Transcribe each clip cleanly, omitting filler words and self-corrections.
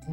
I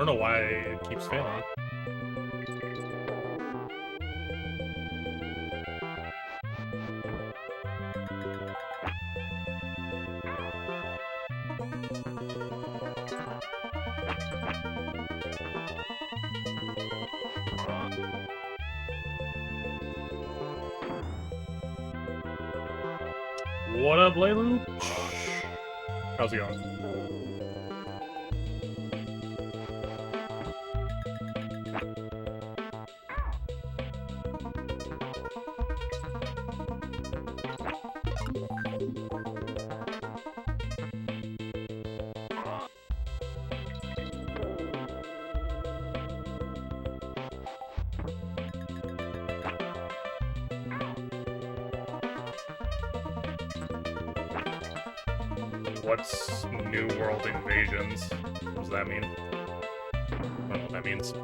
don't know why it keeps failing. What up, Laylu? How's it going? What's New World Invasions? What does that mean? I don't know what that means.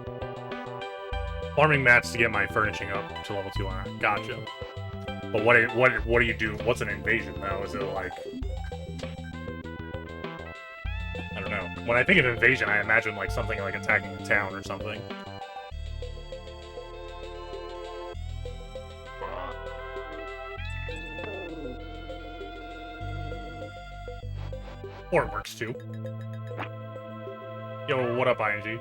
Farming mats to get my furnishing up to level 200. Gotcha. But what do you do? What's an invasion though? Is it like, I don't know. When I think of invasion, I imagine like something like attacking a town or something. Or it works too. Yo, what up, ING?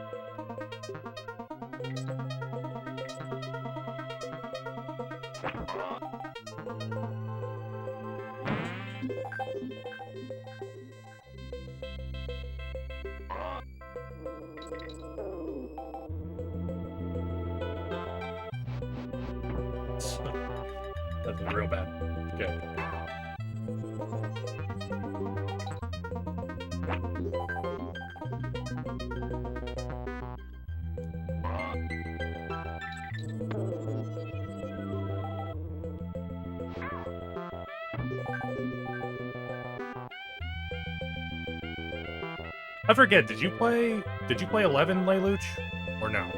That's real bad. Okay. I forget, did you play 11, Lelouch? Or no?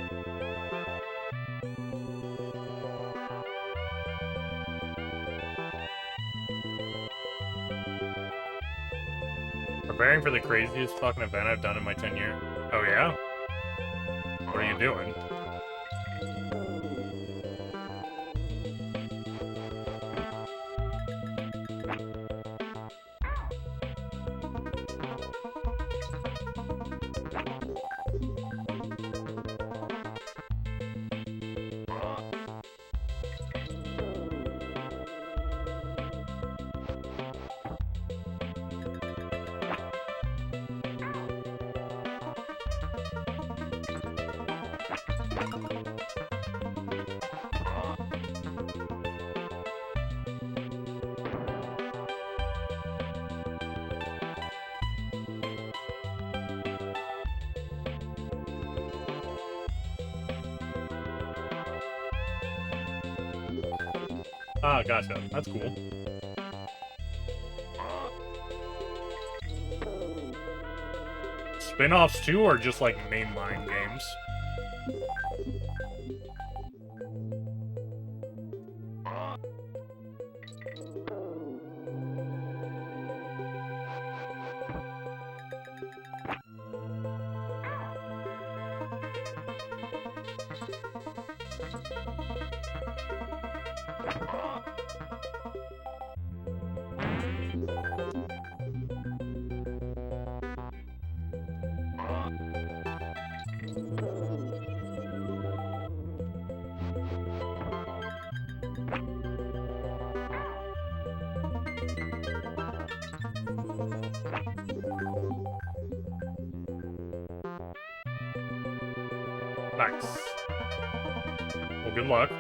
Preparing for the craziest fucking event I've done in my 10 years. Oh yeah? What are you doing? Ah, gotcha. That's cool. Spin-offs too, or just like mainline games? Nice. Well, good luck.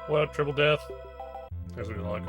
Well, triple death. As we like.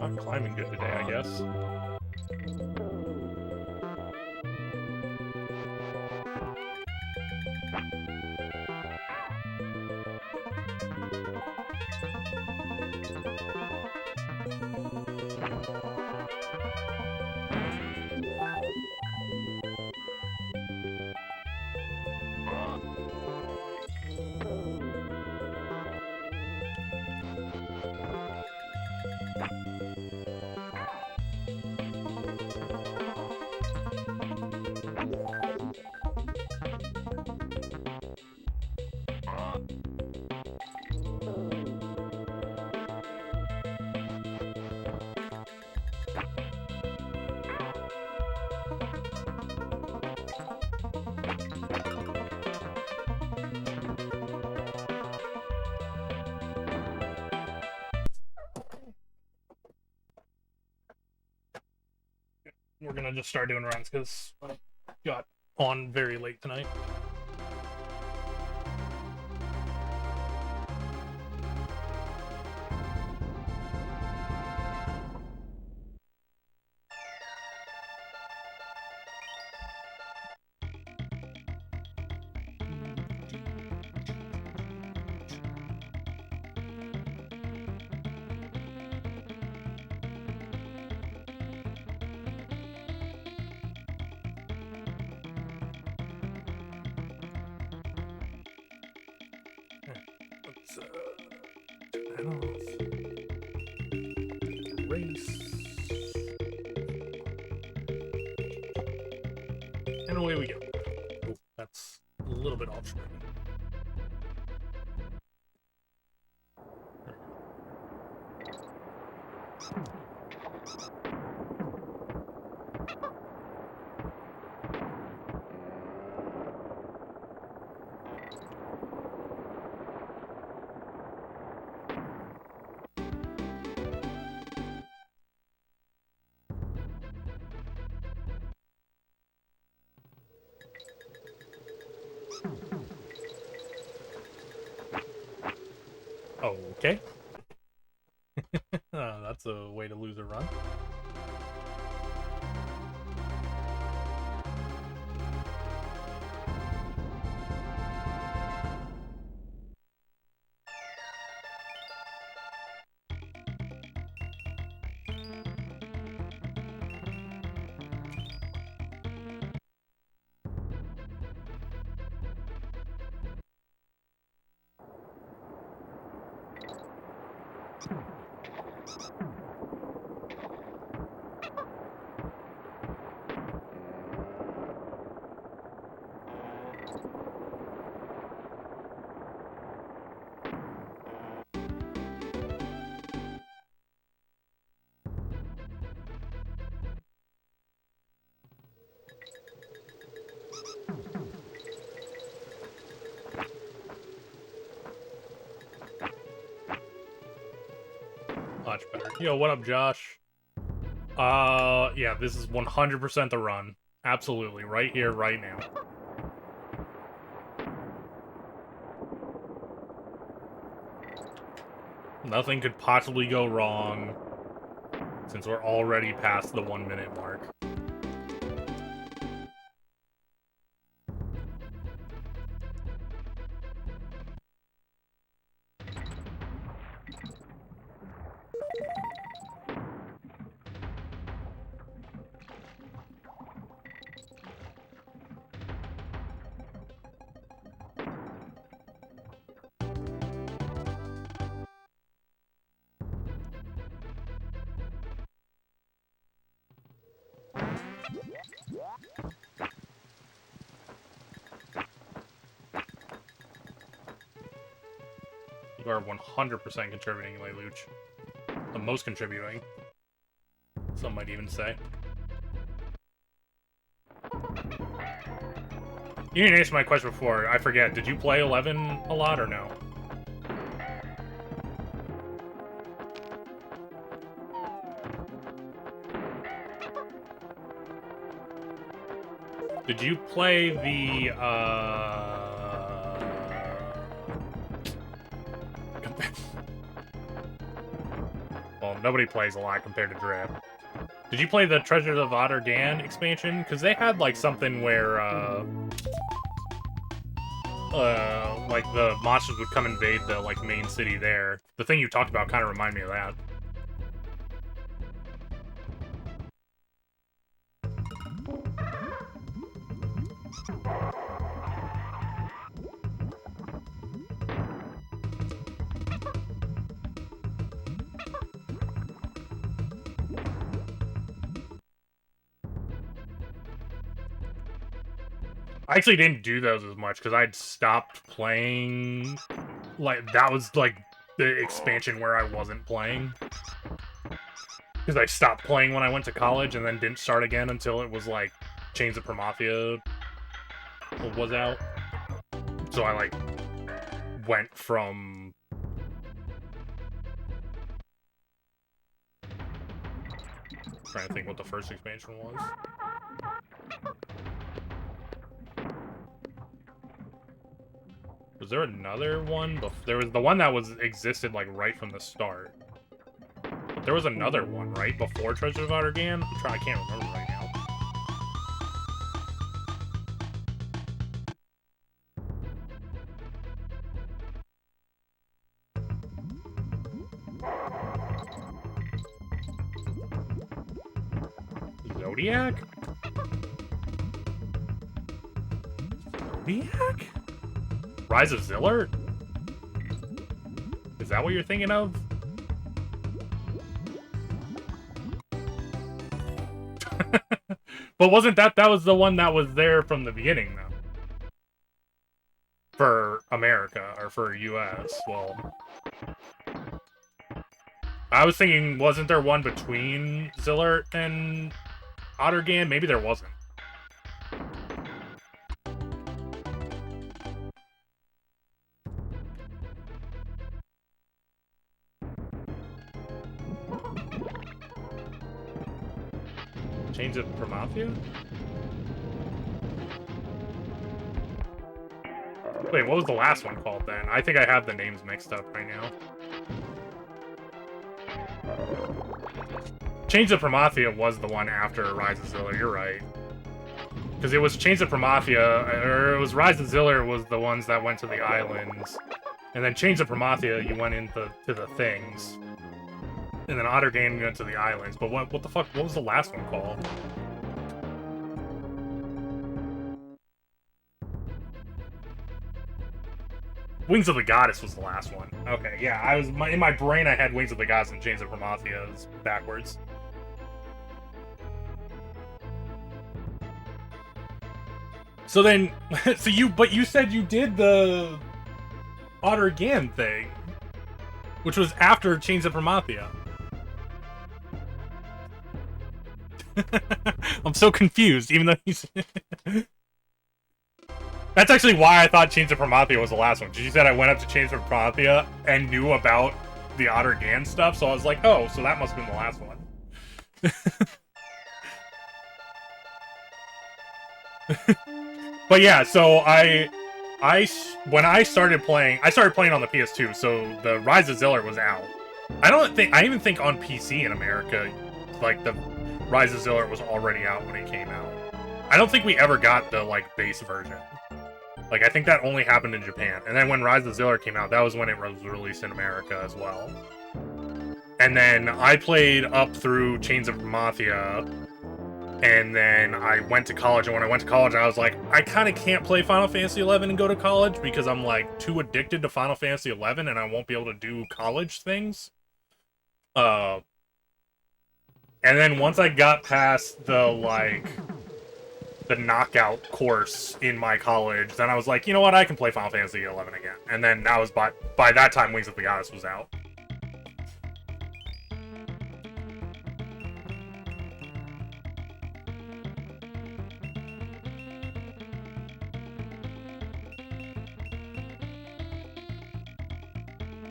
Not climbing good today, I guess. We're gonna just start doing runs because I got on very late tonight. Race. And away we go. Oh, that's a little bit off screen. Okay. That's a way to lose a run. Much better. Yo, what up, Josh? Yeah, this is 100% the run. Absolutely. Right here, right now. Nothing could possibly go wrong, since we're already past the 1 minute mark. You are 100% contributing, Lelouch. The most contributing. Some might even say. You didn't answer my question before. I forget. Did you play 11 a lot or no? Did you play the, well, nobody plays a lot compared to Drip. Did you play the Treasures of Otter Gan expansion? Because they had, like, something where, like, the monsters would come invade the, like, main city there. The thing you talked about kind of reminded me of that. I actually didn't do those as much because I'd stopped playing. Like, that was like the expansion where I wasn't playing. Because I stopped playing when I went to college and then didn't start again until it was like Chains of Promethea was out. So I like went from trying to think what the first expansion was. Was there another one? There was the one that existed like right from the start. But there was another one, right? Before Treasure of Otter Gan? I can't remember right now. Zodiac? Zodiac? Rise of Zillert? Is that what you're thinking of? But wasn't that was the one that was there from the beginning, though? For America, or for US, well... I was thinking, wasn't there one between Zillert and Otter Gan? Maybe there wasn't. Chains of Promethea? Wait, what was the last one called then? I think I have the names mixed up right now. Chains of Promethea was the one after Rise of Zillert, you're right. Because it was Chains of Promethea, or it was Rise of Zillert was the ones that went to the islands. And then Chains of Promethea, you went into the things. And then Otter Gan went to the islands. But what the fuck, what was the last one called? Wings of the Goddess was the last one. Okay, yeah, I was in my brain I had Wings of the Goddess and Chains of Promethea backwards. So then, but you said you did the Otter Gan thing, which was after Chains of Promethea. I'm so confused, even though he's... That's actually why I thought Chains of Promethea was the last one. You said I went up to Chains of Promethea and knew about the Otter Gan stuff, so I was like, oh, so that must have been the last one. But yeah, so when I started playing on the PS2, so the Rise of Zillert was out. I even think on PC in America, like, the Rise of Zillert was already out when it came out. I don't think we ever got the, like, base version. Like, I think that only happened in Japan. And then when Rise of Zillert came out, that was when it was released in America as well. And then I played up through Chains of Promethea, and then I went to college, and when I went to college, I was like, I kind of can't play Final Fantasy XI and go to college, because I'm, like, too addicted to Final Fantasy XI, and I won't be able to do college things. And then once I got past the, like, the knockout course in my college, then I was like, you know what, I can play Final Fantasy XI again. And then that was by that time, Wings of the Goddess was out.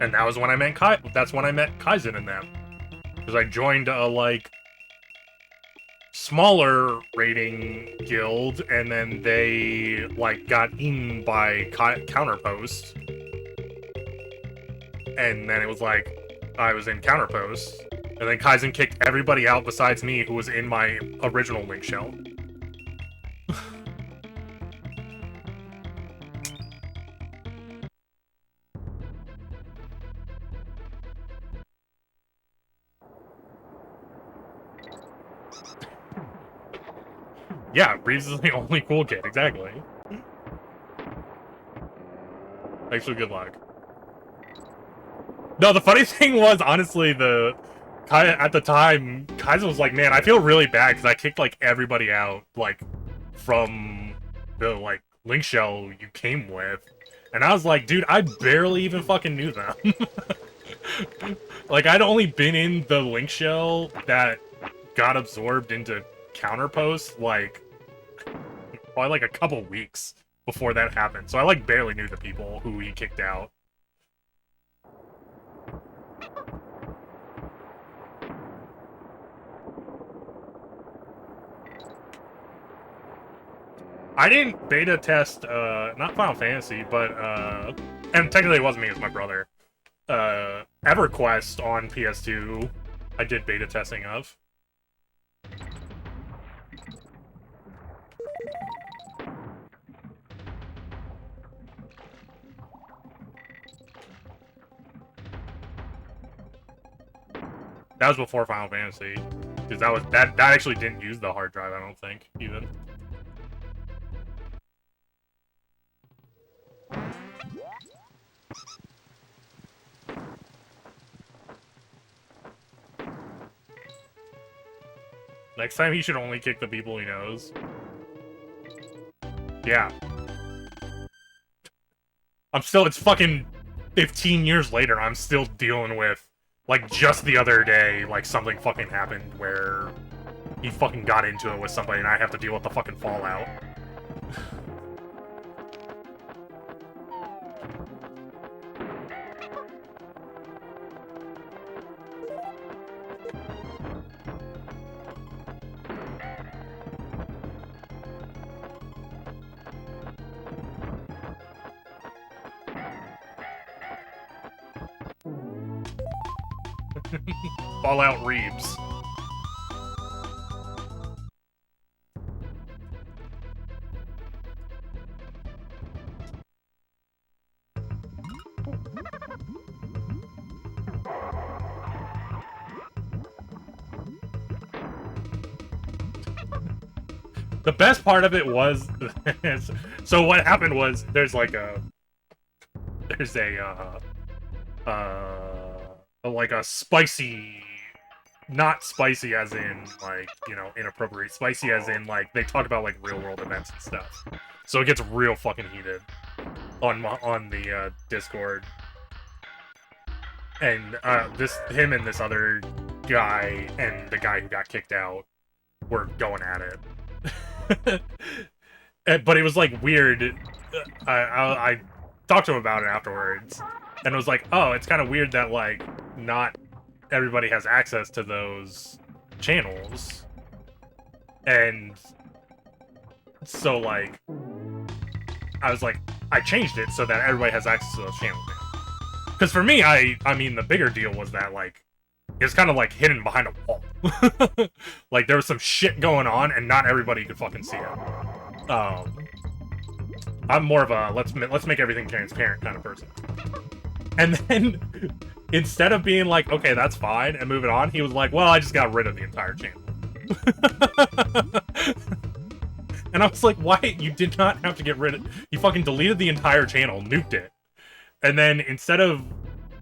And that was when I met that's when I met Kaizen and them. Because I joined a, like, smaller rating guild, and then they, like, got eaten by Counterpost. And then it was like, I was in Counterpost, And then Kaizen kicked everybody out besides me who was in my original link shell. Yeah, Reeves is the only cool kid, exactly. Actually, good luck. No, the funny thing was, honestly, at the time, Kaizen was like, man, I feel really bad because I kicked, like, everybody out, like, from the, like, link shell you came with. And I was like, dude, I barely even fucking knew them. Like, I'd only been in the link shell that got absorbed into Counterpost, like, probably like a couple weeks before that happened. So I like barely knew the people who he kicked out. I didn't beta test, not Final Fantasy, but, and technically it wasn't me, it was my brother. EverQuest on PS2, I did beta testing of. That was before Final Fantasy, because that actually didn't use the hard drive, I don't think, even. Next time he should only kick the people he knows. Yeah. It's fucking 15 years later, I'm still dealing with, like, just the other day, like, something fucking happened where he fucking got into it with somebody and I have to deal with the fucking fallout. Fallout Reeves. The best part of it was, so what happened was there's like a spicy, not spicy as in like, you know, inappropriate, spicy as in like they talk about like real world events and stuff. So it gets real fucking heated on the Discord. And him and this other guy and the guy who got kicked out were going at it. But it was like weird. I talked to him about it afterwards, and it was like, oh, it's kind of weird that like not everybody has access to those channels, and so like I was like, I changed it so that everybody has access to those channels now. Because for me, I mean, the bigger deal was that like it's kind of like hidden behind a wall. Like there was some shit going on, and not everybody could fucking see it. I'm more of a let's make everything transparent kind of person. And then instead of being like, okay, that's fine, and moving on, he was like, well, I just got rid of the entire channel. And I was like, why? You did not have to get rid of... You fucking deleted the entire channel, nuked it. And then instead of,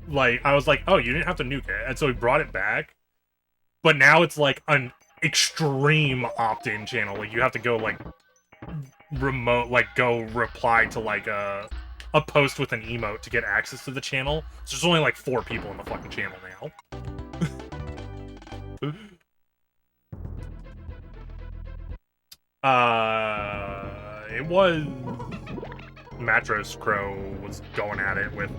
like, I was like, oh, you didn't have to nuke it. And so he brought it back. But now it's like an extreme opt-in channel. Like, you have to go, like, go reply to, like, a post with an emote to get access to the channel. So there's only, like, 4 people in the fucking channel now. It was... Mattress Crow was going at it with...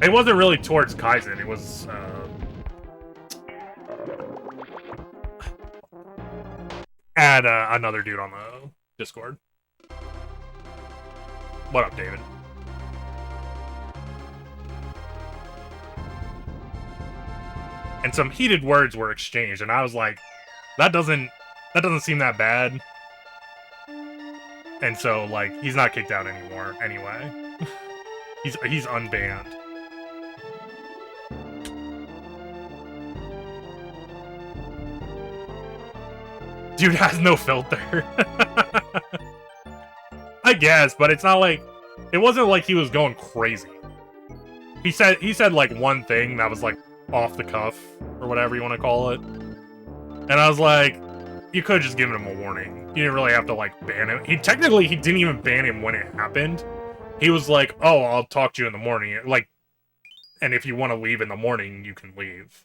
it wasn't really towards Kaizen, it was, at another dude on the Discord. What up, David? and some heated words were exchanged, and I was like, that doesn't seem that bad. And so, like, he's not kicked out anymore anyway. he's unbanned. Dude has no filter. I guess, but it's not like... It wasn't like he was going crazy. He said like one thing that was like off the cuff, or whatever you want to call it. And I was like, you could have just given him a warning. You didn't really have to like ban him. He didn't even ban him when it happened. He was like, oh, I'll talk to you in the morning. Like, and if you want to leave in the morning, you can leave.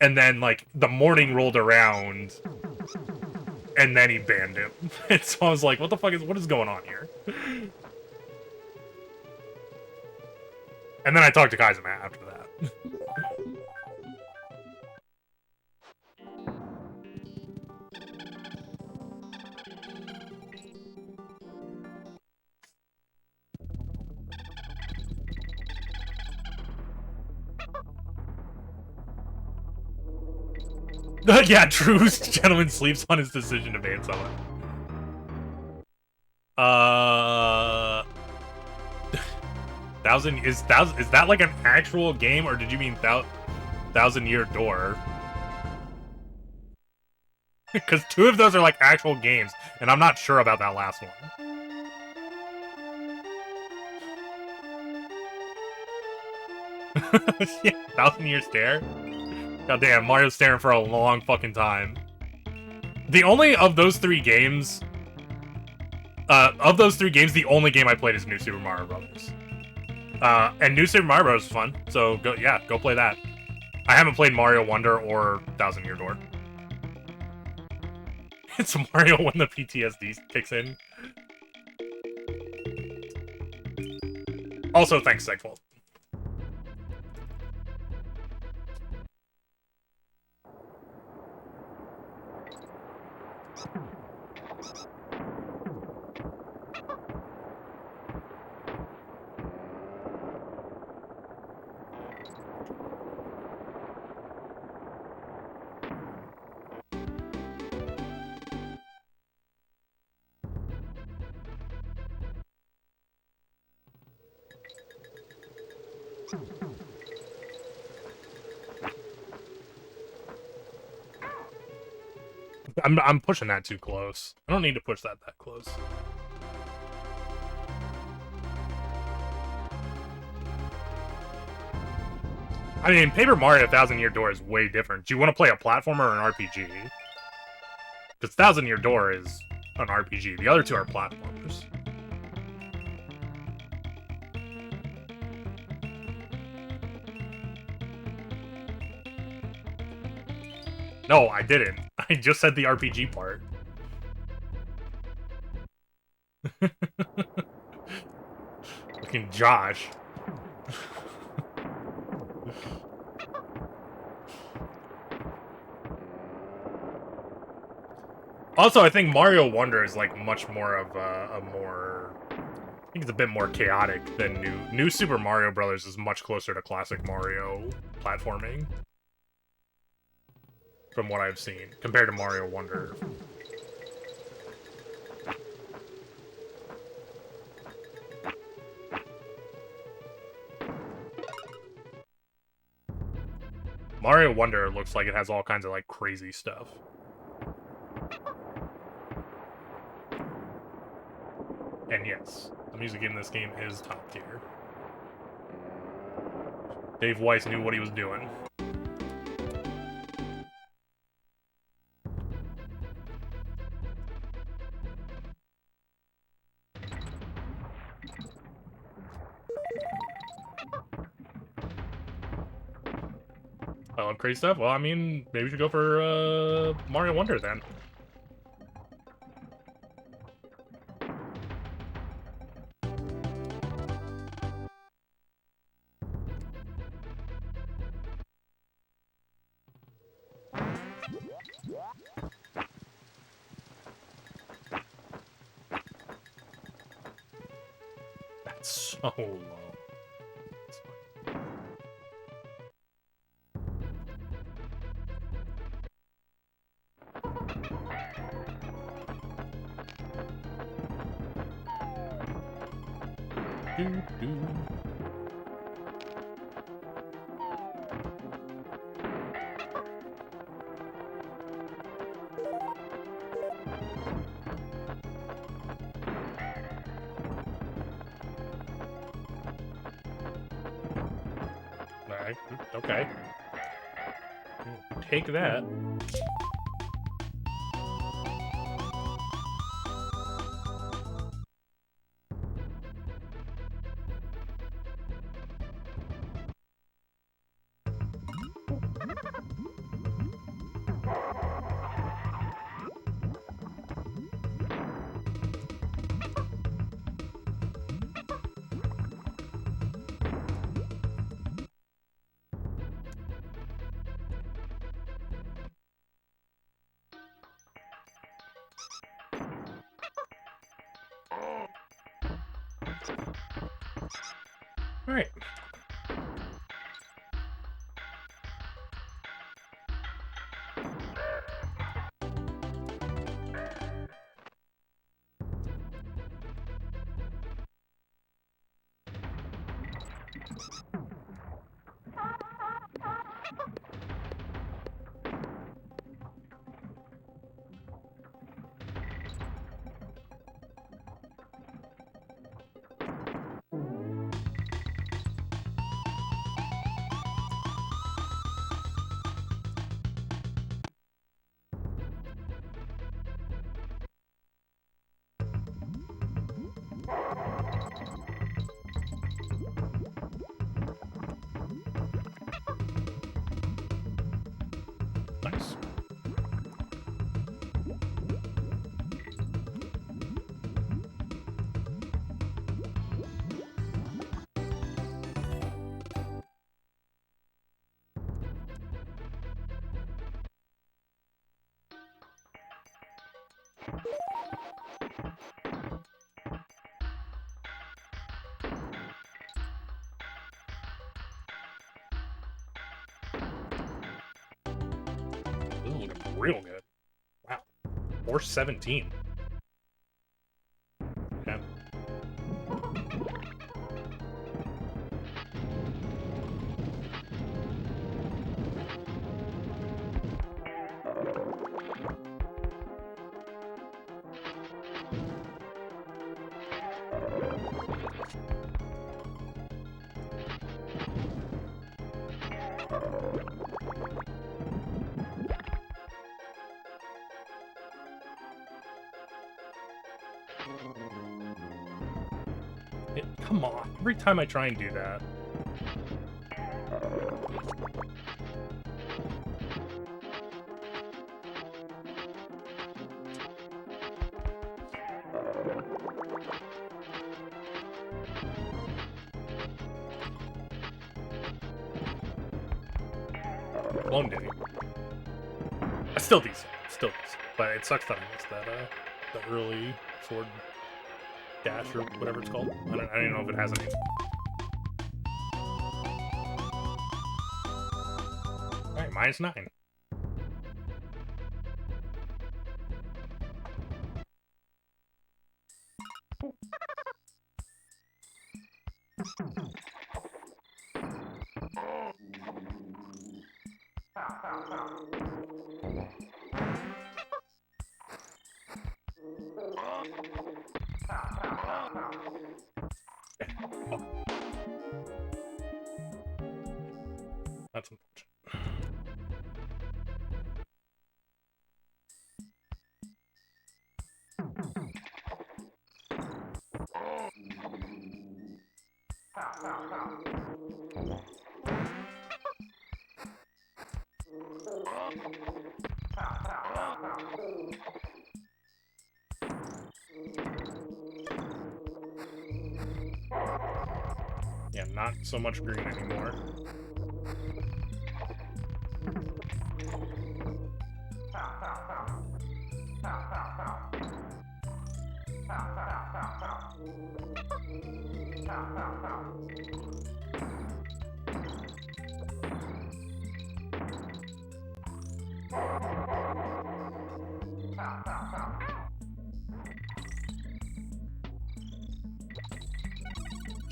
And then like the morning rolled around, and then he banned him. And so I was like, what is going on here? And then I talked to Kaizen after that. Yeah, true. Gentleman sleeps on his decision to ban someone. Is that like an actual game, or did you mean Thousand Year Door? Because 2 of those are like actual games, and I'm not sure about that last one. Yeah, 1,000 Year Stare? God damn, Mario's staring for a long fucking time. The only of those 3 games... the only game I played is New Super Mario Bros. And New Super Mario Bros. Is fun, so go play that. I haven't played Mario Wonder or 1,000 Year Door. It's Mario when the PTSD kicks in. Also, thanks, Segfault. I'm pushing that too close. I don't need to push that close. I mean, Paper Mario 1,000 Year Door is way different. Do you want to play a platformer or an RPG? Because 1,000 Year Door is an RPG. The other 2 are platformers. No, I didn't. I just said the RPG part. Fucking Josh. Also, I think Mario Wonder is like much more of a more... I think it's a bit more chaotic than New Super Mario Bros. Is much closer to classic Mario platforming. From what I've seen, compared to Mario Wonder. Mario Wonder looks like it has all kinds of, like, crazy stuff. And yes, the music in this game is top tier. Dave Weiss knew what he was doing. I love crazy stuff. Well, I mean, maybe we should go for Mario Wonder then. That's so low. Alright, okay. Take that. All right. Nice. This is looking real good. Wow. 417. Yeah. Come on. Every time I try and do that. One day. Still decent. Still decent. But it sucks that I missed that early sword dash or whatever it's called. I don't even know if it has a name. Alright, -9. That's unfortunate. Yeah, not so much green anymore.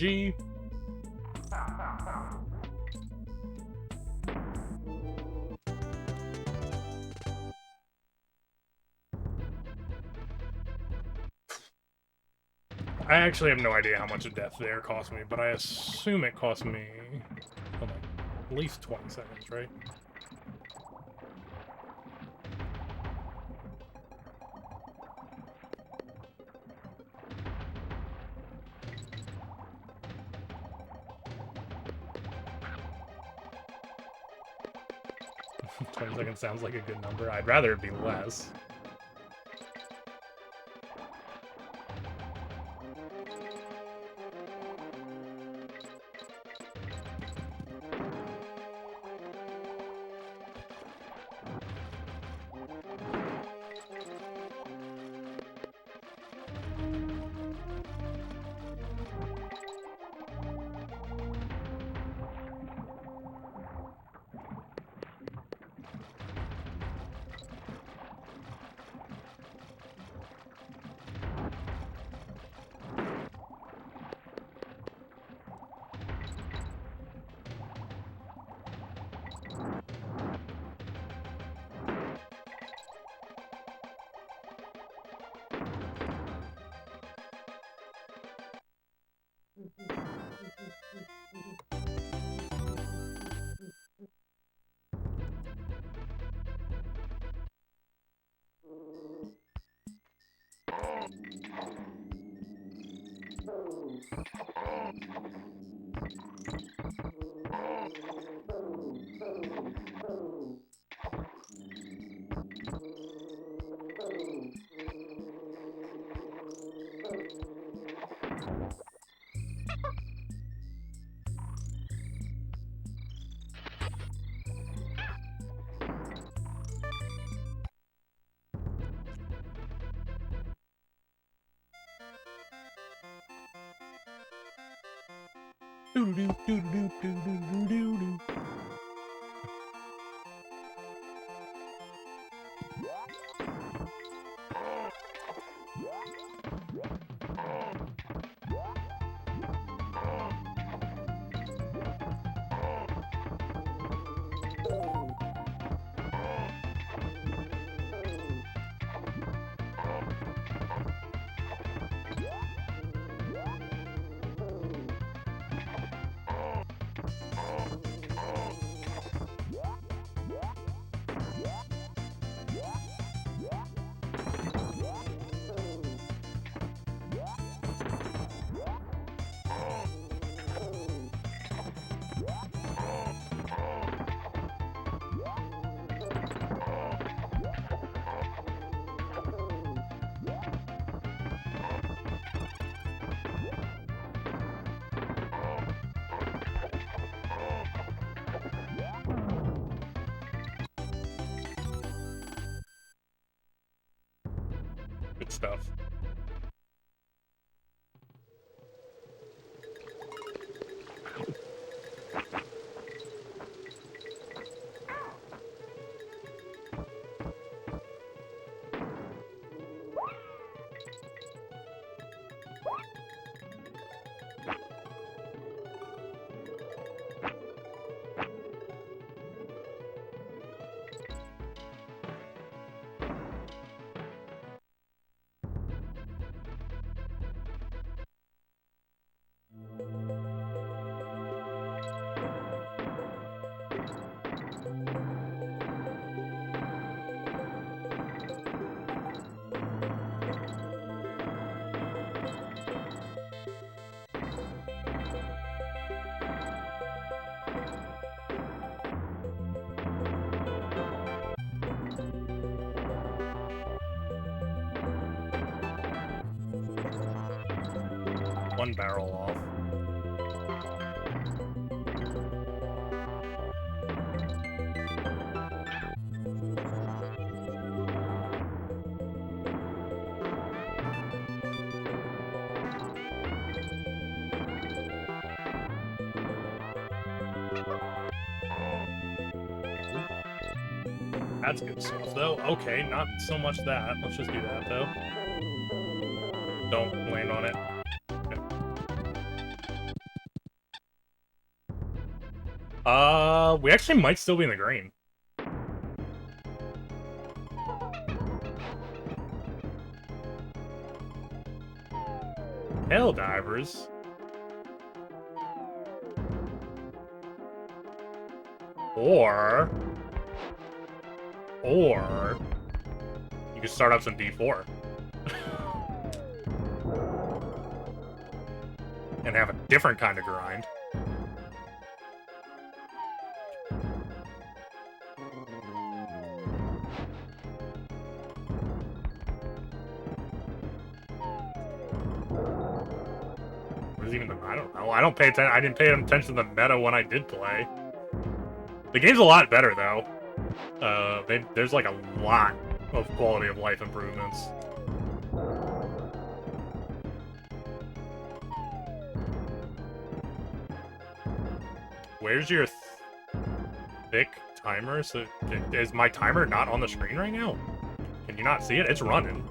GG. I actually have no idea how much a death there cost me, but I assume it cost me, hold on, at least 20 seconds, right? $20 seconds sounds like a good number. I'd rather it be less. Good stuff. One barrel off. That's good stuff, though. Okay, not so much that. Let's just do that, though. Don't land on it. We actually might still be in the green. Hell divers. Or you can start up some D4. And have a different kind of grind. What is even the... I don't know. I don't pay attention. I didn't pay attention to the meta when I did play. The game's a lot better, though. There's like a lot of quality of life improvements. Where's your thick timer? So, is my timer not on the screen right now? Can you not see it? It's running.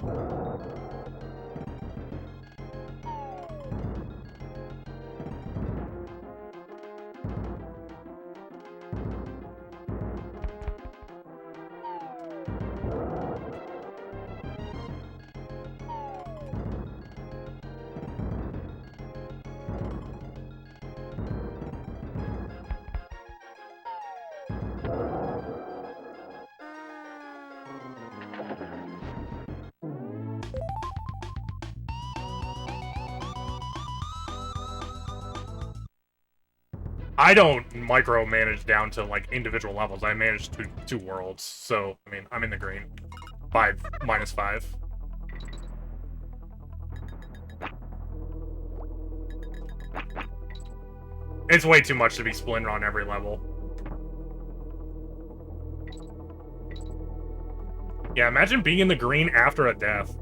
I don't micromanage down to, like, individual levels. I manage two worlds, so, I mean, I'm in the green. 5, -5. It's way too much to be splinter on every level. Yeah, imagine being in the green after a death.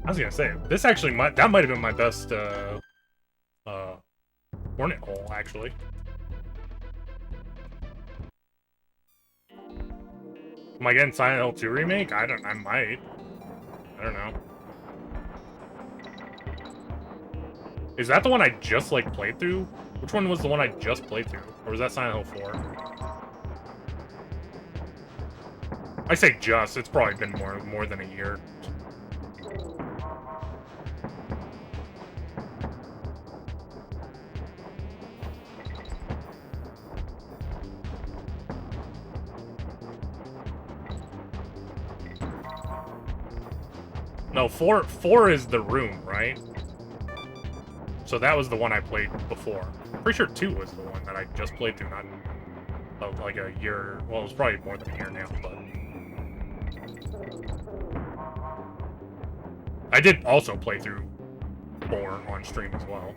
I was gonna say, this actually might have been my best, Hornet hole, actually. Am I getting Silent Hill 2 remake? I might. I don't know. Is that the one I just, like, played through? Which one was the one I just played through? Or was that Silent Hill 4? I say just, it's probably been more than a year. No, 4 is the room, right? So that was the one I played before. Pretty sure 2 was the one that I just played through, not like a year. Well, it was probably more than a year now, but I did also play through 4 on stream as well.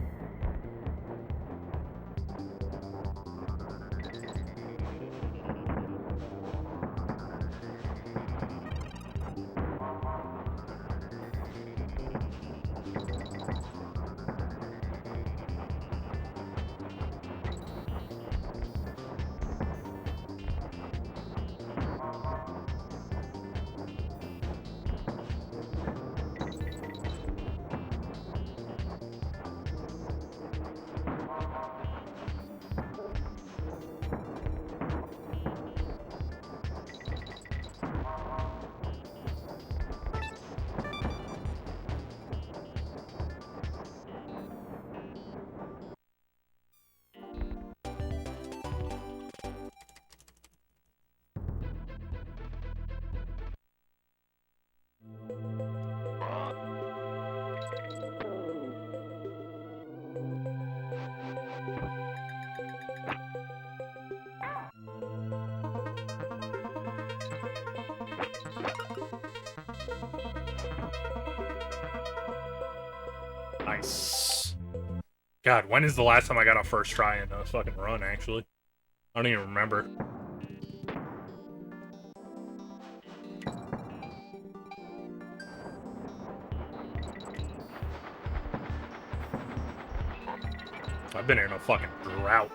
Nice. God, when is the last time I got a first try in a fucking run, actually? I don't even remember. I've been in a fucking drought.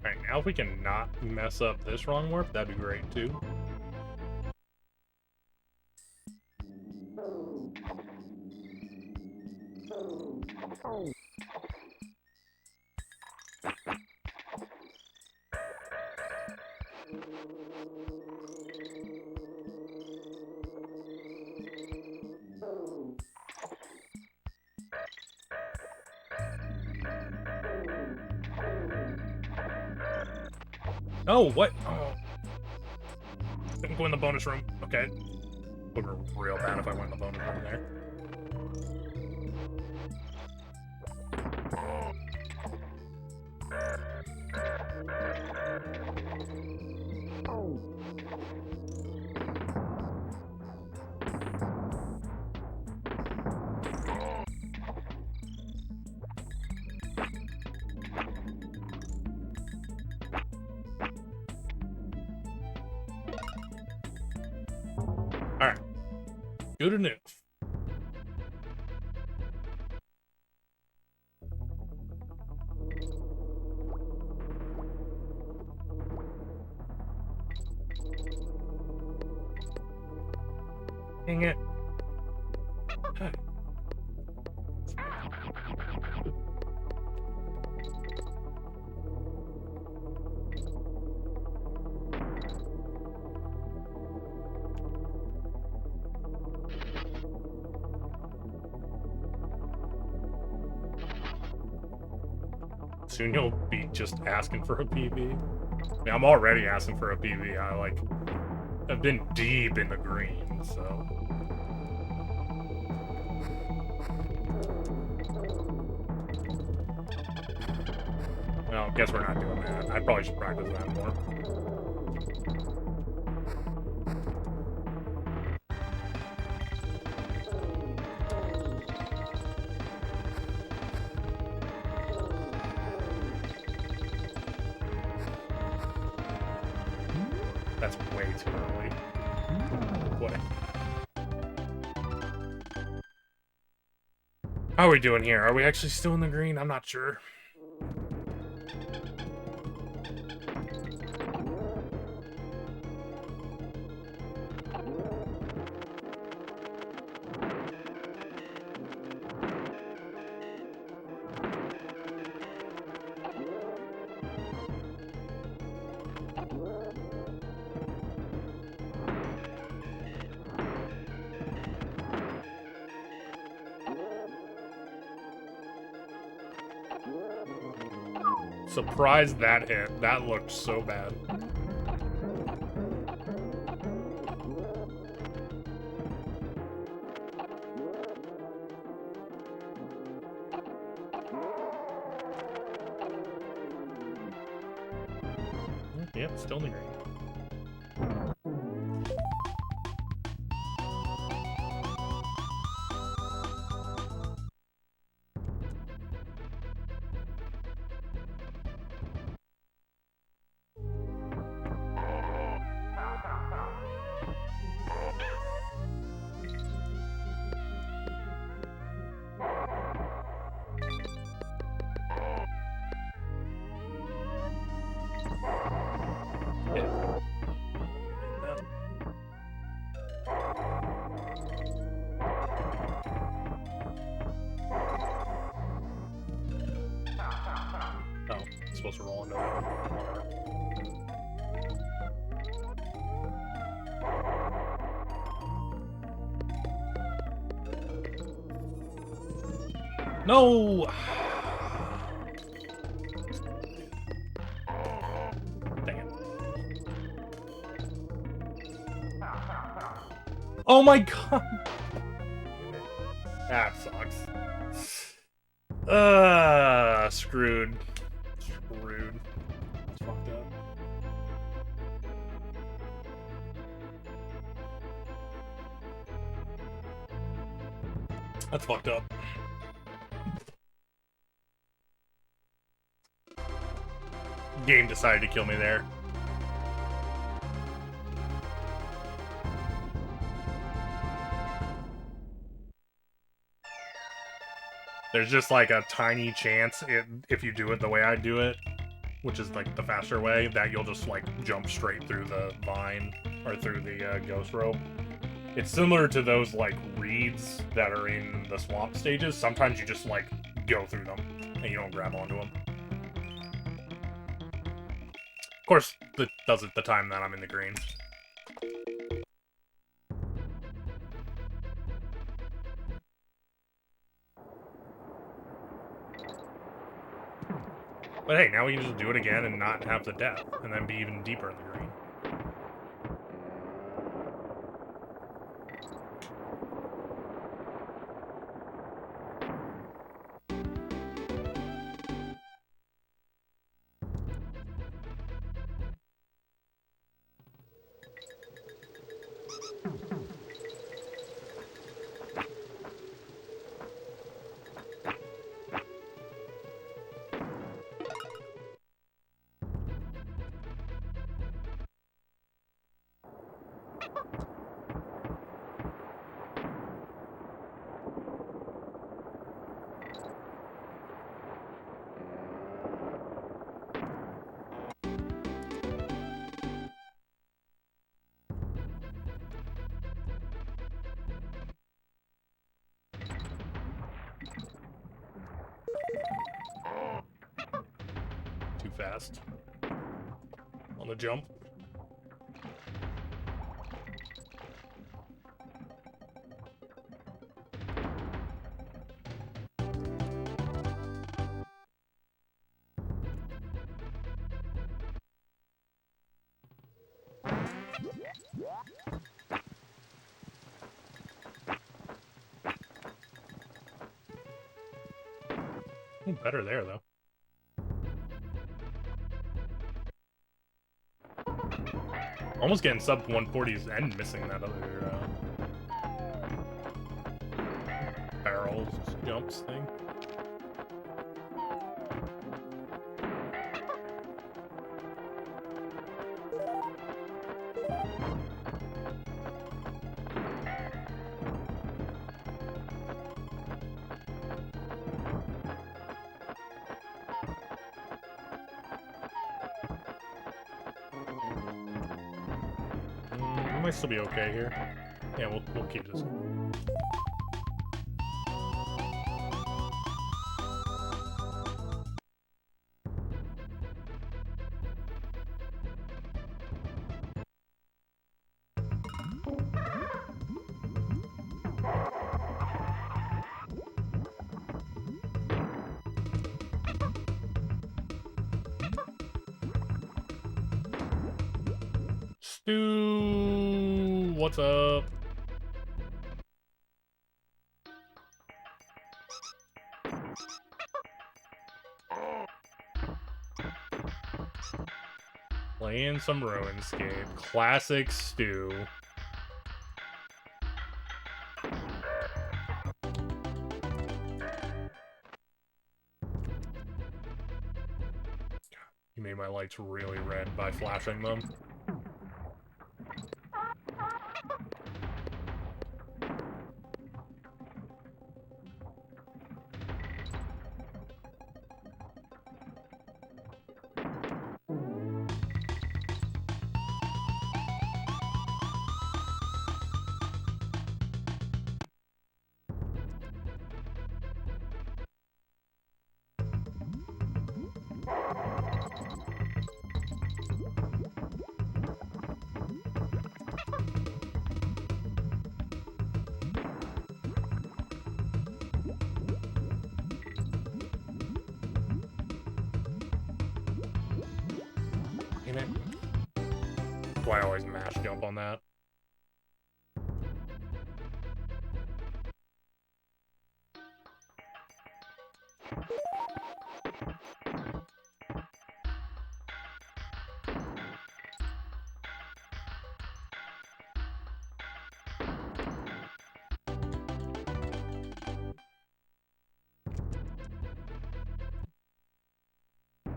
Alright, now if we can not mess up this wrong warp, that'd be great too. Oh, what? Oh. Don't go in the bonus room. Okay. Would be real bad if I went in the bonus room there. Alright. Good enough. Dang it. Soon you'll be just asking for a PB. I mean, I'm already asking for a PB. I've been deep in the green, so. Well, guess we're not doing that. I probably should practice that more. That's way too early. What? How are we doing here? Are we actually still in the green? I'm not sure. Surprised that hit. That looked so bad. Yep, still in the green. No! Dang it. Oh my god! That sucks. Screwed. Screwed. That's fucked up. That's fucked up. Game decided to kill me there. There's just like a tiny chance if you do it the way I do it, which is like the faster way, that you'll just like jump straight through the vine or through the ghost rope. It's similar to those like reeds that are in the swamp stages. Sometimes you just like go through them and you don't grab onto them. Of course, that does it the time that I'm in the green. But hey, now we can just do it again and not have the death, and then be even deeper in the green. Too fast. On the jump. Ooh, better there, though. Almost getting sub 140s and missing that other barrels jumps thing. Might still be okay here. Yeah, we'll keep this. Stu, what's up? Playing some RuneScape. Classic Stu. You made my lights really red by flashing them. That's why I always mash jump on that.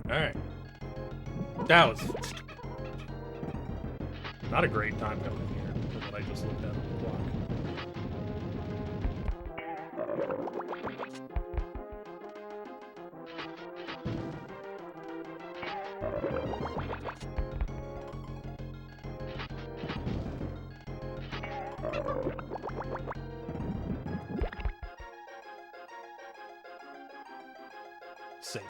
Alright. That was not a great time coming in here, from what I just looked at on the clock. Safe.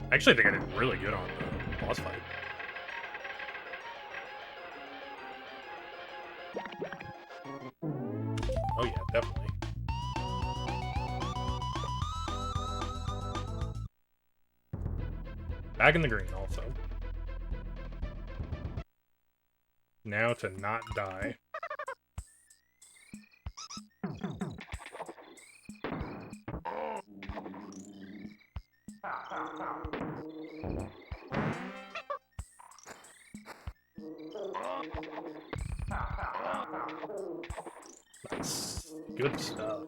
I actually think I did really good on the boss fight. Oh yeah, definitely. Back in the green also. Now to not die. Nice. Good stuff.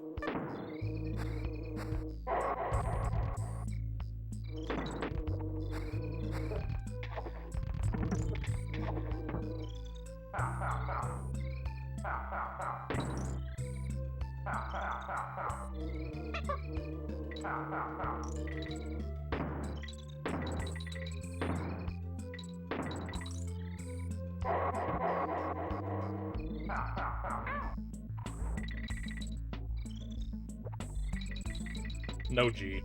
No G.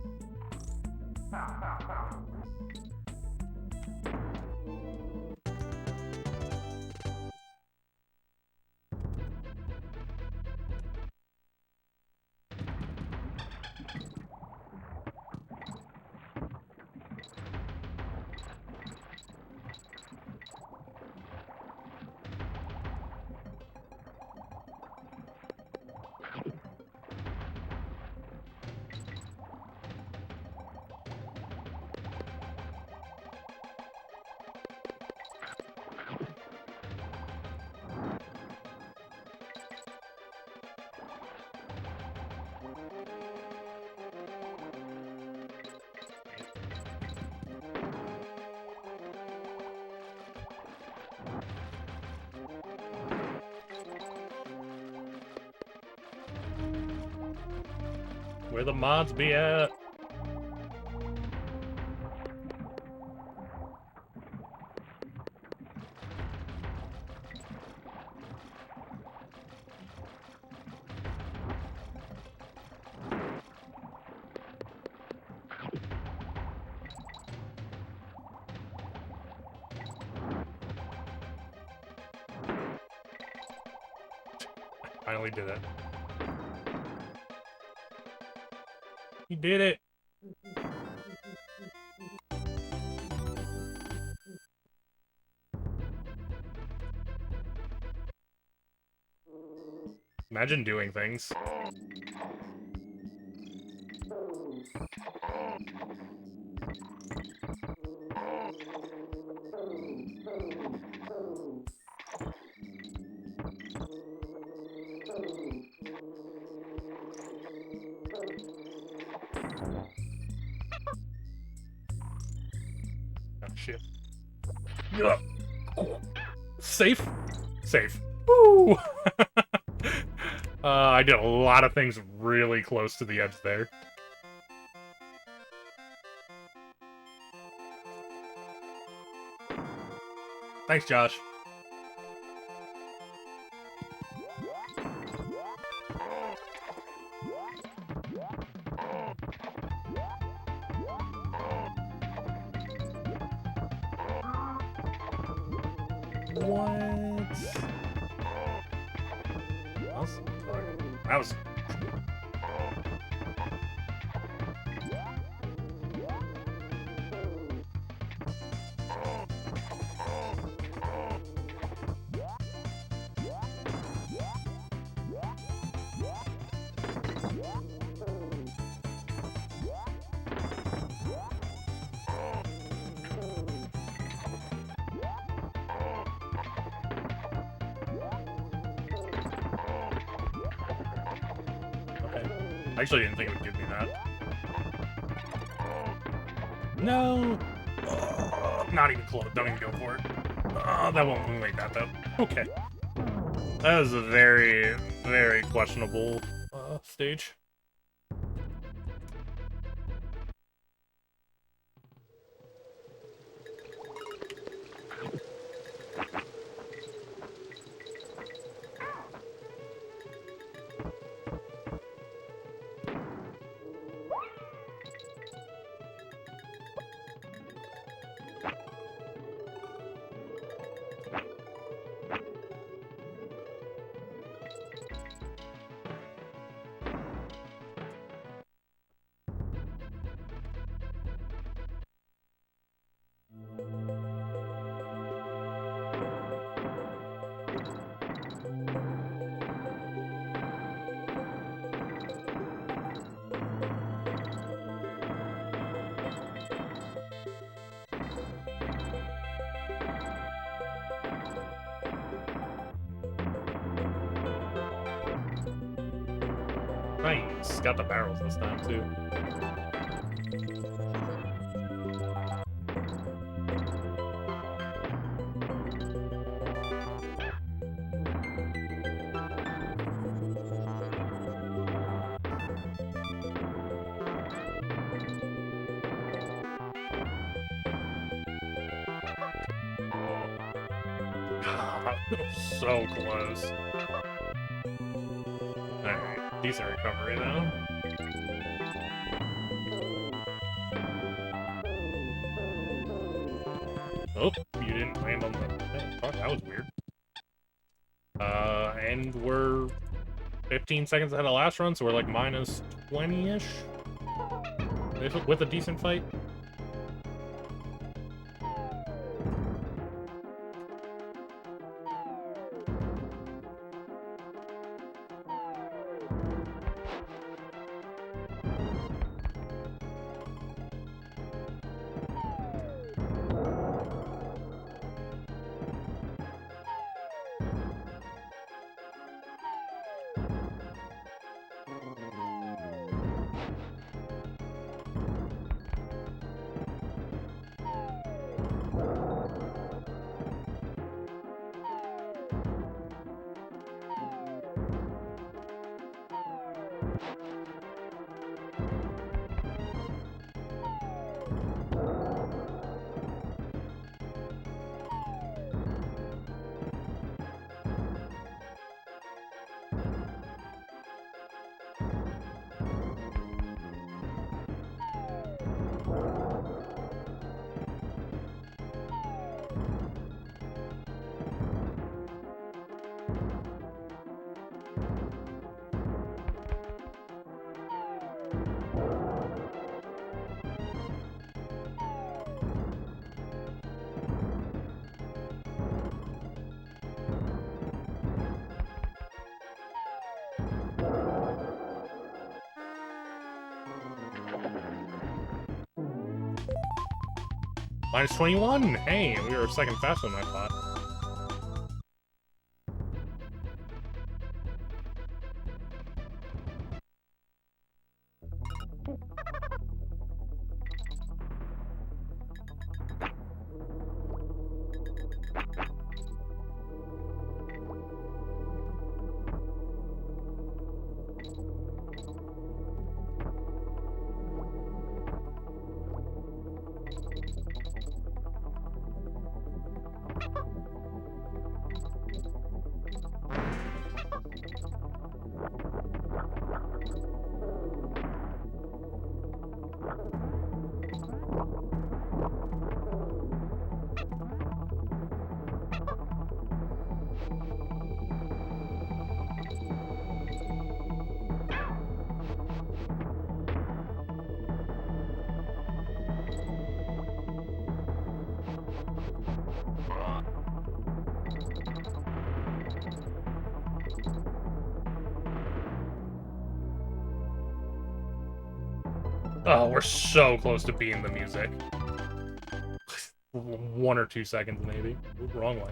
Where the mods be at? Finally did it. You did it! Imagine doing things. Oh shit. Yeah. Safe? Safe. Woo! I did a lot of things really close to the edge there. Thanks, Josh. What? That was... I actually didn't think it would give me that. No! Not even close. Don't even go for it. That won't make that, though. Okay. That was a very, very questionable stage. Nice. Got the barrels this time, too. So close. Alright, decent recovery though. Oh, you didn't land on the... Oh, fuck, that was weird. And we're 15 seconds ahead of last run, so we're like minus 20-ish? With a decent fight. Minus 21! Hey, we were a second faster than I thought. Oh, we're so close to beating the music. 1 or 2 seconds, maybe. Ooh, wrong way.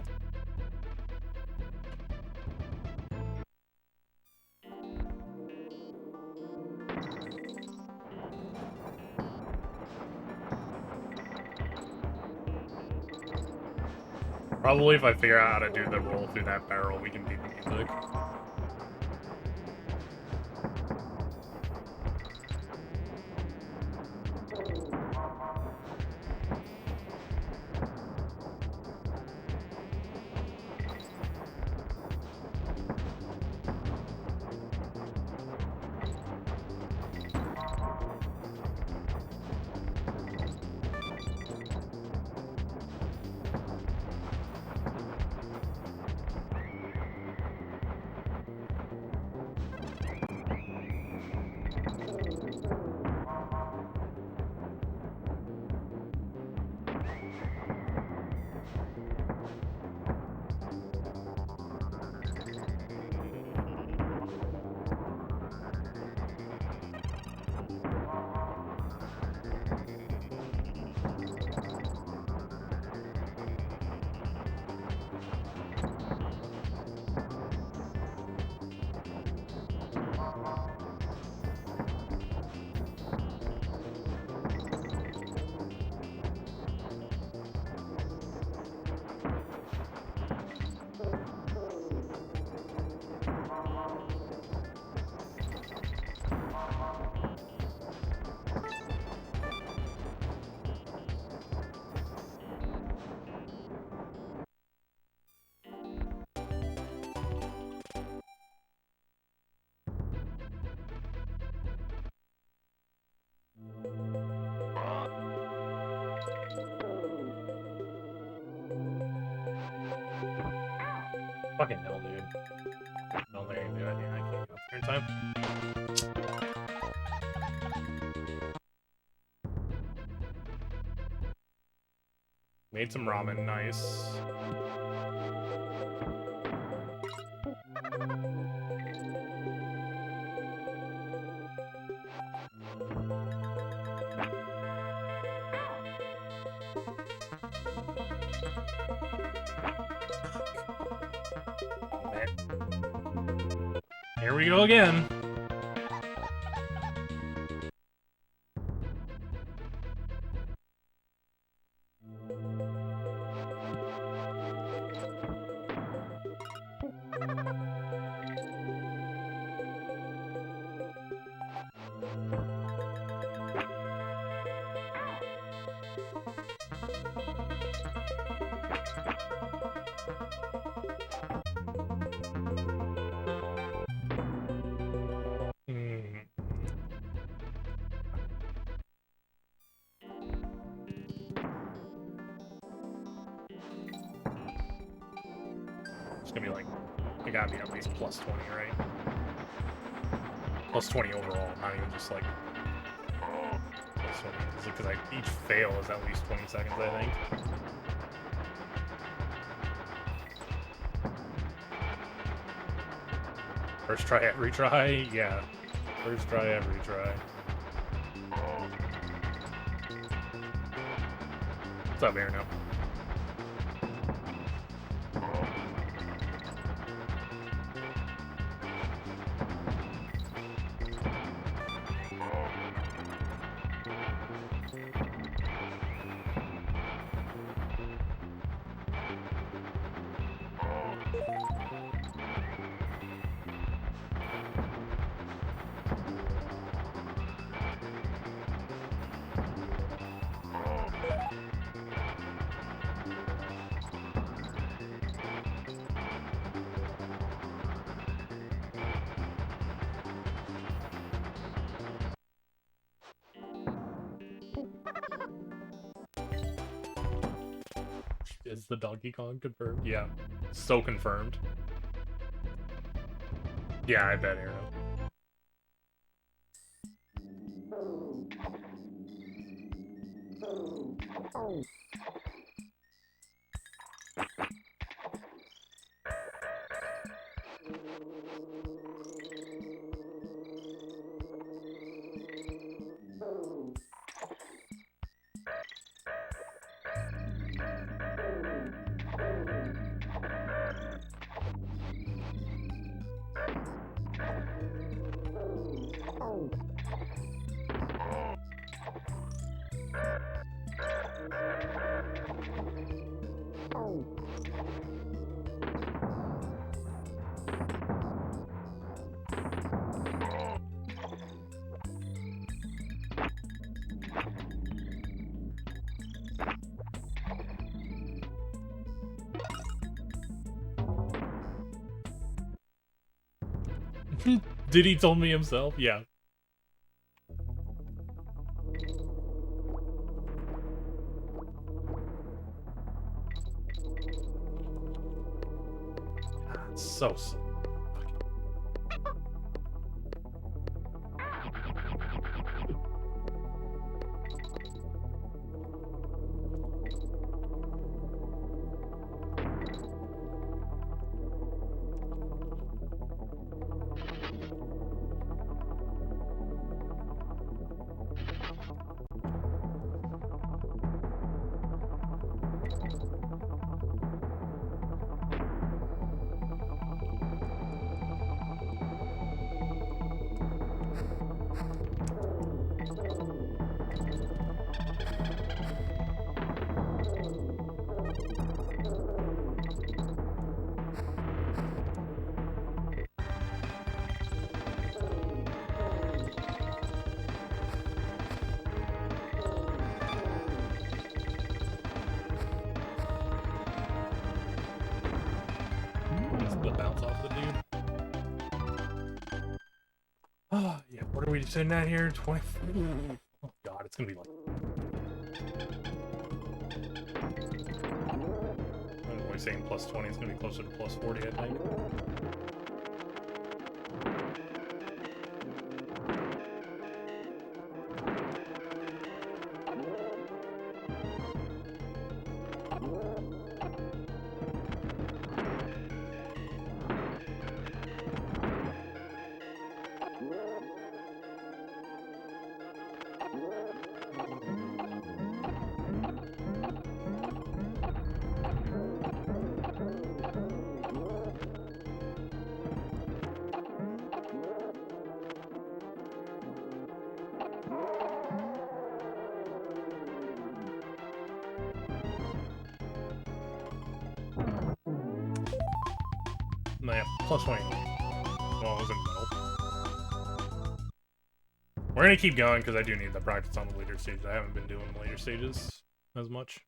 Probably if I figure out how to do the roll through that barrel, we can beat the music. Fucking hell, dude. I don't think I can do it. Yeah, I can't go through in time. Made some ramen, nice. Here we go again. It's gonna be like, it gotta be at least plus 20, right? Plus 20 overall, not even just like plus 20. Because each fail is at least 20 seconds, I think. First try, every try? Yeah. First try, every try. What's up, Aaron? Is the Donkey Kong confirmed? Yeah. So confirmed. Yeah, I bet, Arrow. Did he tell me himself? Yeah. So bounce off the dude. Oh, yeah, what are we sitting at here? 24. Oh god, it's gonna be like... I'm always saying plus 20, it's gonna be closer to plus 40, I think. No, yeah, plus 20. Well, it was in metal. We're gonna keep going because I do need the practice on the later stage. I haven't been doing the later stages as much.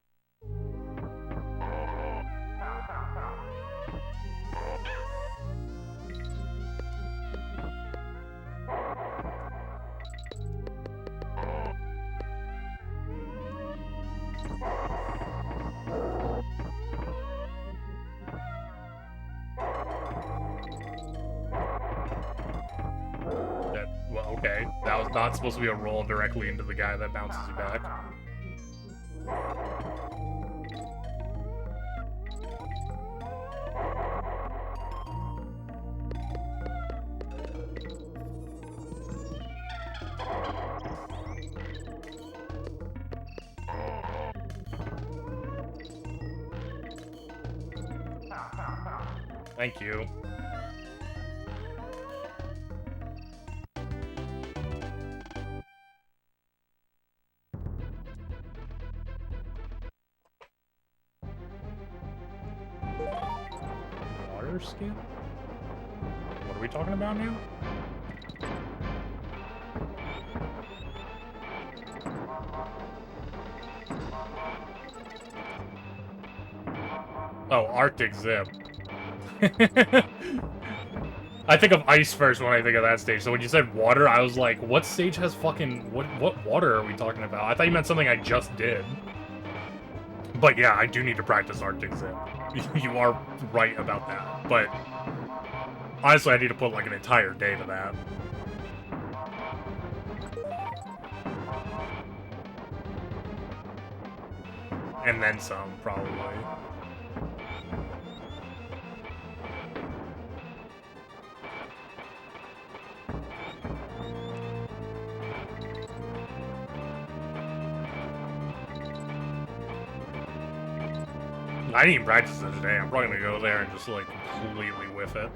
Okay, that was not supposed to be a roll directly into the guy that bounces you back. Thank you. Skin? What are we talking about now? Oh, Arctic Zip. I think of ice first when I think of that stage. So when you said water, I was like, what stage has fucking... What water are we talking about? I thought you meant something I just did. But yeah, I do need to practice Arctic Zip. You are right about that. But honestly, I need to put like an entire day to that. And then some, probably. I didn't even practice it today. I'm probably gonna go there and just like completely whiff it.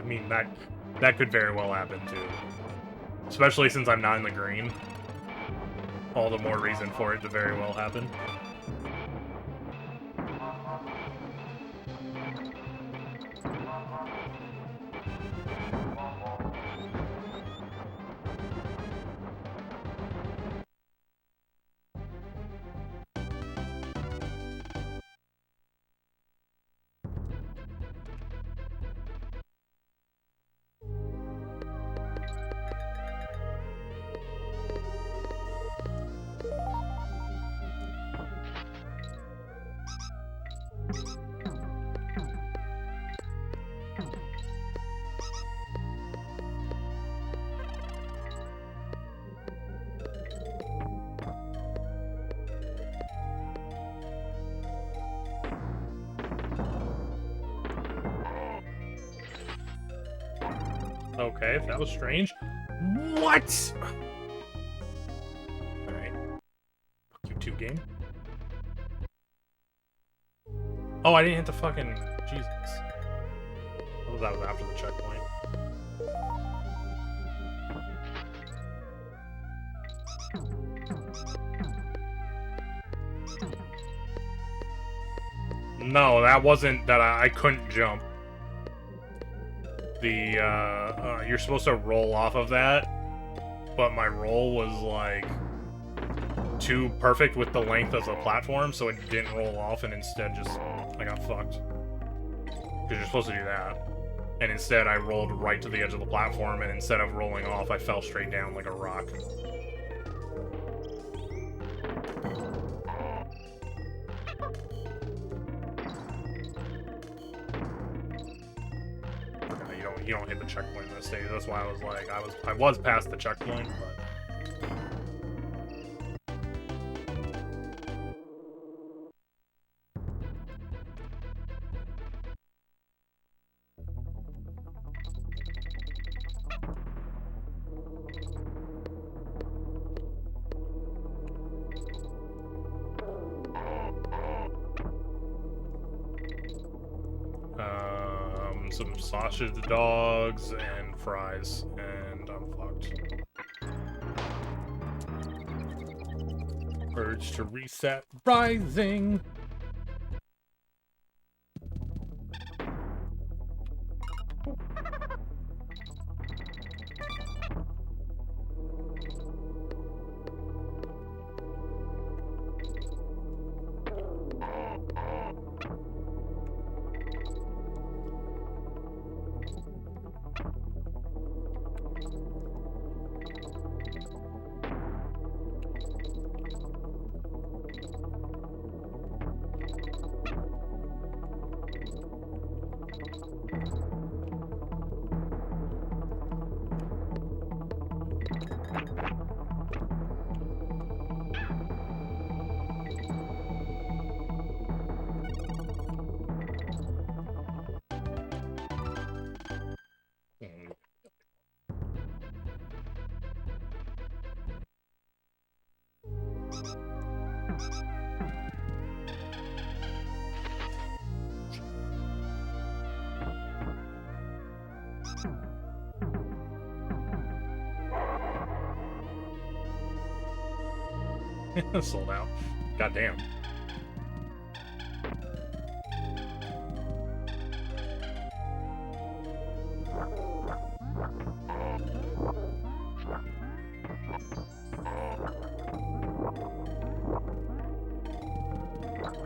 mean, that could very well happen, too. Especially since I'm not in the green. All the more reason for it to very well happen. Okay, that was strange. What? Alright. Fuck you too, game. Oh, I didn't hit the fucking... Jesus. I thought that was after the checkpoint. No, that wasn't that I couldn't jump. You're supposed to roll off of that, but my roll was, like, too perfect with the length of the platform, so it didn't roll off, and instead just, I got fucked. Because you're supposed to do that. And instead, I rolled right to the edge of the platform, and instead of rolling off, I fell straight down like a rock. You don't hit the checkpoint in this stage. That's why I was like, I was past the checkpoint, but... some sausage dogs and fries, and I'm fucked. Urge to reset rising. Sold out. Goddamn.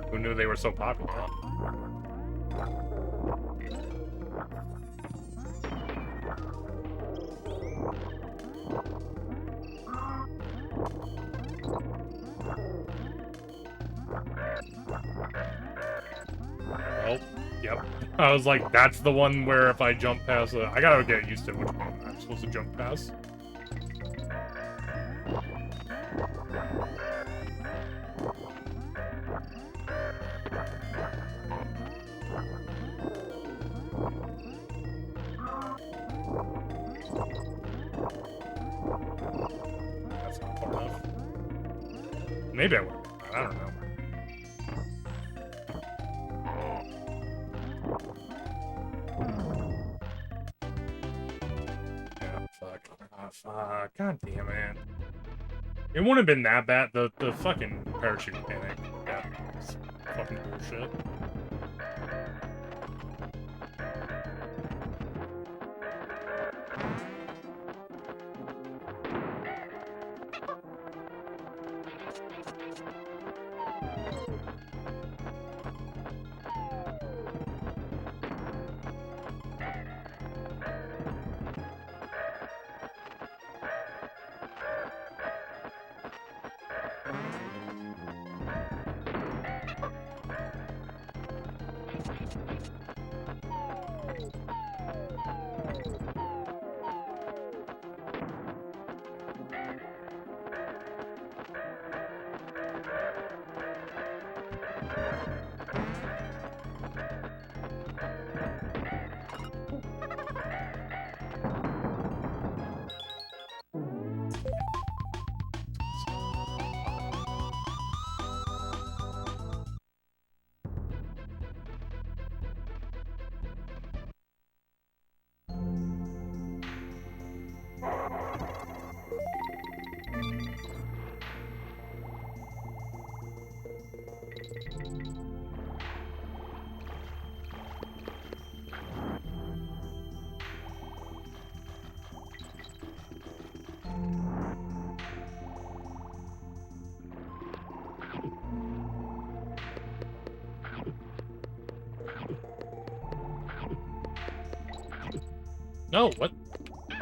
Who knew they were so popular? Oh, yep. I was like, that's the one where if I jump past I gotta get used to which one I'm supposed to jump past. That's not far enough. Maybe I will. I don't know. God damn it. It wouldn't have been that bad. The fucking parachute panic. Yeah, it's fucking bullshit. No, what?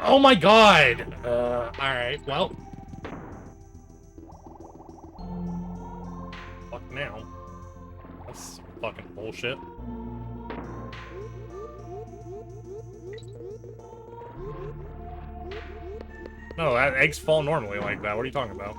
Oh my god! Alright, well. Fuck now. That's fucking bullshit. No, eggs fall normally like that. What are you talking about?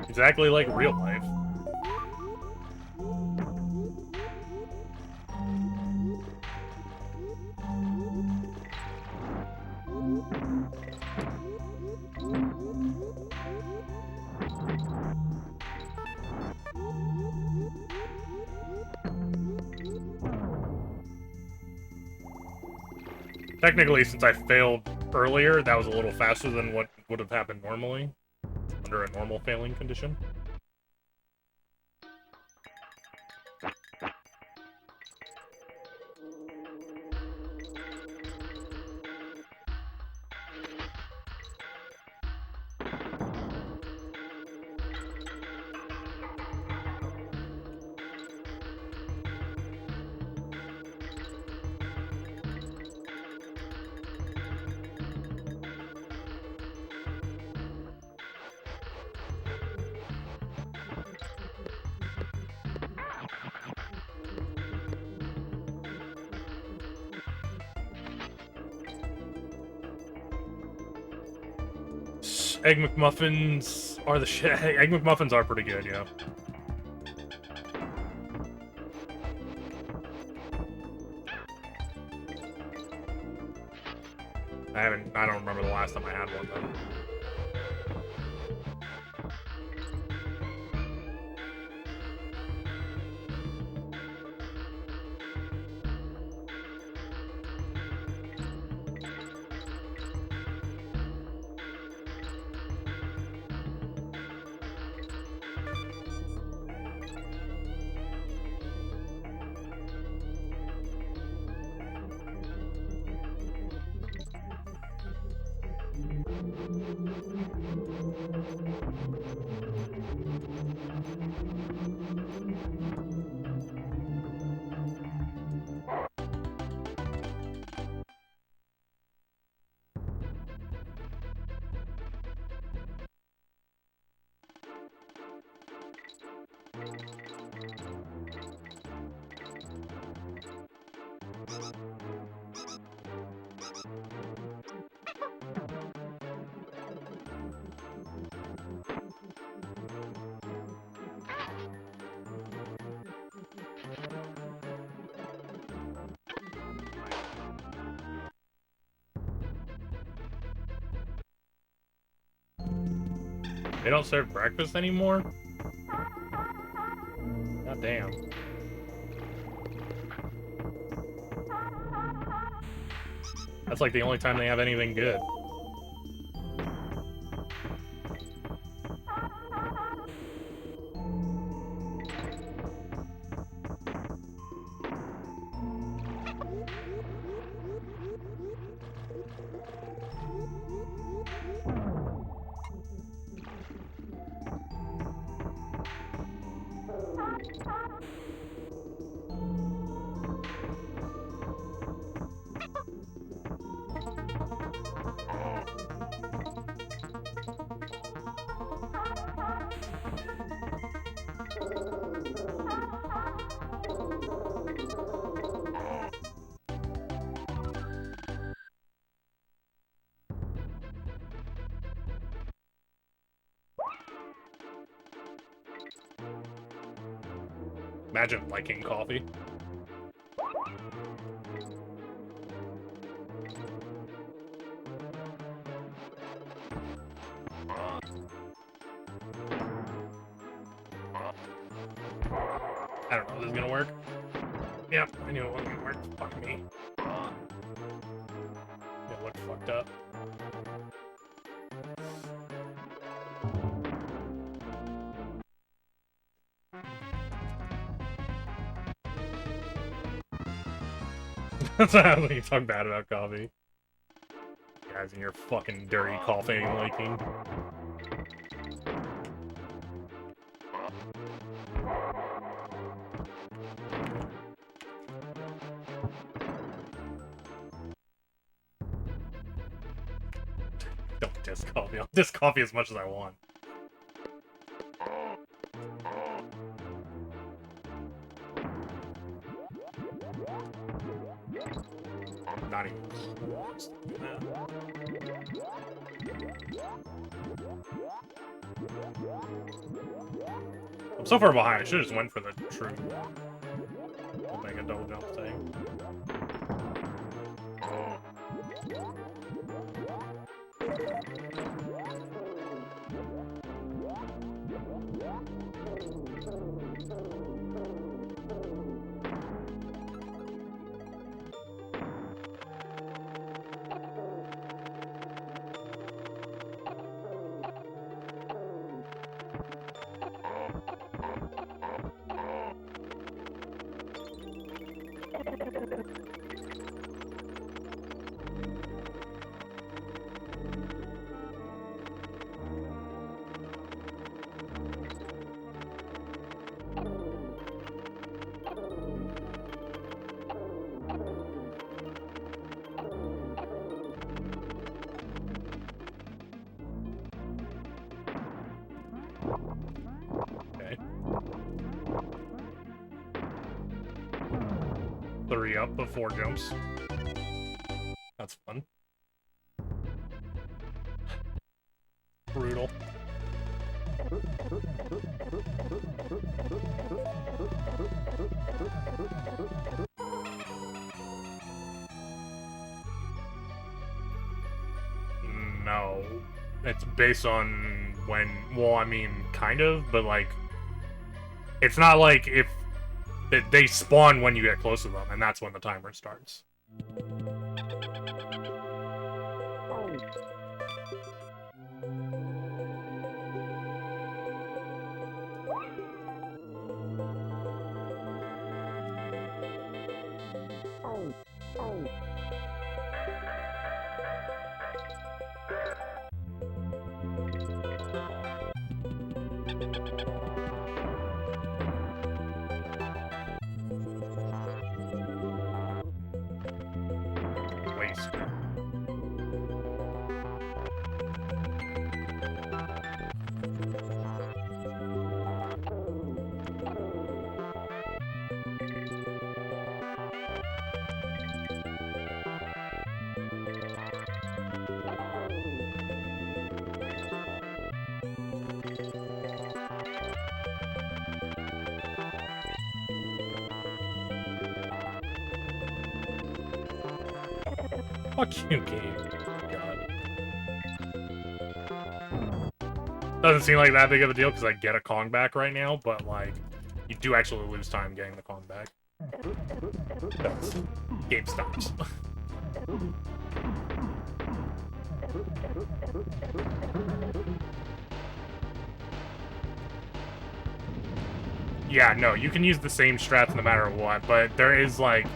Exactly like real life. Technically, since I failed earlier, that was a little faster than what would have happened normally, under a normal failing condition. Egg McMuffins are the shit. Egg McMuffins are pretty good, yeah. I don't remember the last time I had one, though. They don't serve breakfast anymore? God damn. That's like the only time they have anything good. Imagine liking coffee. I don't know if this is gonna work. Yep, I knew it wasn't gonna work. Fuck me. It looked fucked up. That's how you talk bad about coffee. You guys and your fucking dirty coffee liking. Don't diss coffee. I'll diss coffee as much as I want. Not even close. I'm so far behind. I should have just went for the true. I'll make a double jump thing. Okay. 3 up before jumps. That's fun. Brutal. No. It's based on when, well, I mean, kind of, but like, it's not like if they spawn when you get close to them, and that's when the timer starts. Waste. Fuck you, game. God. Doesn't seem like that big of a deal because I get a Kong back right now, but like, you do actually lose time getting the Kong back. Game stops. Yeah, no, you can use the same strats no matter what, but there is like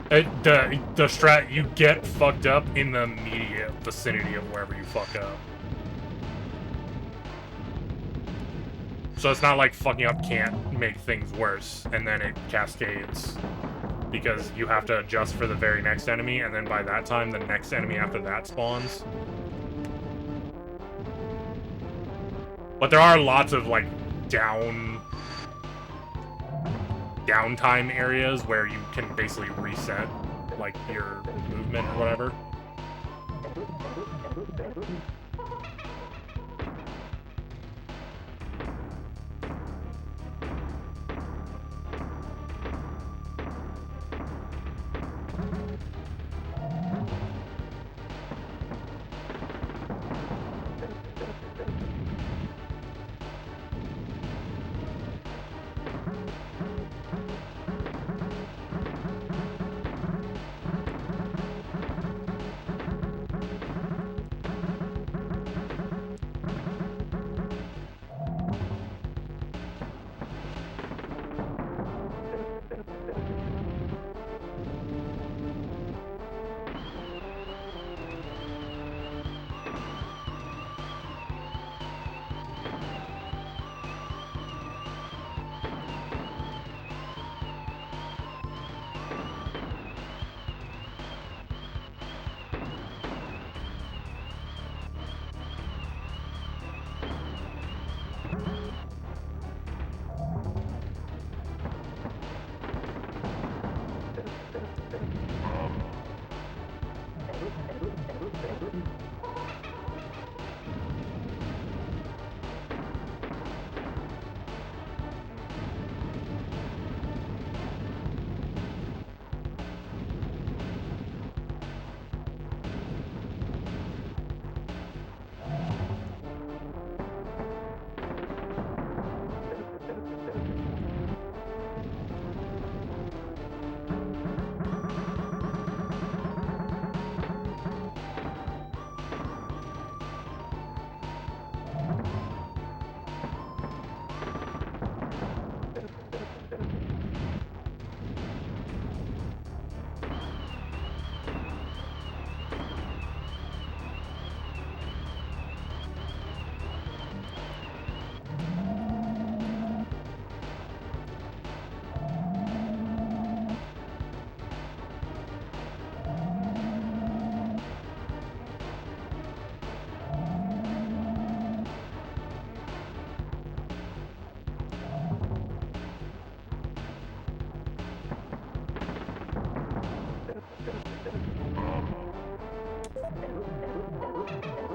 the strat you get fucked up in the immediate vicinity of wherever you fuck up. So it's not like fucking up can't make things worse, and then it cascades. Because you have to adjust for the very next enemy, and then by that time, the next enemy after that spawns. But there are lots of, like, downtime areas where you can basically reset, like, your movement or whatever.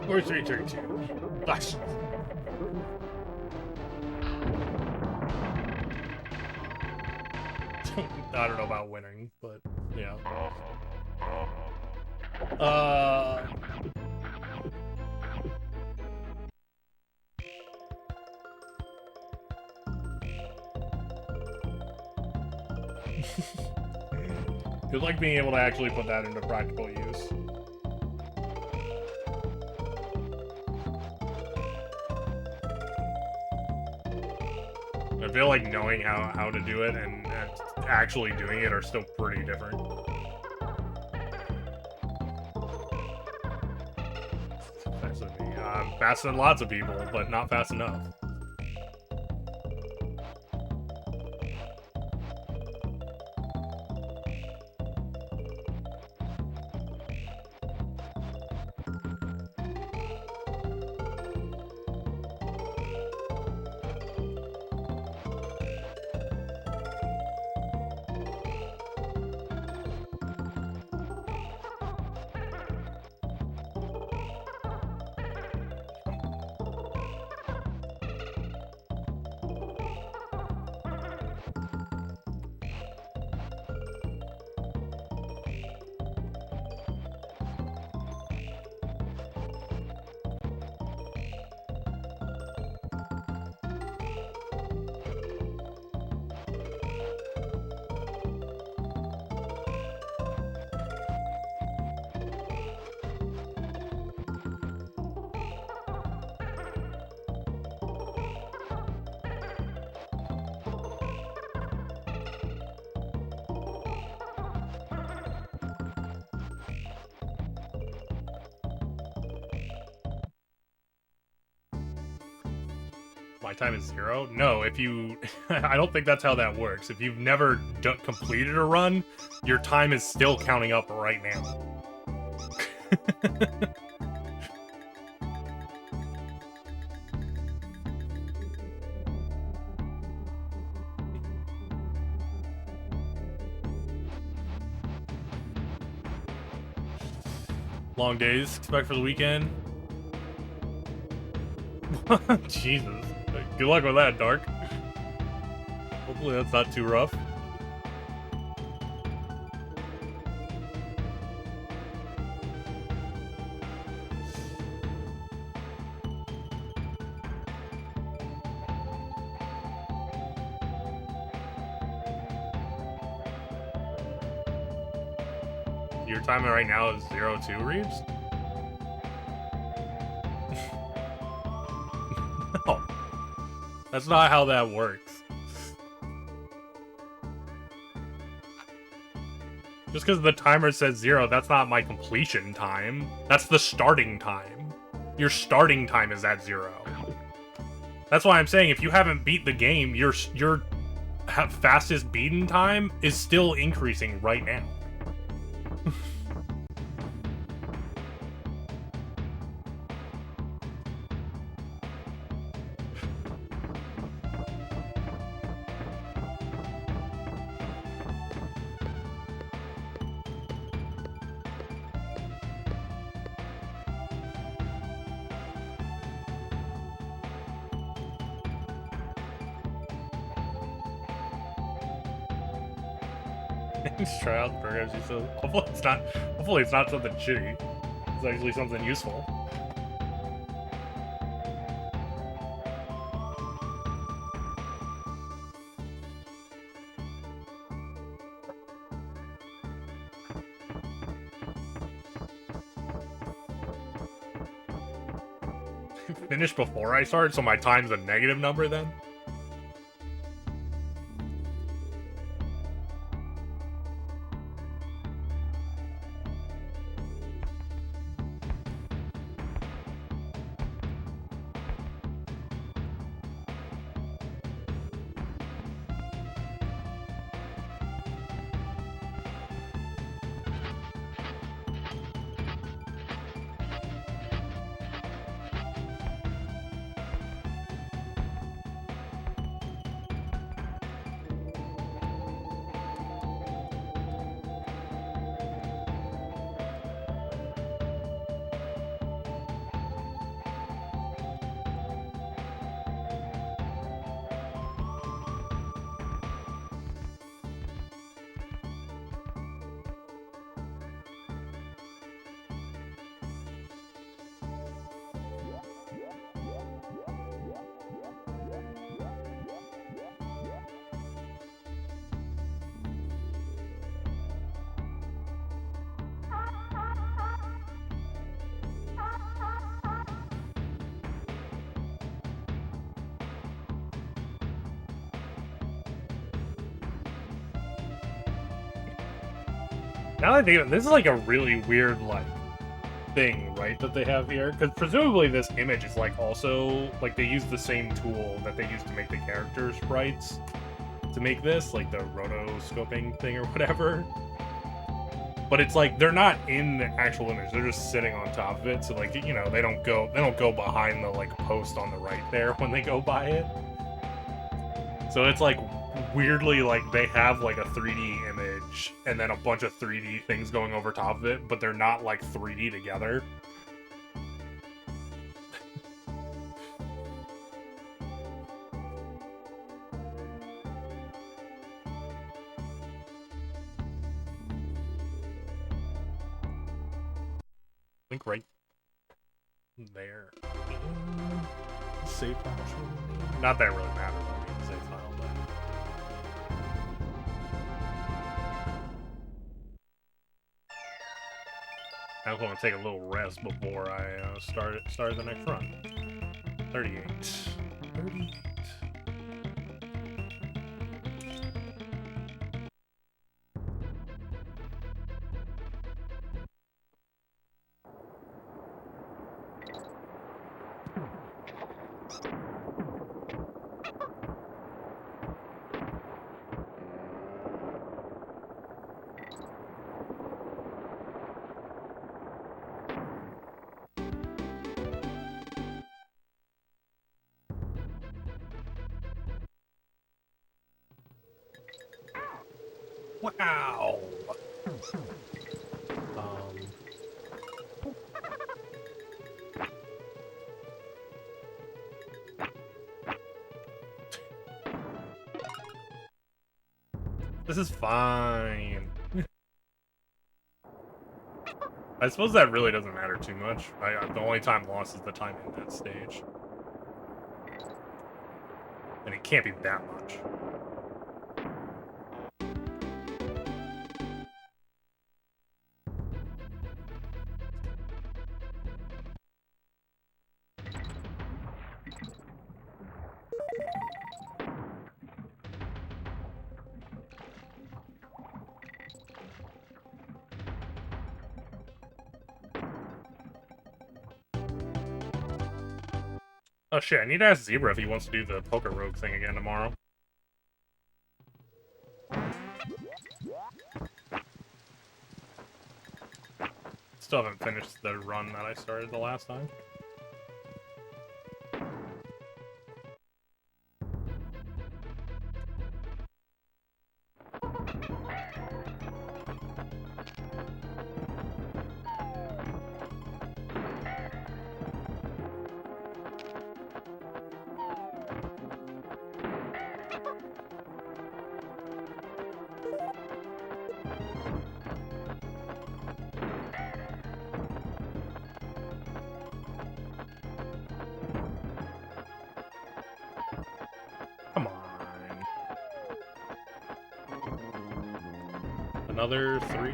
Or 332. Gosh. I don't know about winning, but yeah. Good luck being able to actually put that into practical use. I feel like knowing how to do it and actually doing it are still pretty different. Faster than me. I'm faster than lots of people, but not fast enough. My time is 0? No, if you... I don't think that's how that works. If you've never completed a run, your time is still counting up right now. Long days, expect for the weekend. Jesus. Good luck with that, Dark. Hopefully that's not too rough. Your timer right now is 0-2, Reeves? No. That's not how that works. Just because the timer says 0, that's not my completion time. That's the starting time. Your starting time is at 0. That's why I'm saying if you haven't beat the game, your fastest beaten time is still increasing right now. Just try out the programs you said. Hopefully it's not something shitty. It's actually something useful. Finish before I start, so my time's a negative number then? Now that I think of it, this is like a really weird, like, thing, right, that they have here? Because presumably this image is, like, also, like, they use the same tool that they used to make the character sprites to make this, like the rotoscoping thing or whatever. But it's like, they're not in the actual image, they're just sitting on top of it, so, like, you know, they don't go behind the, like, post on the right there when they go by it. So it's, like, weirdly, like, they have, like, a 3D image and then a bunch of 3D things going over top of it, but they're not, like, 3D together. I think right there. Save file. Not that it really matters. Save file, but. I just want to take a little rest before I start the next run. 38. 38. Wow. This is fine. I suppose that really doesn't matter too much. The only time lost is the time in that stage. And it can't be that much. Oh shit, I need to ask Zebra if he wants to do the Poker Rogue thing again tomorrow. Still haven't finished the run that I started the last time. Come on. Another 3.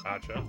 Gotcha.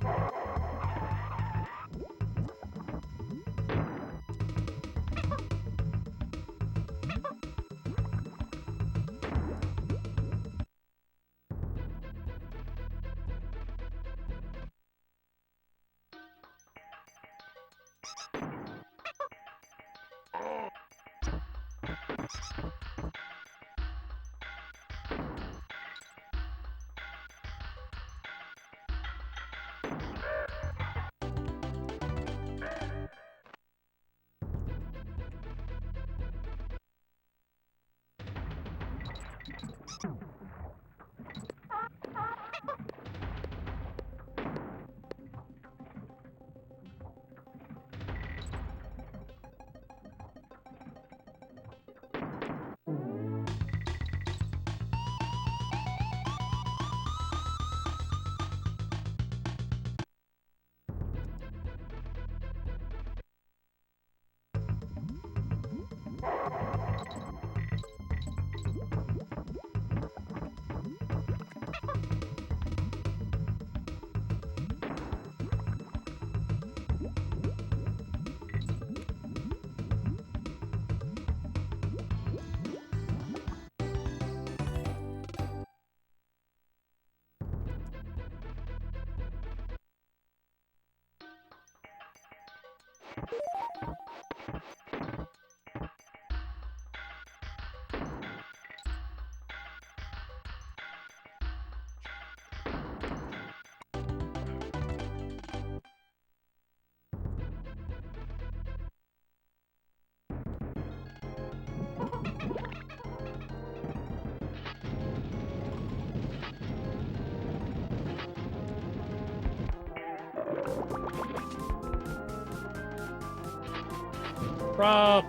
Rob!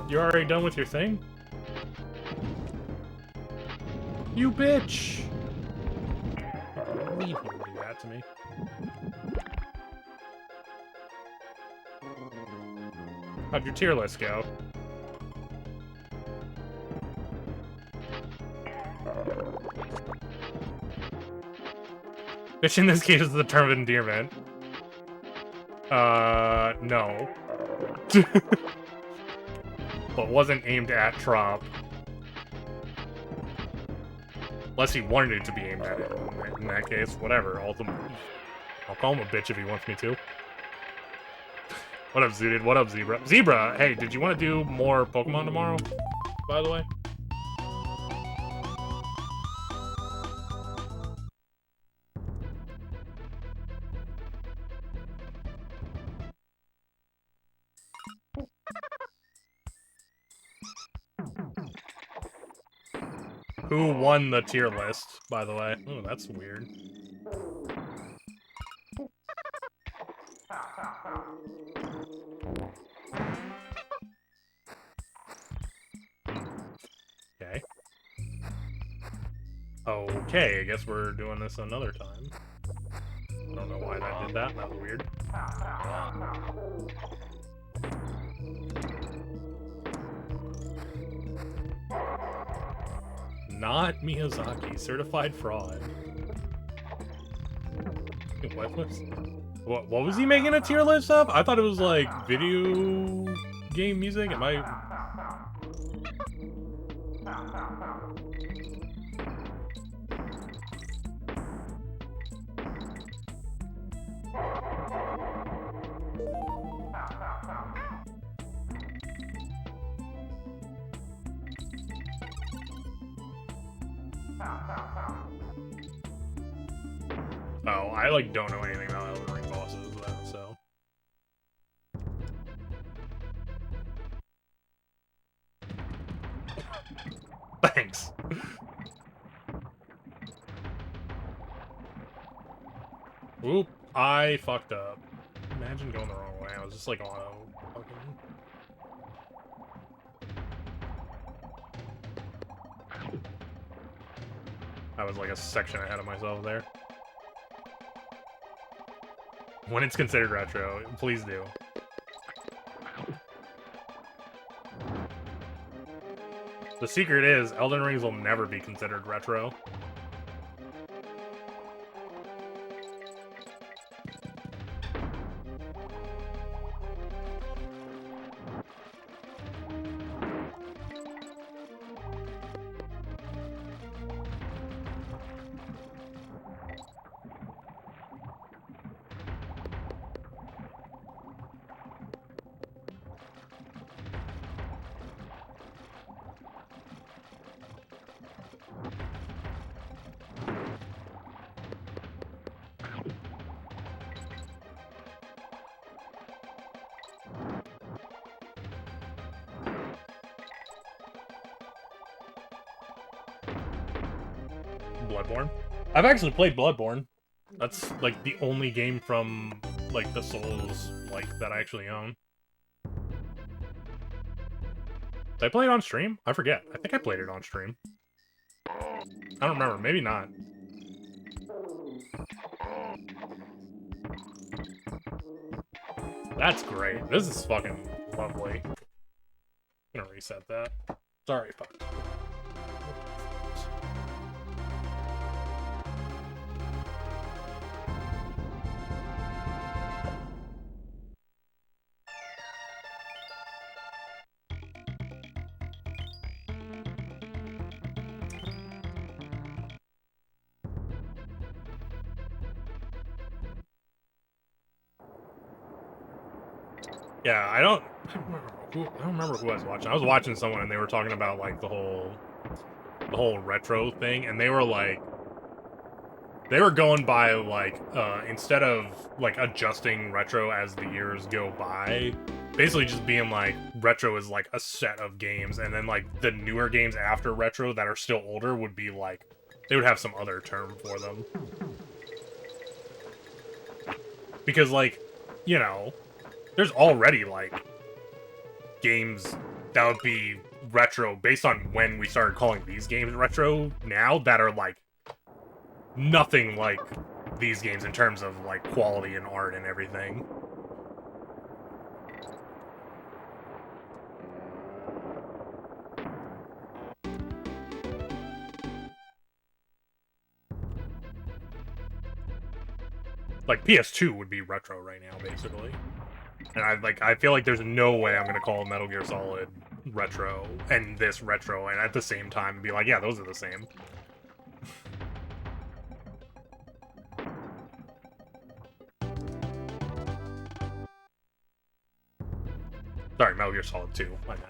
You already done with your thing? You bitch! Leave him do that to me. How'd your tier list go? Bitch in this case is the term of endearment. No. But wasn't aimed at Trop. Unless he wanted it to be aimed at it. In that case, whatever. Ultimately, I'll call him a bitch if he wants me to. What up, Zooted? What up, Zebra? Zebra, hey, did you want to do more Pokemon tomorrow, by the way? Who won the tier list, by the way? Oh, that's weird. Okay. Okay, I guess we're doing this another time. I don't know why that did that. That was weird. Not Miyazaki. Certified fraud. What was he making a tier list of? I thought it was like video game music. Am I... Oh, I like don't know anything about Elden Ring bosses though, so. Thanks. Oop, I fucked up. Imagine going the wrong way. I was just like auto fucking. I was like a section ahead of myself there. When it's considered retro, please do. The secret is, Elden Rings will never be considered retro. Bloodborne. I've actually played Bloodborne. That's like the only game from like the Souls like that I actually own. Did I play it on stream? I forget. I think I played it on stream. I don't remember. Maybe not. That's great. This is fucking lovely. I'm gonna reset that. Sorry, fuck. Yeah, I don't remember who I was watching. I was watching someone and they were talking about like the whole retro thing, and they were like, they were going by like instead of like adjusting retro as the years go by, basically just being like retro is like a set of games, and then like the newer games after retro that are still older would be like, they would have some other term for them. Because like, you know, there's already, like, games that would be retro based on when we started calling these games retro now that are, like, nothing like these games in terms of, like, quality and art and everything. Like, PS2 would be retro right now, basically. And I feel like there's no way I'm gonna call Metal Gear Solid retro and this retro, and at the same time be like, yeah, those are the same. Sorry, Metal Gear Solid 2. I meant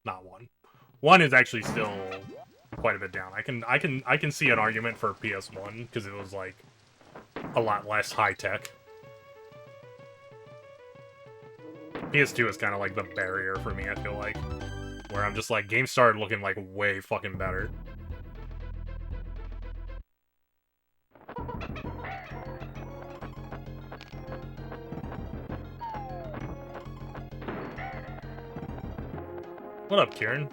not 1. 1 is actually still quite a bit down. I can see an argument for PS1 because it was like a lot less high tech. PS2 is kind of like the barrier for me, I feel like. Where I'm just like, games started looking like way fucking better. What up, Kieran?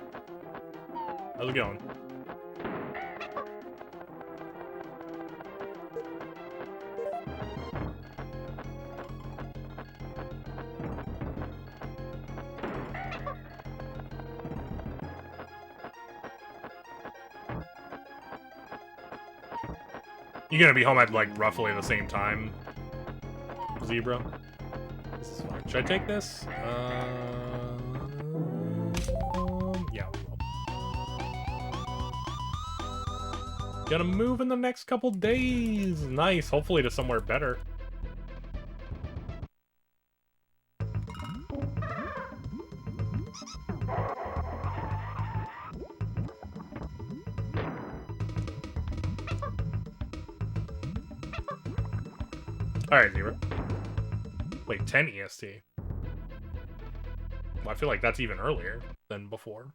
How's it going? You're gonna be home at, like, roughly the same time, Zebra. This is fine. Should I take this? Yeah, we will. Gonna move in the next couple days. Nice. Hopefully to somewhere better. Alright, Zebra. Wait, 10 EST. Well, I feel like that's even earlier than before.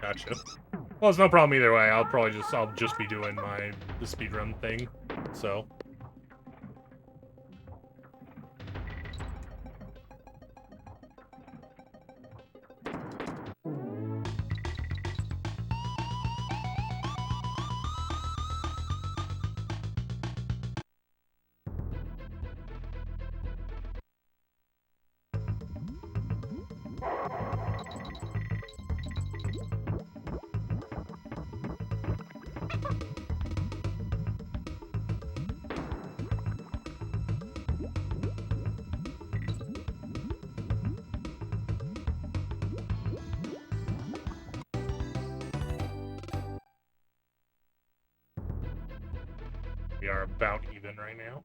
Gotcha. Well, it's no problem either way. I'll just be doing the speedrun thing. So. We are about even right now.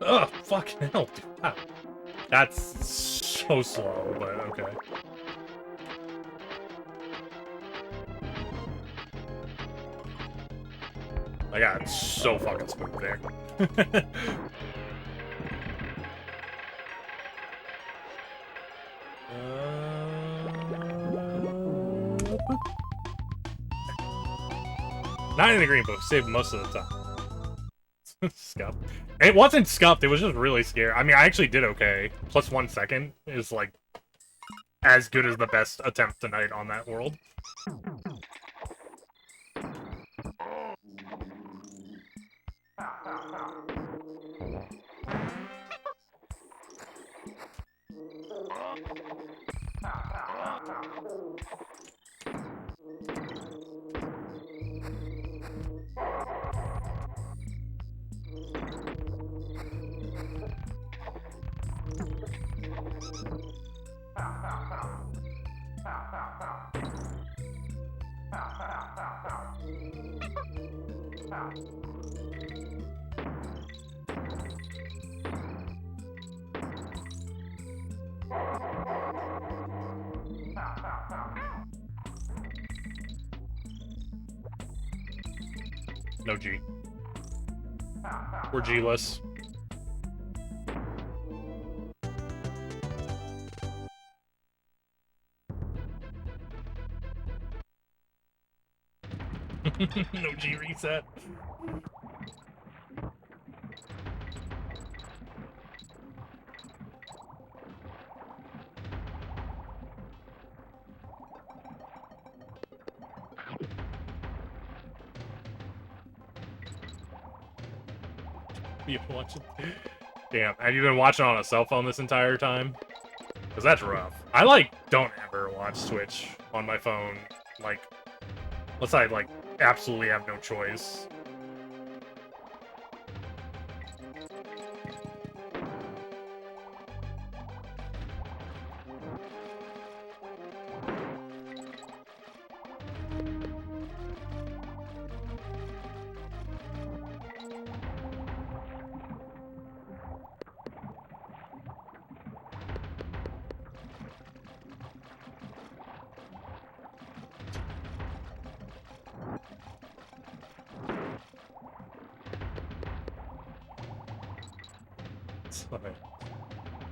Ugh, fucking hell, dude. Wow. That's so slow, but okay. I got so fucking smooth there. Not in the green book, saved most of the time. Scuffed. It wasn't scuffed, it was just really scary. I mean, I actually did okay. Plus 1 second is, like, as good as the best attempt tonight on that world. No G. We're G-less. No G reset. You watching? Damn, have you been watching on a cell phone this entire time? Because that's rough. I, like, don't ever watch Twitch on my phone, like, unless I, like, absolutely have no choice.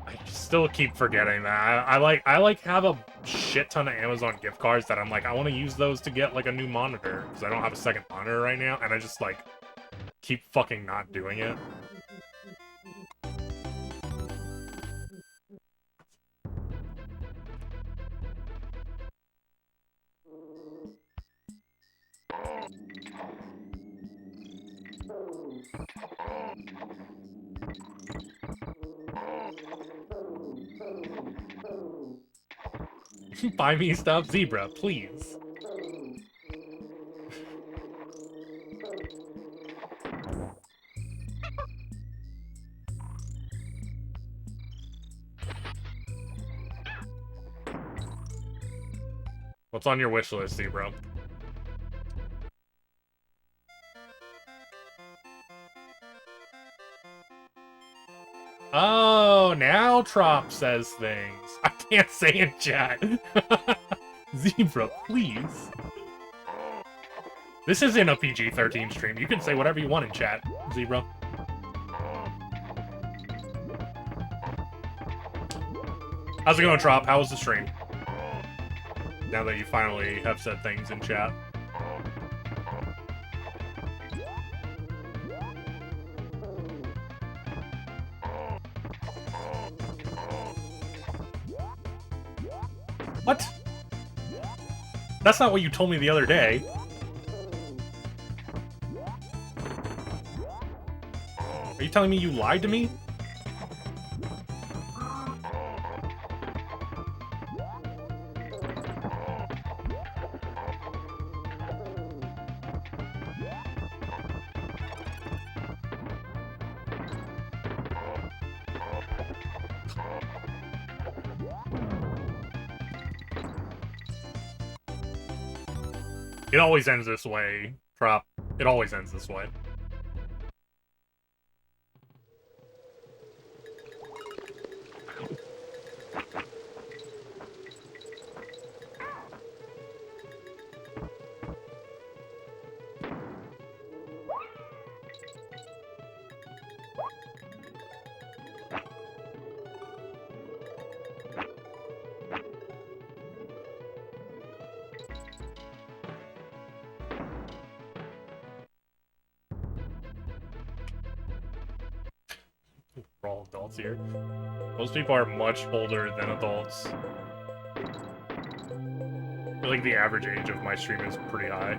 I still keep forgetting that. I like have a shit ton of Amazon gift cards that I'm like, I want to use those to get like a new monitor because I don't have a second monitor right now, and I just like keep fucking not doing it. Buy me stuff, Zebra, please. What's on your wish list, Zebra? Oh, now Trop says things. I can't say in chat. Zebra, please. This isn't a PG-13 stream. You can say whatever you want in chat, Zebra. How's it going, Trop? How was the stream? Now that you finally have said things in chat. What? That's not what you told me the other day. Are you telling me you lied to me? It always ends this way, Trop. It always ends this way. For all adults here. Most people are much older than adults. I feel like the average age of my stream is pretty high.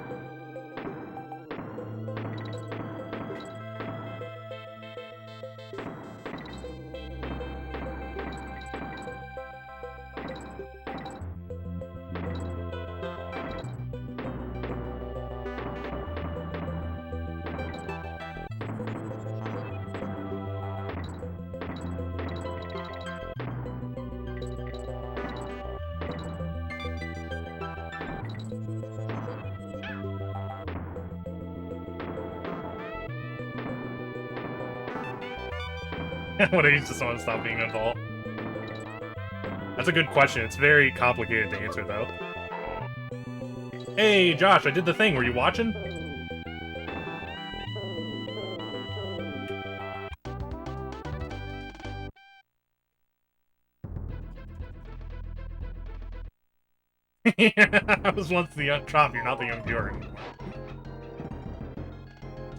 What age does someone stop being an adult? That's a good question. It's very complicated to answer, though. Hey, Josh, I did the thing. Were you watching? I was once the young Trop. You're not the young viewer anymore.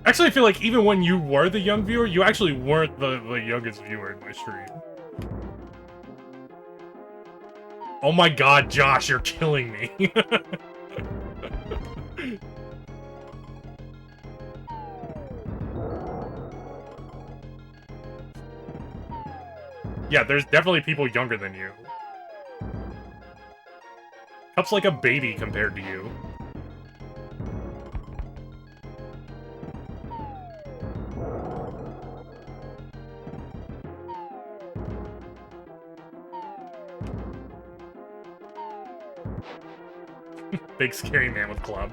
Actually, I feel like even when you were the young viewer, you actually weren't the youngest viewer in my stream. Oh my god, Josh, you're killing me. Yeah, there's definitely people younger than you. Cup's like a baby compared to you. Big scary man with club.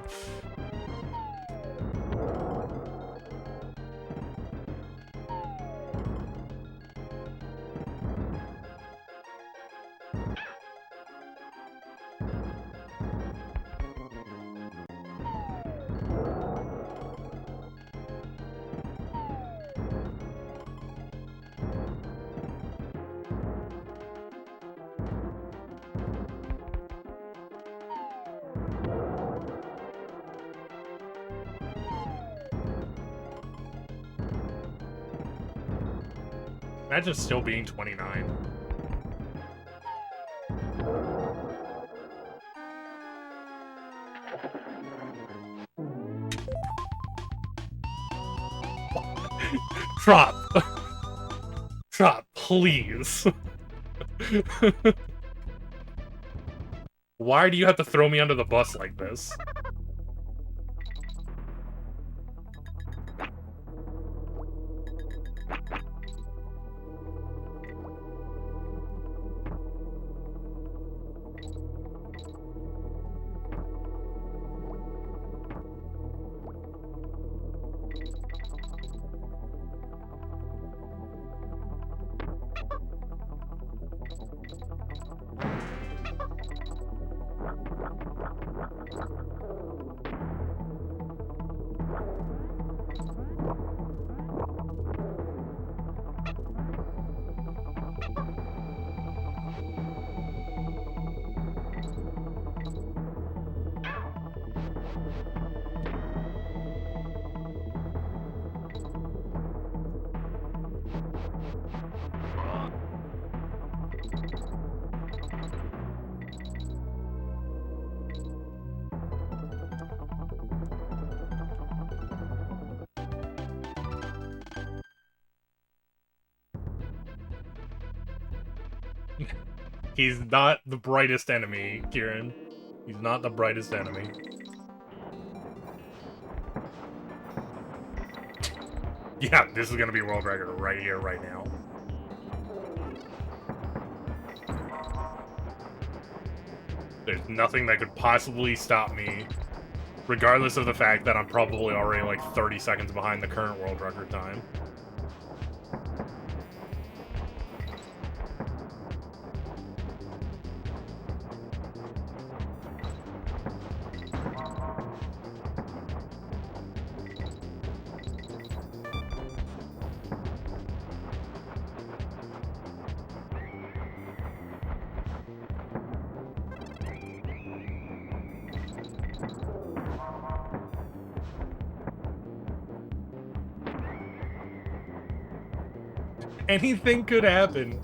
Imagine still being 29. Drop! Drop, please! Why do you have to throw me under the bus like this? He's not the brightest enemy, Kieran. He's not the brightest enemy. Yeah, this is gonna be world record right here, right now. There's nothing that could possibly stop me, regardless of the fact that I'm probably already like 30 seconds behind the current world record time. Anything could happen.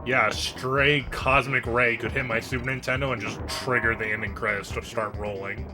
Yeah, a stray cosmic ray could hit my Super Nintendo and just trigger the ending credits to start rolling.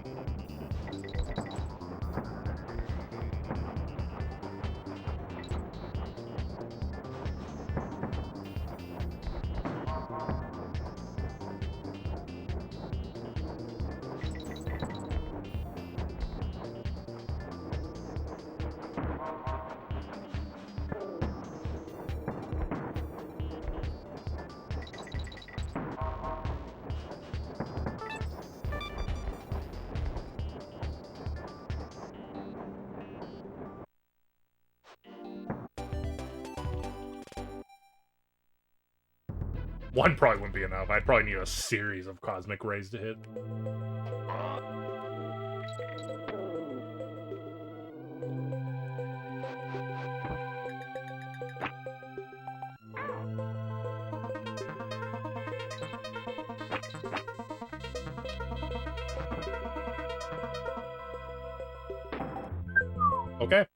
One probably wouldn't be enough. I'd probably need a series of cosmic rays to hit. Okay.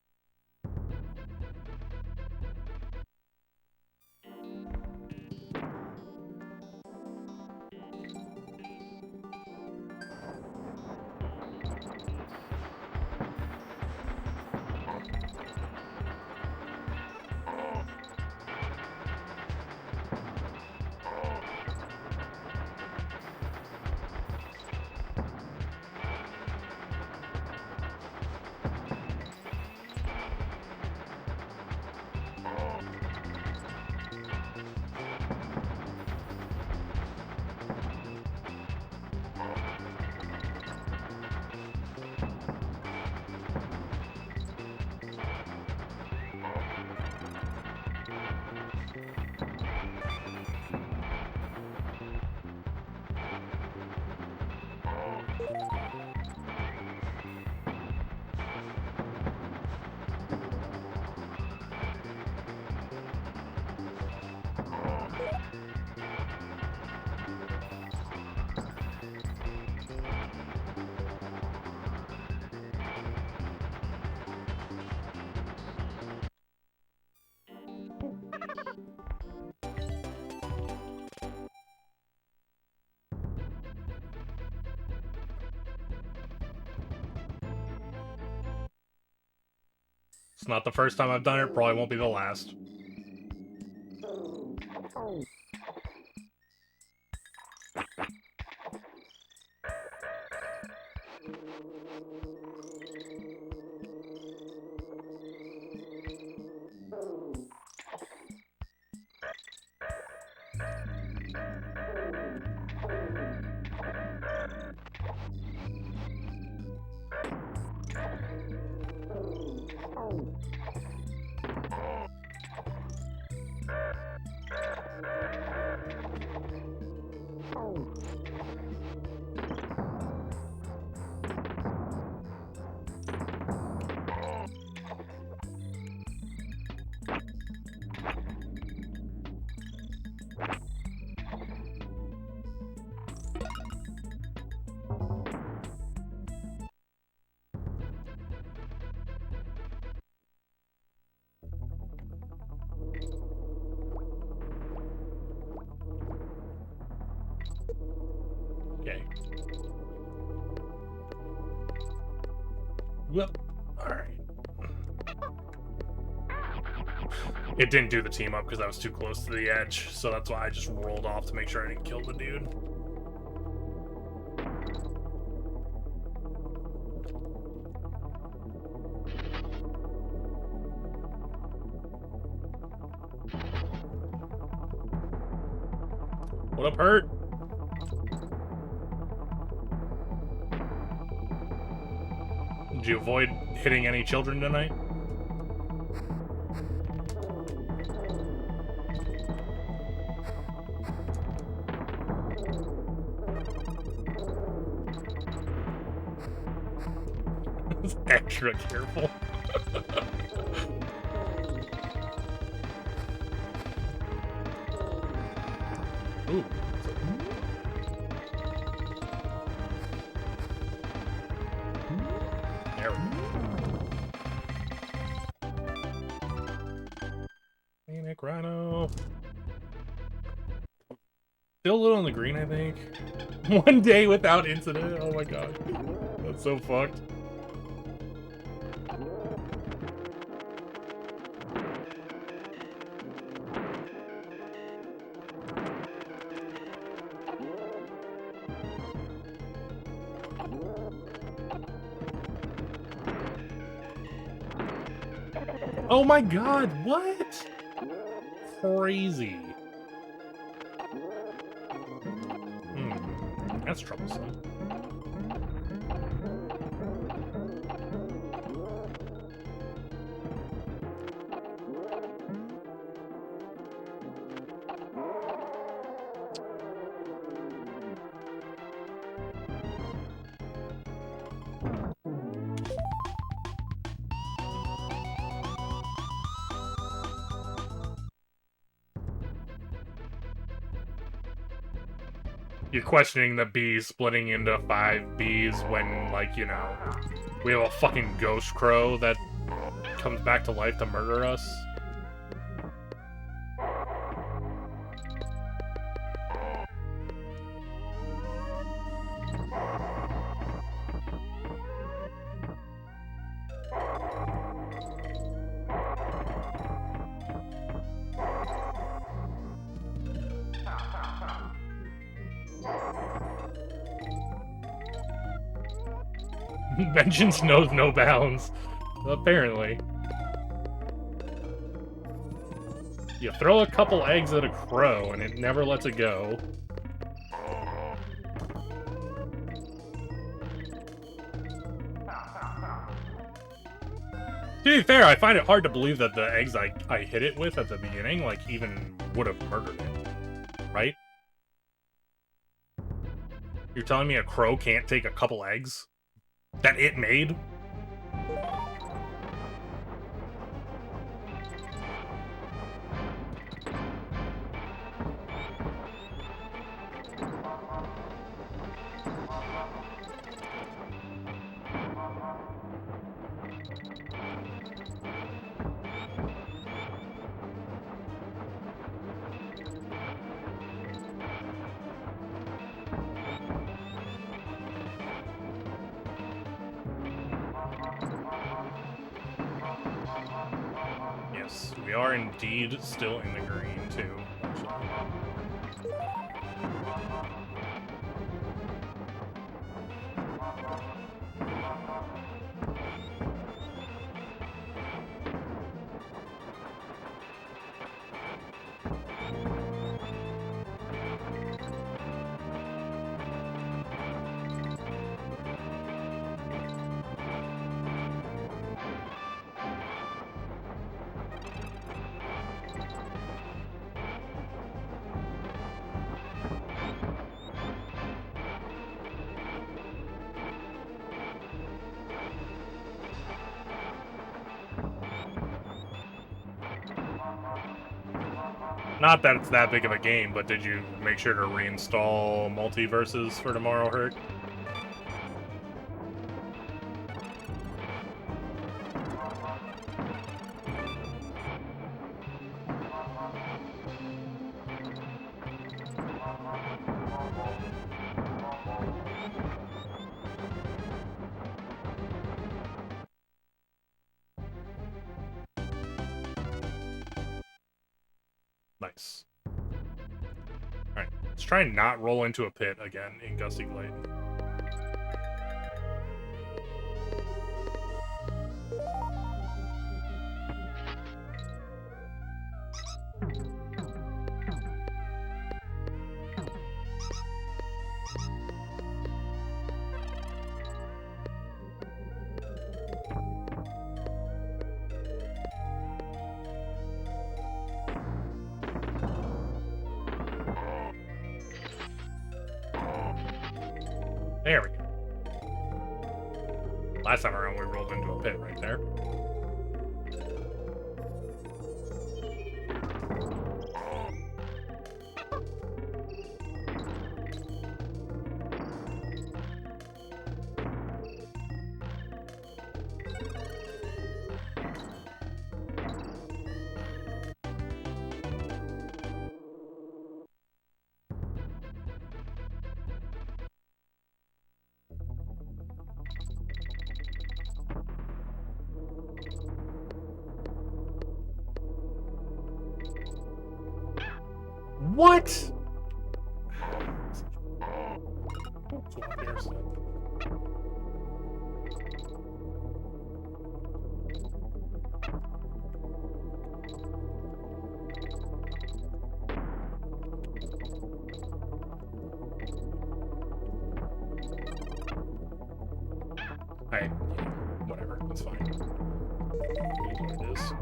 It's not the first time I've done it, probably won't be the last. Okay. Well, alright. It didn't do the team up because I was too close to the edge, so that's why I just rolled off to make sure I didn't kill the dude. What up, Hurt? Did you avoid hitting any children tonight? Extra careful. Ooh. There we go. Phoenix Rhino. Still a little on the green, I think. 1 day without incident. Oh my god. That's so fucked. Oh my god, what? Crazy. That's troublesome. You're questioning the bees splitting into 5 bees when, like, you know, we have a fucking ghost crow that comes back to life to murder us. Vengeance knows no bounds. Apparently. You throw a couple eggs at a crow and it never lets it go. To be fair, I find it hard to believe that the eggs I hit it with at the beginning, like, even would have murdered it. Right? You're telling me a crow can't take a couple eggs? That it made? We are indeed still in the green, too, actually. Not that it's that big of a game, but did you make sure to reinstall multiverses for tomorrow, Herc? Nice. Alright, let's try and not roll into a pit again in Gusty Glade. There we go. Last time around, we rolled into a pit right there. What? Hey, whatever, it's fine. It is what it is.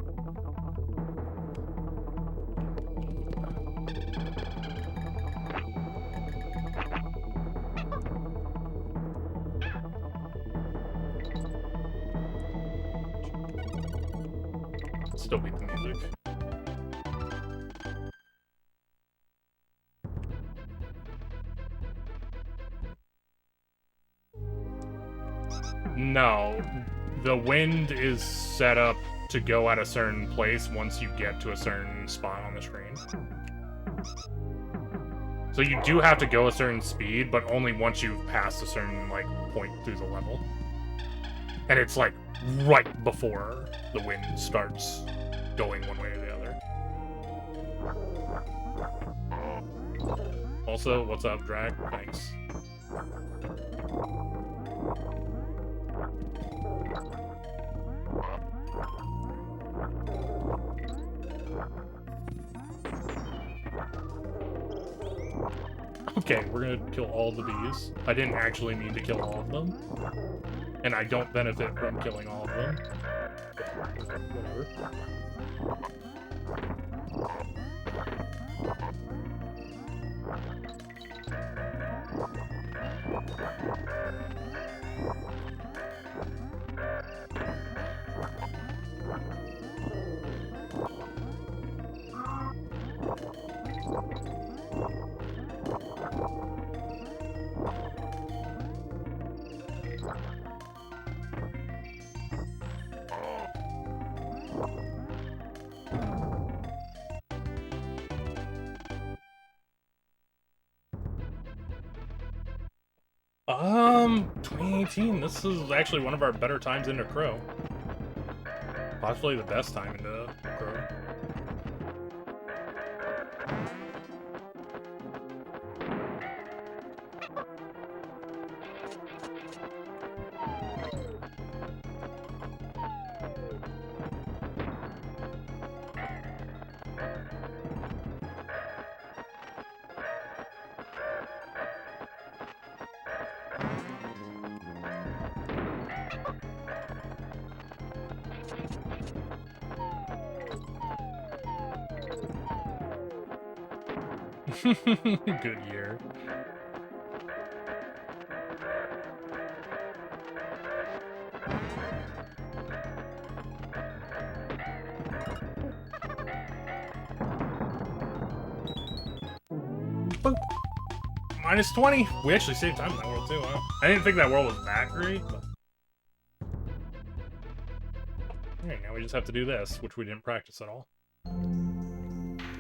Still beat the music. No, the wind is set up to go at a certain place once you get to a certain spot on the screen. So you do have to go a certain speed, but only once you've passed a certain, like, point through the level. And it's, like, right before the wind starts going one way or the other. Also, what's up, Drag? Thanks. Okay, we're gonna kill all the bees. I didn't actually mean to kill all of them. And I don't benefit from killing all of them. Whatever. Um, 2018, this is actually one of our better times into Crow. Possibly the best time into Crow. Good year. Boop. Minus 20. We actually saved time in that world too, huh? I didn't think that world was that great, but... Alright, now we just have to do this, which we didn't practice at all.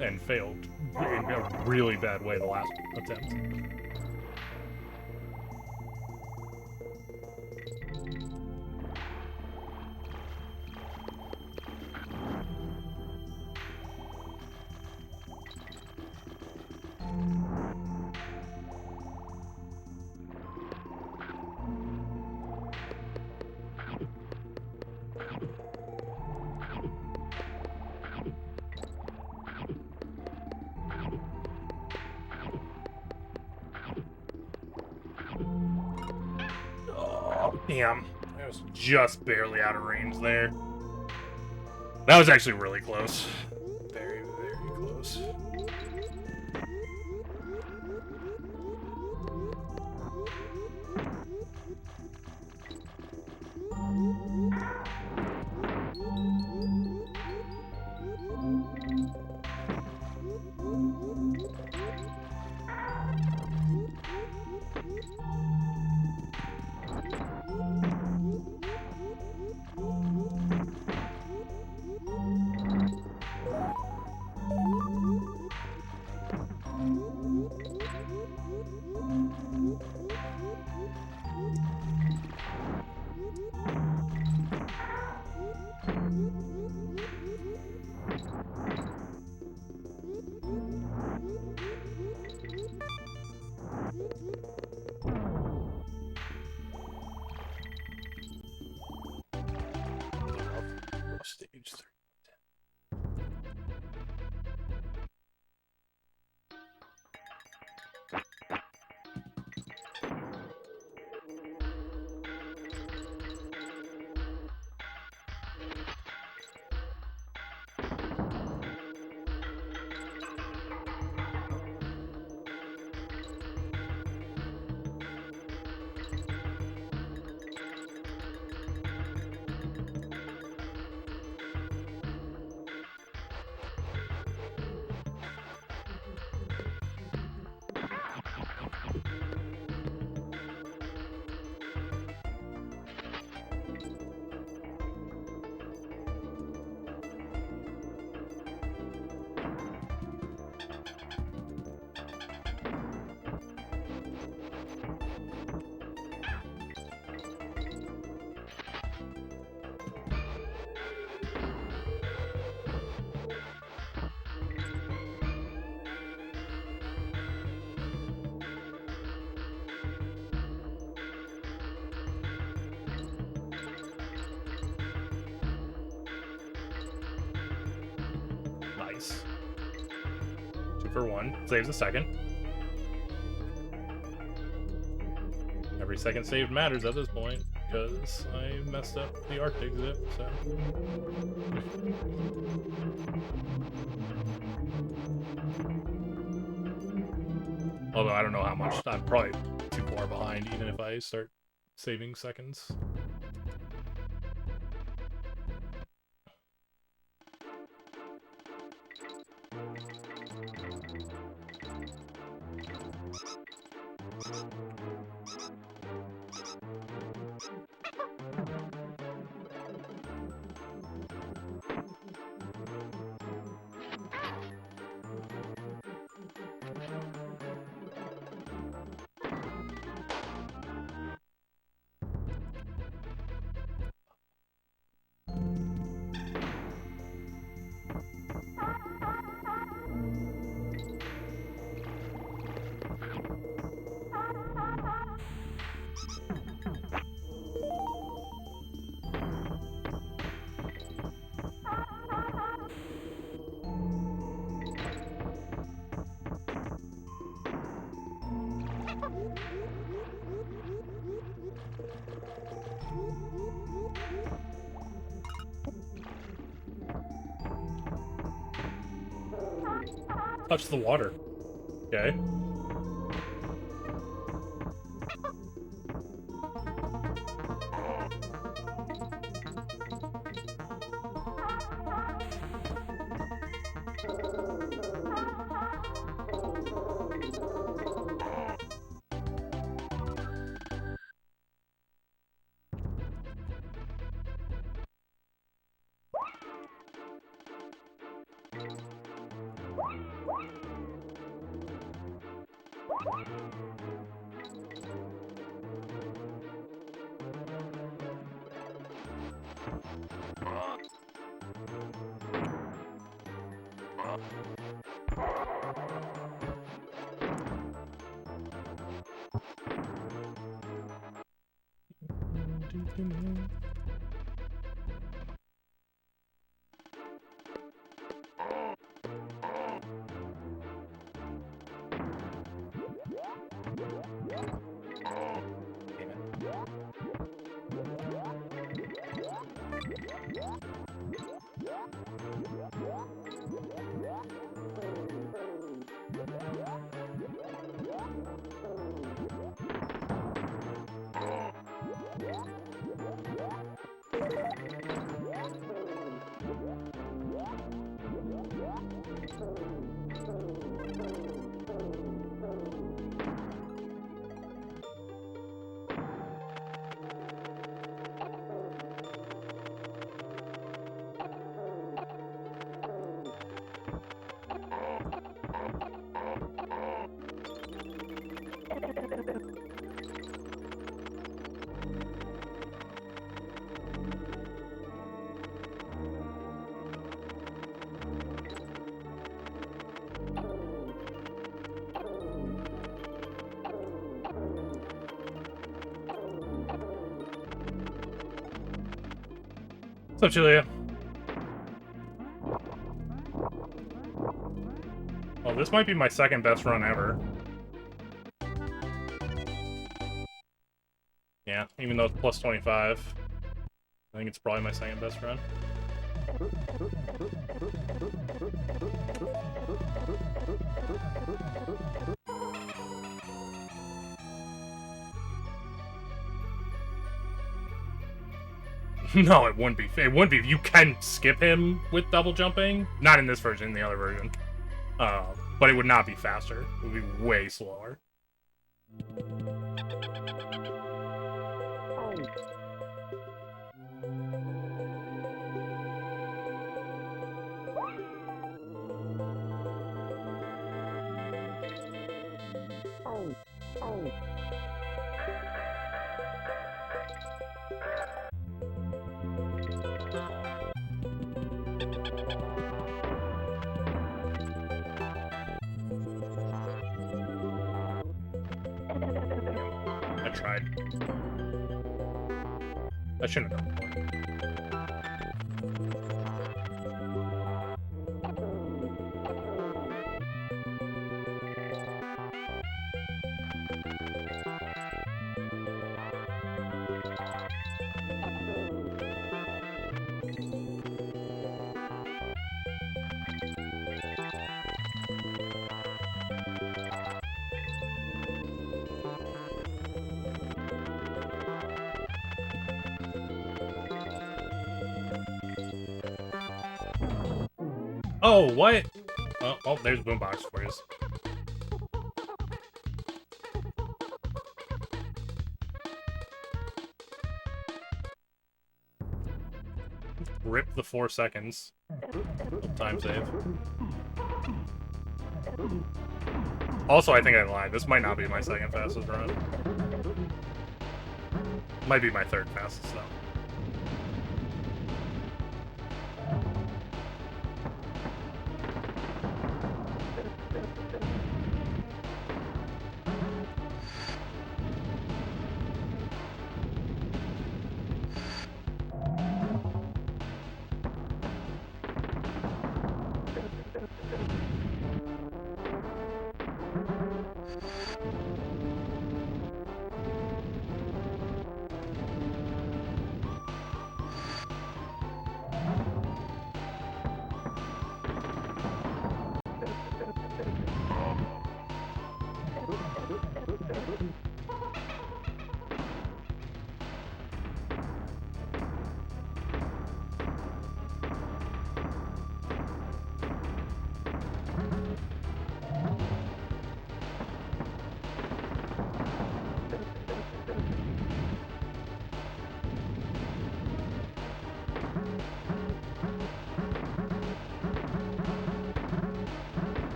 And failed in a really bad way the last attempt. Damn, I was just barely out of range there. That was actually really close. Very, very close. Stage 3. Nice. 2 for 1. Saves a second. Every second saved matters at this point, because I messed up the Arctic zip, so... Although I don't know how much. I'm probably too far behind, even if I start saving seconds. Touch the water. Okay. What's up, Julia? Well, this might be my second best run ever. Yeah, even though it's plus 25. I think it's probably my second best run. No, it wouldn't be. It wouldn't be. You can skip him with double jumping. Not in this version, in the other version. But it would not be faster. It would be way slower. I tried. I shouldn't have done more. Oh, what? Oh, there's Boombox for you. Rip the 4 seconds. Time save. Also, I think I lied. This might not be my second fastest run. Might be my third fastest, though.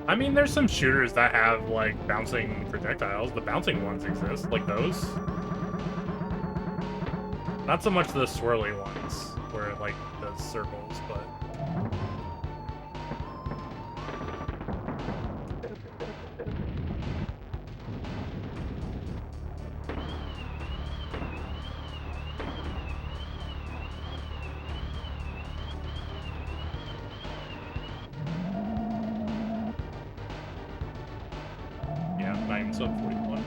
I mean, there's some shooters that have, like, bouncing projectiles. The bouncing ones exist, like those. Not so much the swirly ones, where it, like, does circles, but... Yeah, not even sub 41.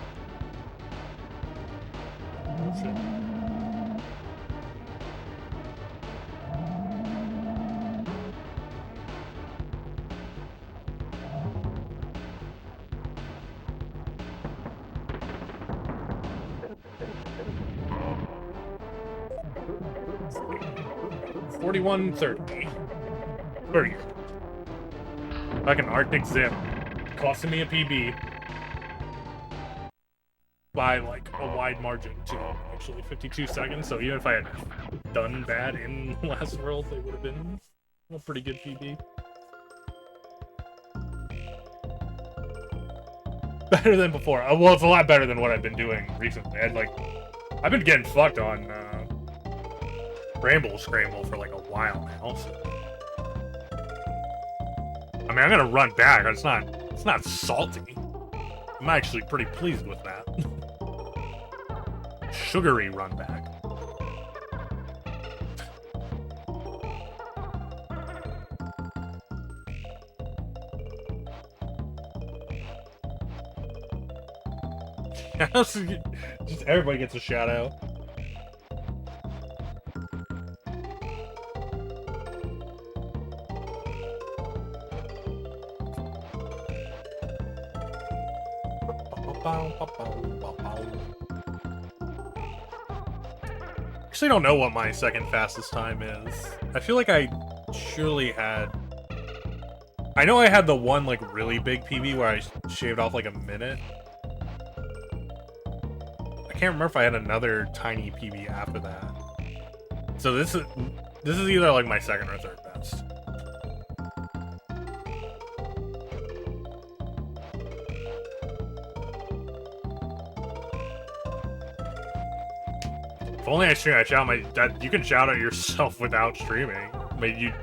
Oh, shit. $41.30. Very good. Like an Arctic zip, costing me a PB by like a wide margin too. Actually, 52 seconds. So even if I had done bad in the last world, it would have been a pretty good PB. Better than before. Well, it's a lot better than what I've been doing recently. I've been getting fucked on Bramble Scramble for like a while now. So. I mean, I'm gonna run back. It's not salty. I'm actually pretty pleased with that. Sugary run back. Just everybody gets a shout out. Actually, don't know what my second fastest time is. I feel like I surely had... I know I had the one, like, really big PB where I shaved off, like, a minute. I can't remember if I had another tiny PB after that. So this is either, like, my second or third best. If only I shout you can shout out yourself without streaming. I mean,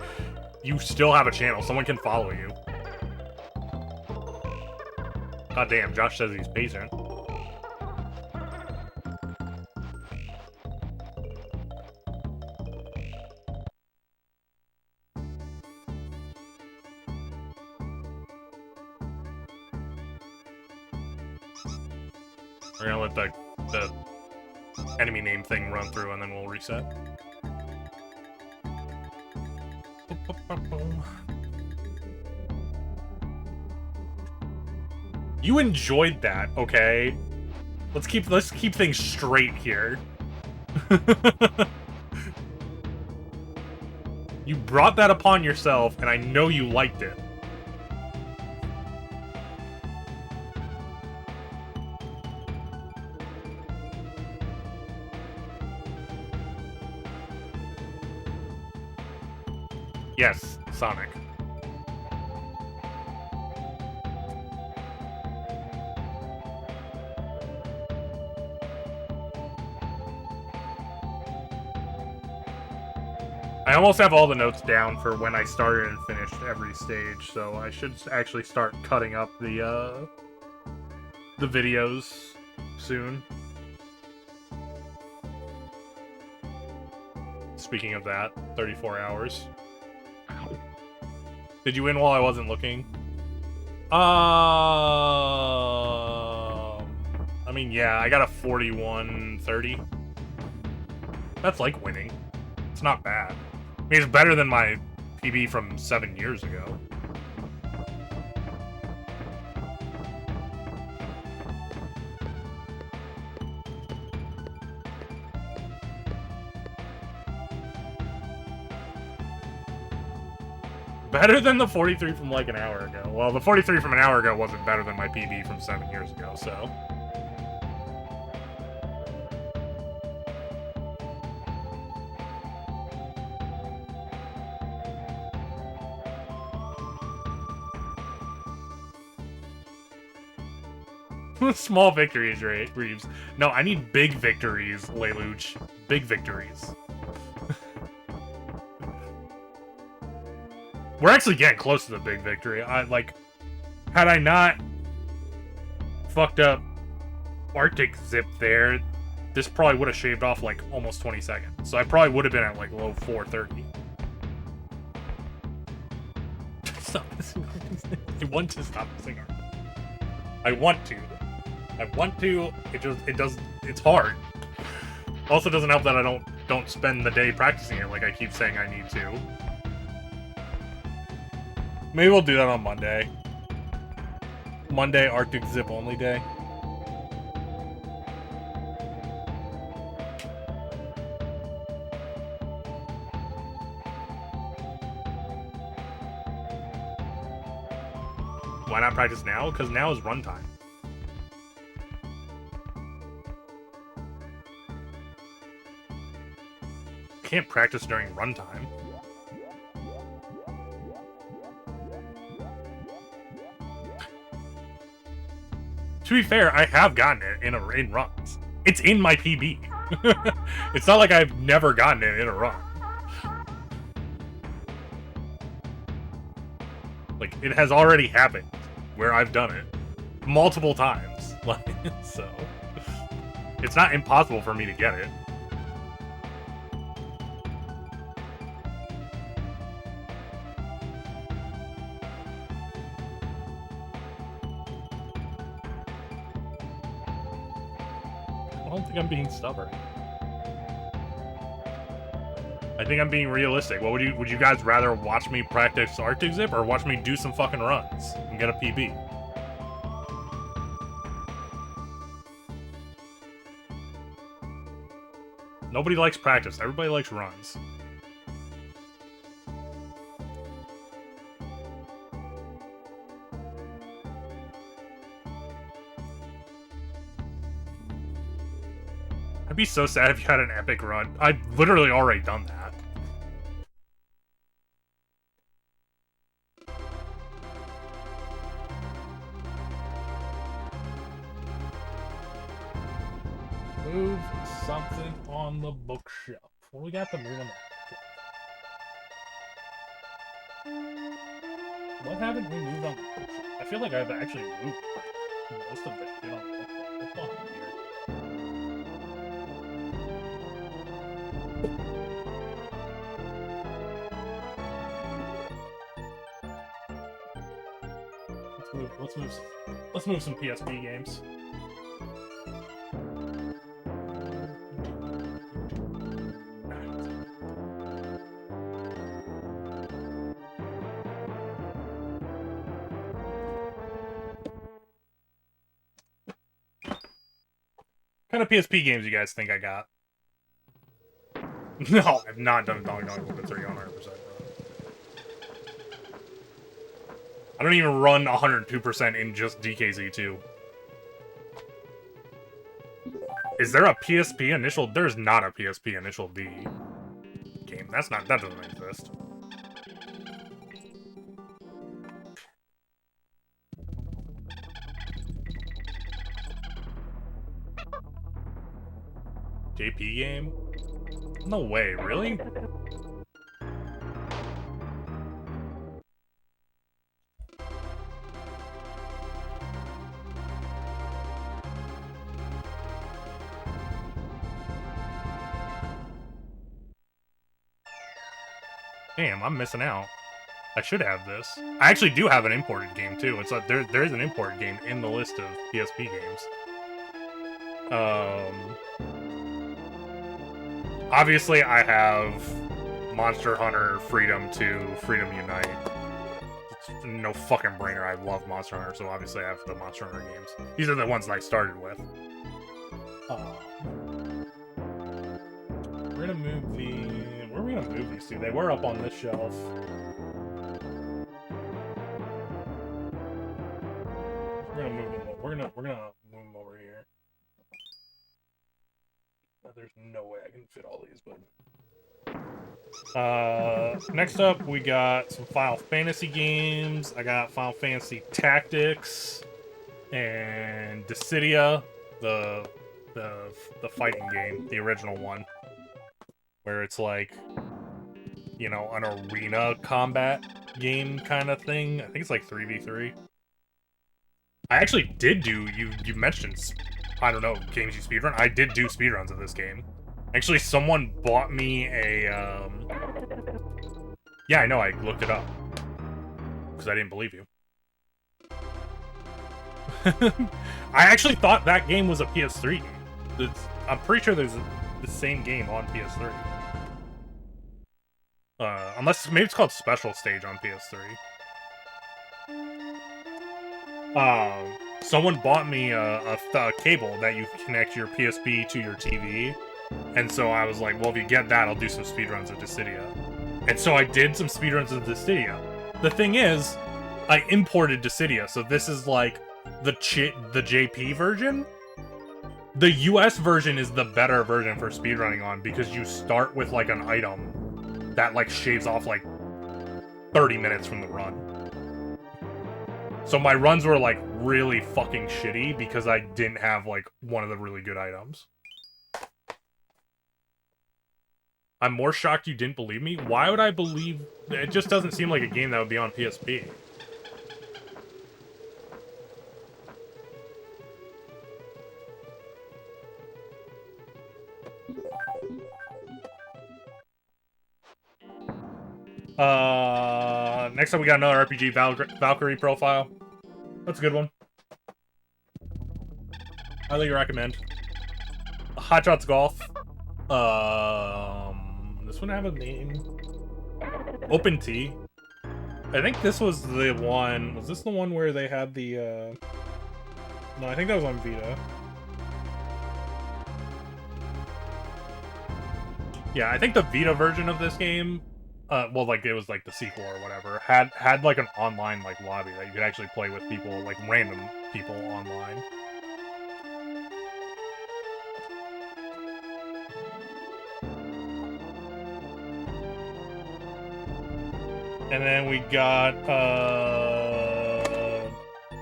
you still have a channel. Someone can follow you. God damn, Josh says he's patient. We're gonna let the enemy name thing run through and then we'll reset. You enjoyed that, okay? Let's keep things straight here. You brought that upon yourself, and I know you liked it. Yes, Sonic. I almost have all the notes down for when I started and finished every stage, so I should actually start cutting up the videos soon. Speaking of that, 34 hours. Did you win while I wasn't looking? I mean, yeah, I got a 41-30. That's like winning. It's not bad. I mean, it's better than my PB from 7 years ago. Better than the 43 from like an hour ago. Well, the 43 from an hour ago wasn't better than my PB from 7 years ago, so... Small victories, right, Reeves? No, I need big victories, Lelouch. Big victories. We're actually getting close to the big victory. Had I not fucked up Arctic Zip there, this probably would have shaved off, like, almost 20 seconds. So I probably would have been at, like, low 430. Stop this. I want to stop this singer. I want to. I want to. It's hard. Also doesn't help that I don't spend the day practicing it like I keep saying I need to. Maybe we'll do that on Monday. Monday, Arctic Zip only day. Why not practice now? Because now is runtime. Can't practice during runtime. To be fair, I have gotten it in runs. It's in my PB. It's not like I've never gotten it in a run. Like, it has already happened where I've done it multiple times. Like, so it's not impossible for me to get it. I don't think I'm being stubborn. I think I'm being realistic. What would you guys rather watch me practice Arctic Zip or watch me do some fucking runs and get a PB? Nobody likes practice. Everybody likes runs. I'd be so sad if you had an epic run. I've literally already done that. Move something on the bookshelf. What do we got to move on the bookshelf? What haven't we moved on the bookshelf? I feel like I've actually moved most of this shit on the bookshelf. What's on here? Let's move some PSP games. What kind of PSP games you guys think I got? No, I've not done Donkey Kong 3 on 100%. I don't even run 102% in just DKC2. Is there a PSP initial? There's not a PSP initial D game. That doesn't exist. JP game? No way, really? Damn, I'm missing out. I should have this. I actually do have an imported game too. It's like there is an imported game in the list of PSP games. Obviously, I have Monster Hunter, Freedom 2, Freedom Unite. It's no fucking brainer. I love Monster Hunter, so obviously I have the Monster Hunter games. These are the ones that I started with. We're gonna move the... Where are we gonna move these to? They were up on this shelf. we're gonna move them over here. There's no way I can fit all these, but... next up, we got some Final Fantasy games. I got Final Fantasy Tactics and Dissidia, the fighting game, the original one, where it's like, you know, an arena combat game kind of thing. I think it's like 3v3. I actually did do, you mentioned, I don't know, games you speedrun. I did do speedruns of this game. Actually, someone bought me a, yeah, I know, I looked it up. Because I didn't believe you. I actually thought that game was a PS3 game. I'm pretty sure there's the same game on PS3. Unless, maybe it's called Special Stage on PS3. Someone bought me a cable that you connect your PSP to your TV. And so I was like, well, if you get that, I'll do some speedruns of Dissidia. And so I did some speedruns of Dissidia. The thing is, I imported Dissidia, so this is like the JP version. The US version is the better version for speedrunning on, because you start with like an item that like shaves off like 30 minutes from the run. So my runs were like really fucking shitty because I didn't have like one of the really good items. I'm more shocked you didn't believe me. Why would I believe? It just doesn't seem like a game that would be on PSP. Next up we got another RPG, Valkyrie Profile. That's a good one. Highly recommend. Hot Shots Golf. This one have a name? Open T. I think this was the one. Was this the one where they had the? No, I think that was on Vita. Yeah, I think the Vita version of this game, well, like it was like the sequel or whatever, had like an online like lobby that you could actually play with people, like random people online. And then we got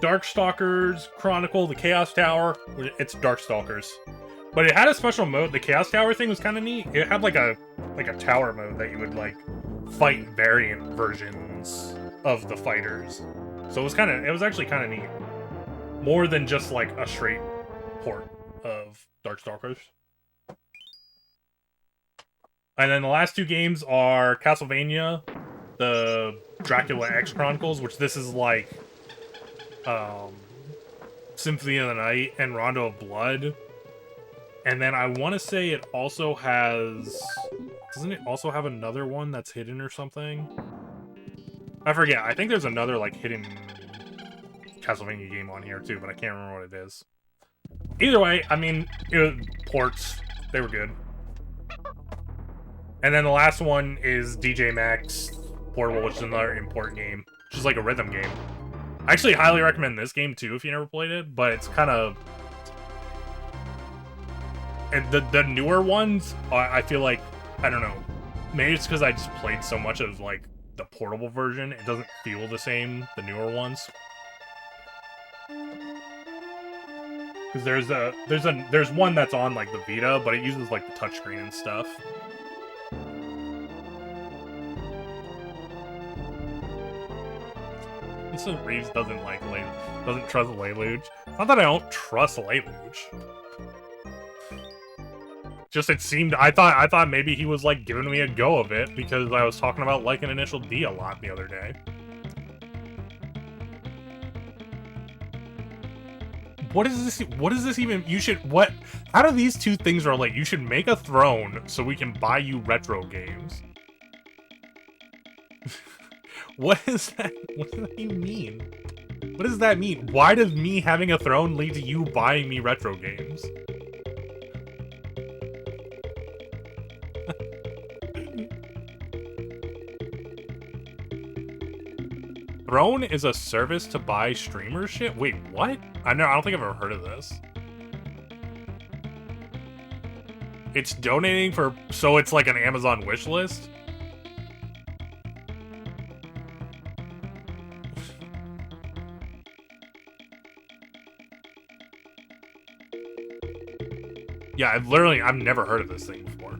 Darkstalkers Chronicle, the Chaos Tower. It's Darkstalkers. But it had a special mode. The Chaos Tower thing was kind of neat. It had like a tower mode that you would like fight variant versions of the fighters. So it was actually kind of neat. More than just like a straight port of Darkstalkers. And then the last two games are Castlevania, the Dracula X Chronicles, which this is like Symphony of the Night and Rondo of Blood. And then I want to say it also has... Doesn't it also have another one that's hidden or something? I forget. I think there's another like hidden Castlevania game on here too, but I can't remember what it is. Either way, I mean, it was ports. They were good. And then the last one is DJ Max Portable, which is another import game, which is like a rhythm game. I actually highly recommend this game too if you never played it, but it's kind of... And the newer ones, I feel like, I don't know, maybe it's because I just played so much of like the portable version, it doesn't feel the same, the newer ones. Because there's one that's on like the Vita, but it uses like the touchscreen and stuff. So Reeves doesn't trust Lelouch. It's not that I don't trust Lelouch. Just it seemed I thought maybe he was like giving me a go of it because I was talking about like an initial D a lot the other day. What is this? What is this even? You should what? Out of these two things relate? You should make a throne so we can buy you retro games. What is that? What does that even mean? What does that mean? Why does me having a throne lead to you buying me retro games? Throne is a service to buy streamer shit? Wait, what? I don't think I've ever heard of this. It's donating for, so it's like an Amazon wish list? Yeah, I've never heard of this thing before.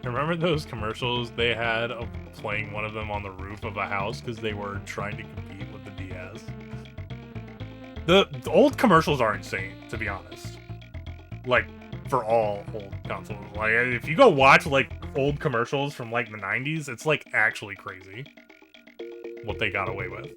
Remember those commercials they had of playing one of them on the roof of a house because they were trying to compete with the DS? The old commercials are insane, to be honest. Like, for all old consoles. Like, if you go watch, like, old commercials from, like, the 90s, it's, like, actually crazy what they got away with.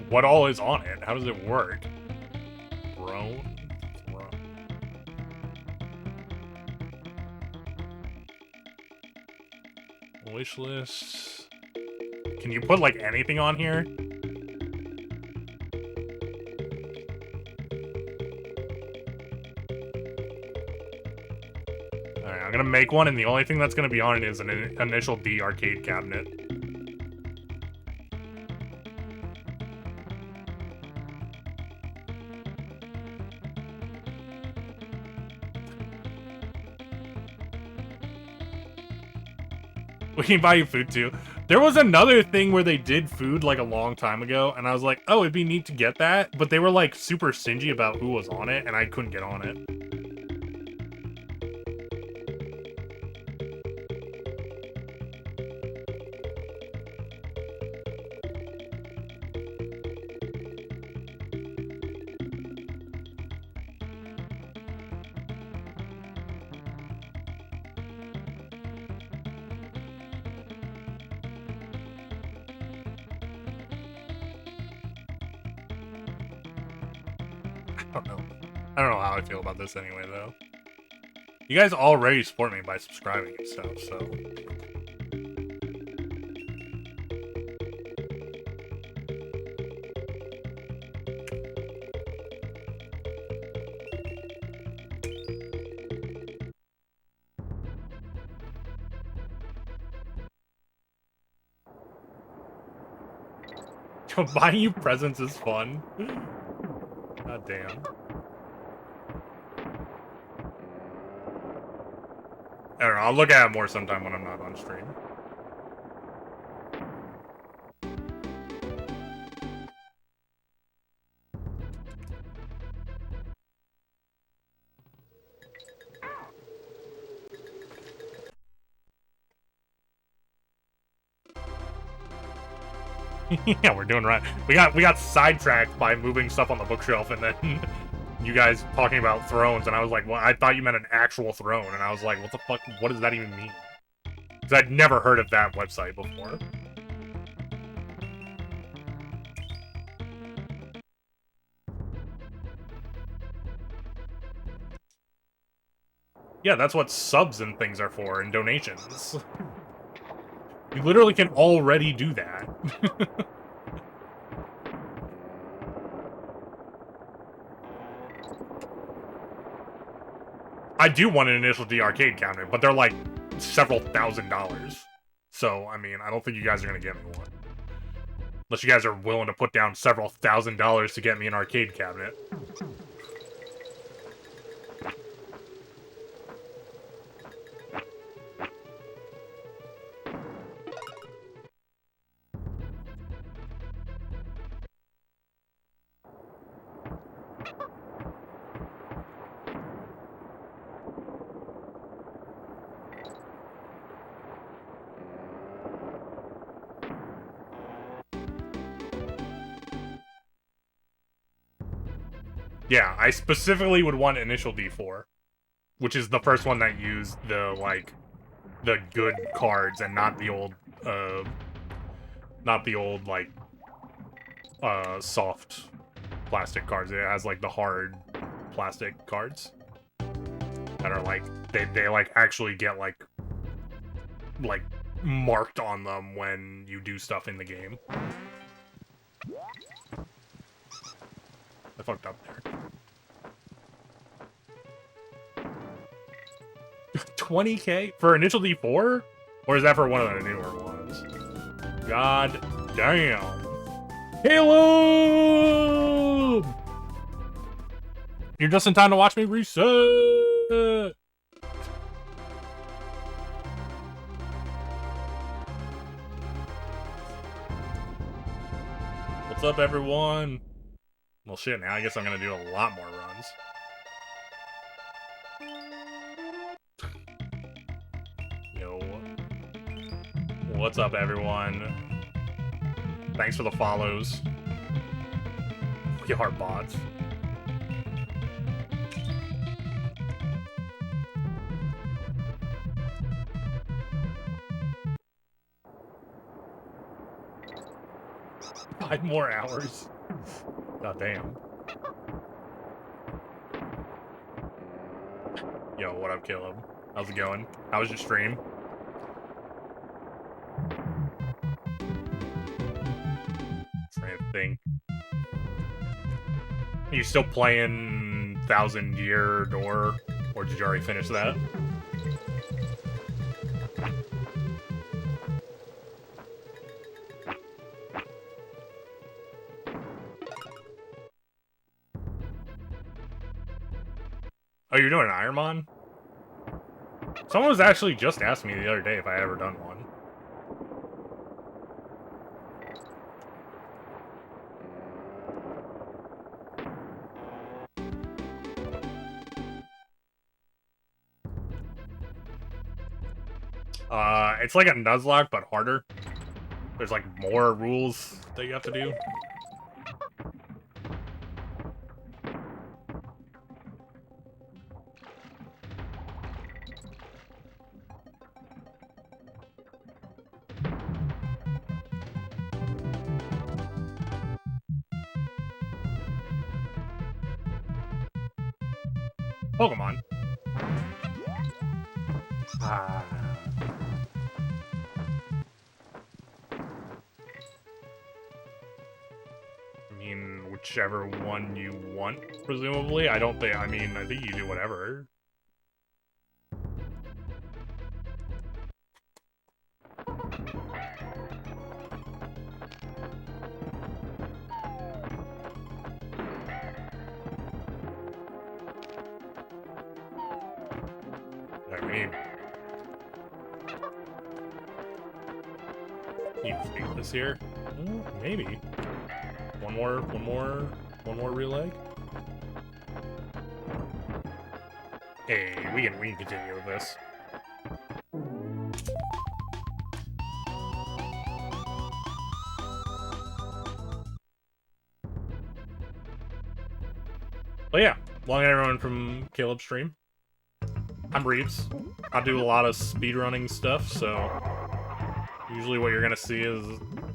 What all is on it? How does it work? Throne? Wish list. Can you put, like, anything on here? Alright, I'm gonna make one, and the only thing that's gonna be on it is an Initial D arcade cabinet. We can buy you food too. There was another thing where they did food like a long time ago, and I was like, oh, it'd be neat to get that, but they were like super stingy about who was on it, and I couldn't get on it. I don't know how I feel about this anyway, though. You guys already support me by subscribing and stuff, so... Buying you presents is fun. God damn. I don't know, I'll look at it more sometime when I'm not on stream. Yeah, we're doing right. We got sidetracked by moving stuff on the bookshelf, and then you guys talking about thrones, and I was like, well, I thought you meant an actual throne, and I was like, what the fuck, what does that even mean? Because I'd never heard of that website before. Yeah, that's what subs and things are for, and donations. You literally can already do that. I do want an Initial D arcade cabinet, but they're like several $1,000s. So, I mean, I don't think you guys are going to get me one. Unless you guys are willing to put down several $1,000s to get me an arcade cabinet. Yeah, I specifically would want Initial D4, which is the first one that used the, like, the good cards and not the old, Not the old, like, soft plastic cards. It has, like, the hard plastic cards that are, like, they like, actually get, like, marked on them when you do stuff in the game. I fucked up there. 20K for initial D4? Or is that for one of the newer ones? God damn. Caleb! You're just in time to watch me reset! What's up, everyone? Well, shit, now I guess I'm gonna do a lot more runs. Yo. What's up, everyone? Thanks for the follows. We are bots. Five more hours. God damn. Yo, what up, Caleb? How's it going? How was your stream? Trying to think. Are you still playing 1,000 Year Door? Or did you already finish that? Oh, you're doing an Ironman? Someone was actually just asking me the other day if I had ever done one. It's like a Nuzlocke, but harder. There's like more rules that you have to do. Pokemon. I mean, whichever one you want, presumably. I think you do whatever. You think this here? Maybe. One more real egg. Hey, we can continue with this. But yeah, long everyone from Caleb's stream. I'm Reeves. I do a lot of speedrunning stuff, so usually what you're gonna see is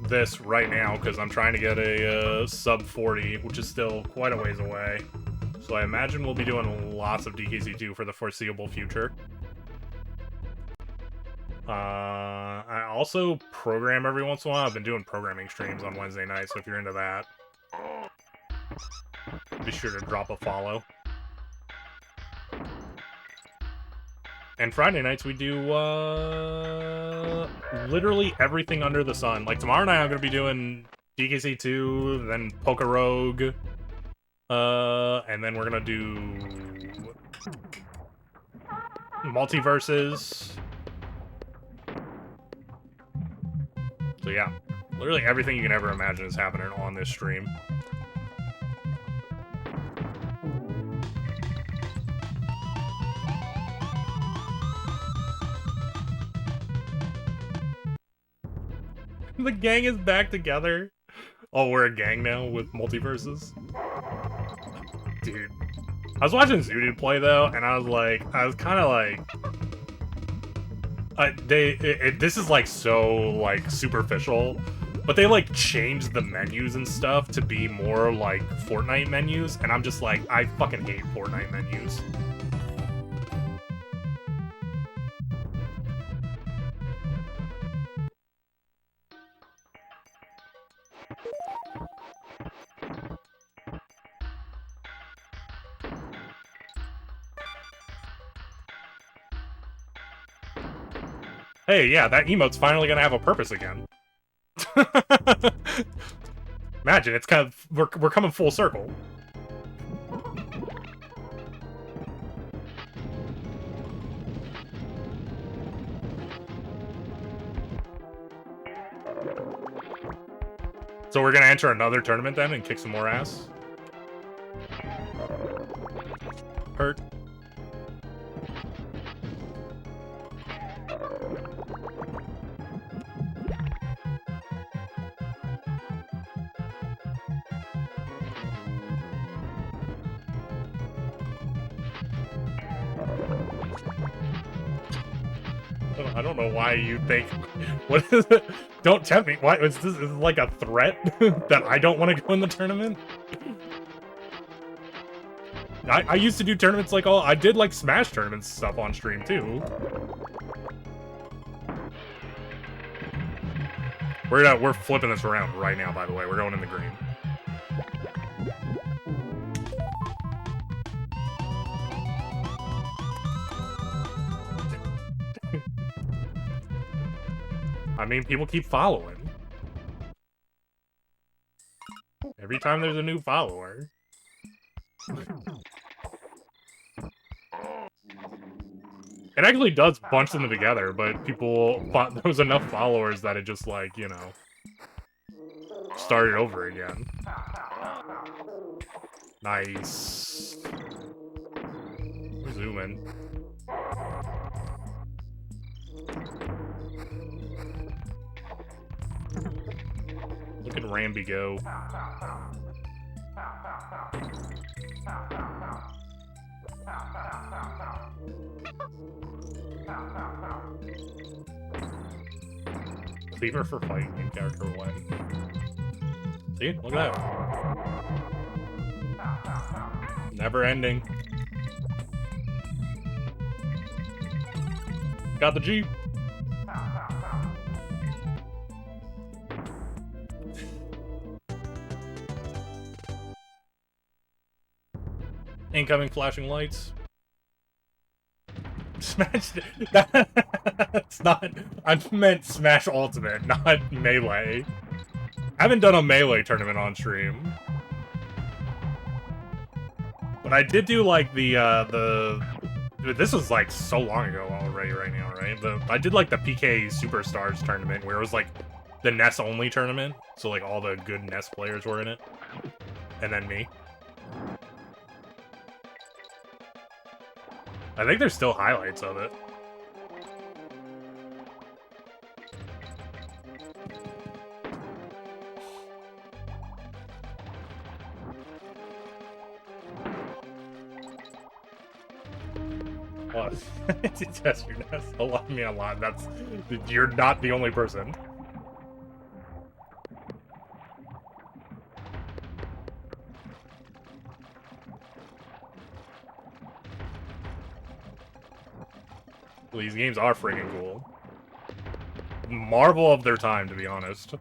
this right now, because I'm trying to get a sub 40, which is still quite a ways away. So I imagine we'll be doing lots of DKC2 for the foreseeable future. I also program every once in a while. I've been doing programming streams on Wednesday nights, so if you're into that, be sure to drop a follow. And Friday nights we do literally everything under the sun. Like tomorrow night I'm gonna be doing DKC2, then Poke Rogue, and then we're gonna do Multiverses. So yeah, literally everything you can ever imagine is happening on this stream. The gang is back together. Oh, we're a gang now with Multiverses. Dude. I was watching Zooted play, though, and I was kind of like... this is, like, so, like, superficial, But they, like, changed the menus and stuff to be more like Fortnite menus, and I'm just like, I fucking hate Fortnite menus. Hey, yeah, that emote's finally gonna have a purpose again. Imagine, it's kind of... We're coming full circle. So we're gonna enter another tournament then and kick some more ass? Hurt. I don't know why you think... What is it? Don't tempt me. Why is this like a threat that I don't want to go in the tournament? I used to do tournaments like I did like Smash tournaments stuff on stream too. We're flipping this around right now, by the way. We're going in the green. I mean, people keep following. Every time there's a new follower. It actually does bunch them together, but there was enough followers that it just, like, you know, started over again. Nice. We're zooming. Look at Ramby go. Cleaver for fighting in character one. See? Look at that. Never ending. Got the Jeep. Incoming flashing lights. Smash. That's not. I meant Smash Ultimate, not Melee. I haven't done a Melee tournament on stream, but I did do like the. This was like so long ago already, right now, right? I did like the PK Superstars tournament where it was like the NES only tournament, so like all the good NES players were in it, and then me. I think there's still highlights of it. What? Test your nest. I mean, a lot. You're not the only person. These games are freaking cool. Marvel of their time, to be honest.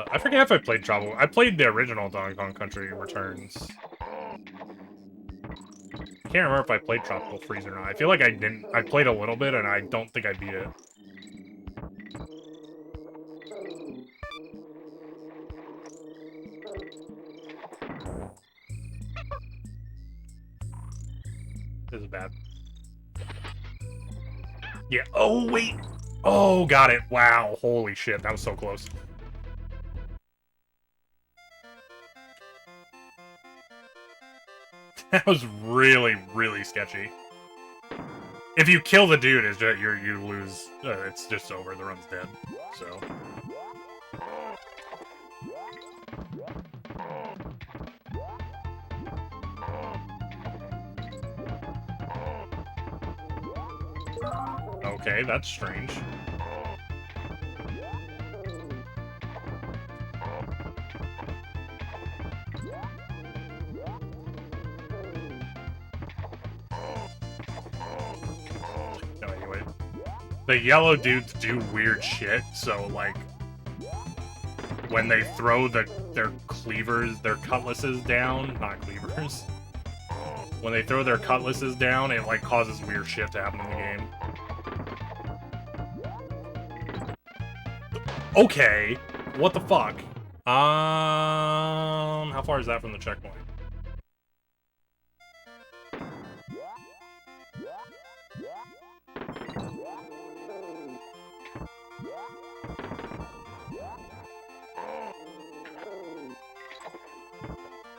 I forget if I played Tropical. I played the original Donkey Kong Country Returns. Can't remember if I played Tropical Freeze or not. I feel like I didn't. I played a little bit, and I don't think I beat it. This is bad. Yeah. Oh, wait. Oh, got it. Wow. Holy shit. That was so close. That was really, really sketchy. If you kill the dude, it's just, you lose. It's just over. The run's dead. So. Okay, that's strange. No, anyway. The yellow dudes do weird shit, so, like, when they throw their cleavers, their cutlasses down, not cleavers, when they throw their cutlasses down, it, like, causes weird shit to happen in the game. Okay, what the fuck? How far is that from the checkpoint?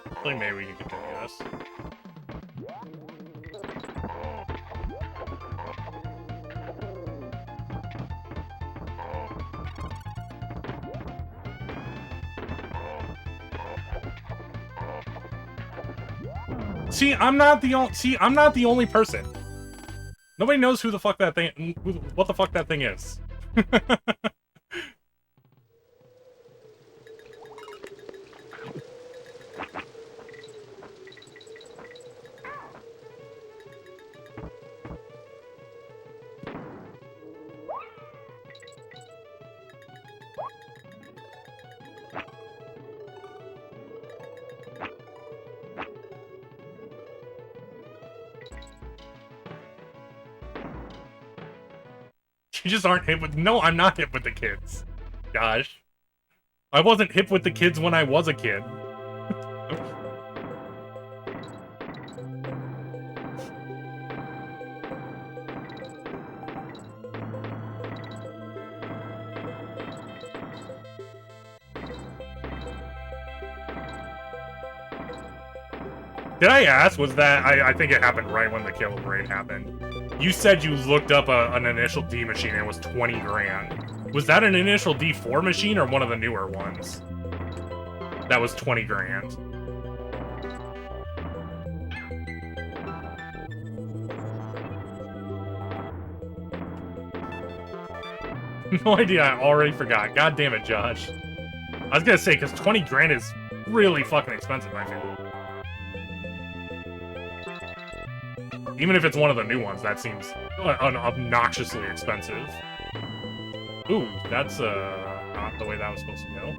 I think maybe we can continue this. See, I'm not the only person. Nobody knows who the fuck that thing, what the fuck that thing is. You just aren't hip with... No, I'm not hip with the kids. Gosh. I wasn't hip with the kids when I was a kid. Did I ask? Was that... I think it happened right when the kill raid happened. You said you looked up an initial D machine and it was 20 grand. Was that an initial D4 machine or one of the newer ones? That was 20 grand. No idea, I already forgot. God damn it, Josh. I was gonna say, because 20 grand is really fucking expensive, I think. Even if it's one of the new ones, that seems obnoxiously expensive. Ooh, that's not the way that was supposed to go.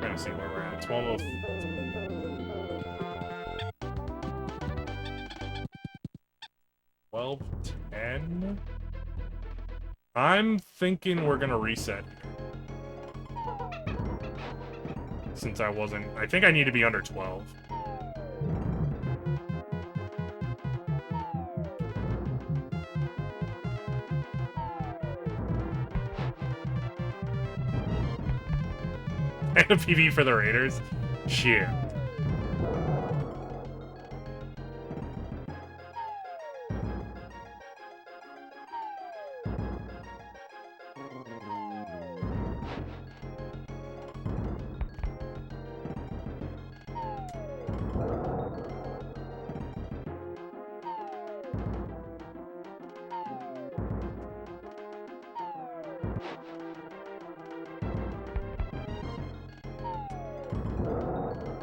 Trying to see where we're at. 12:10. I'm thinking we're gonna reset here. Since I think I need to be under 12. And a PV for the Raiders? Shit.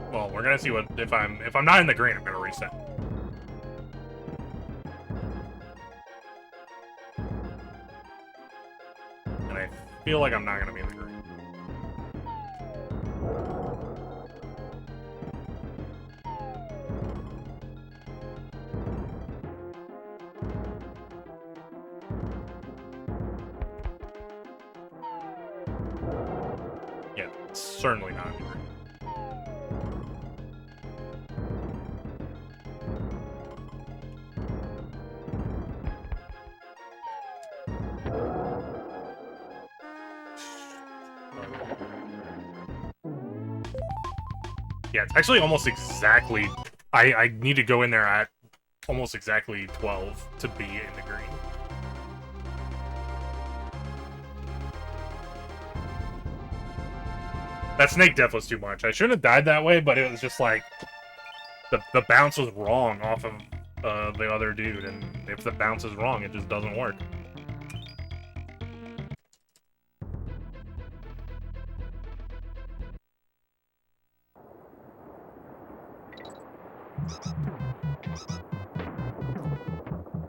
Well, we're gonna see what if I'm not in the green, I'm gonna reset. And I feel like I'm not gonna be in the green. Yeah, certainly not in the green. Yeah, it's actually almost exactly... I need to go in there at almost exactly 12 to be in the green. That snake death was too much. I shouldn't have died that way, but it was just like... The bounce was wrong off of the other dude, and if the bounce is wrong, it just doesn't work.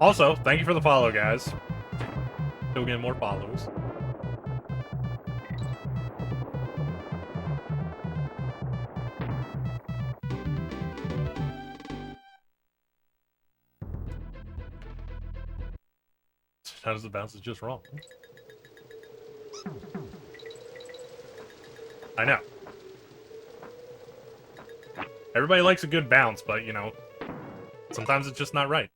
Also, thank you for the follow, guys. Still getting more follows. How does the bounce is just wrong? I know. Everybody likes a good bounce, but, you know, sometimes it's just not right.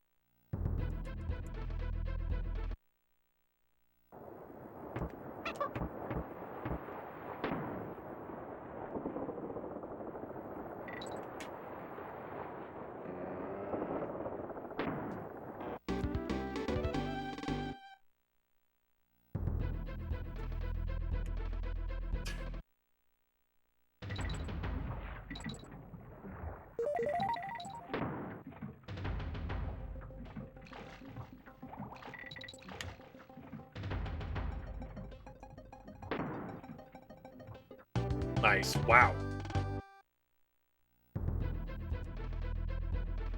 Nice. Wow.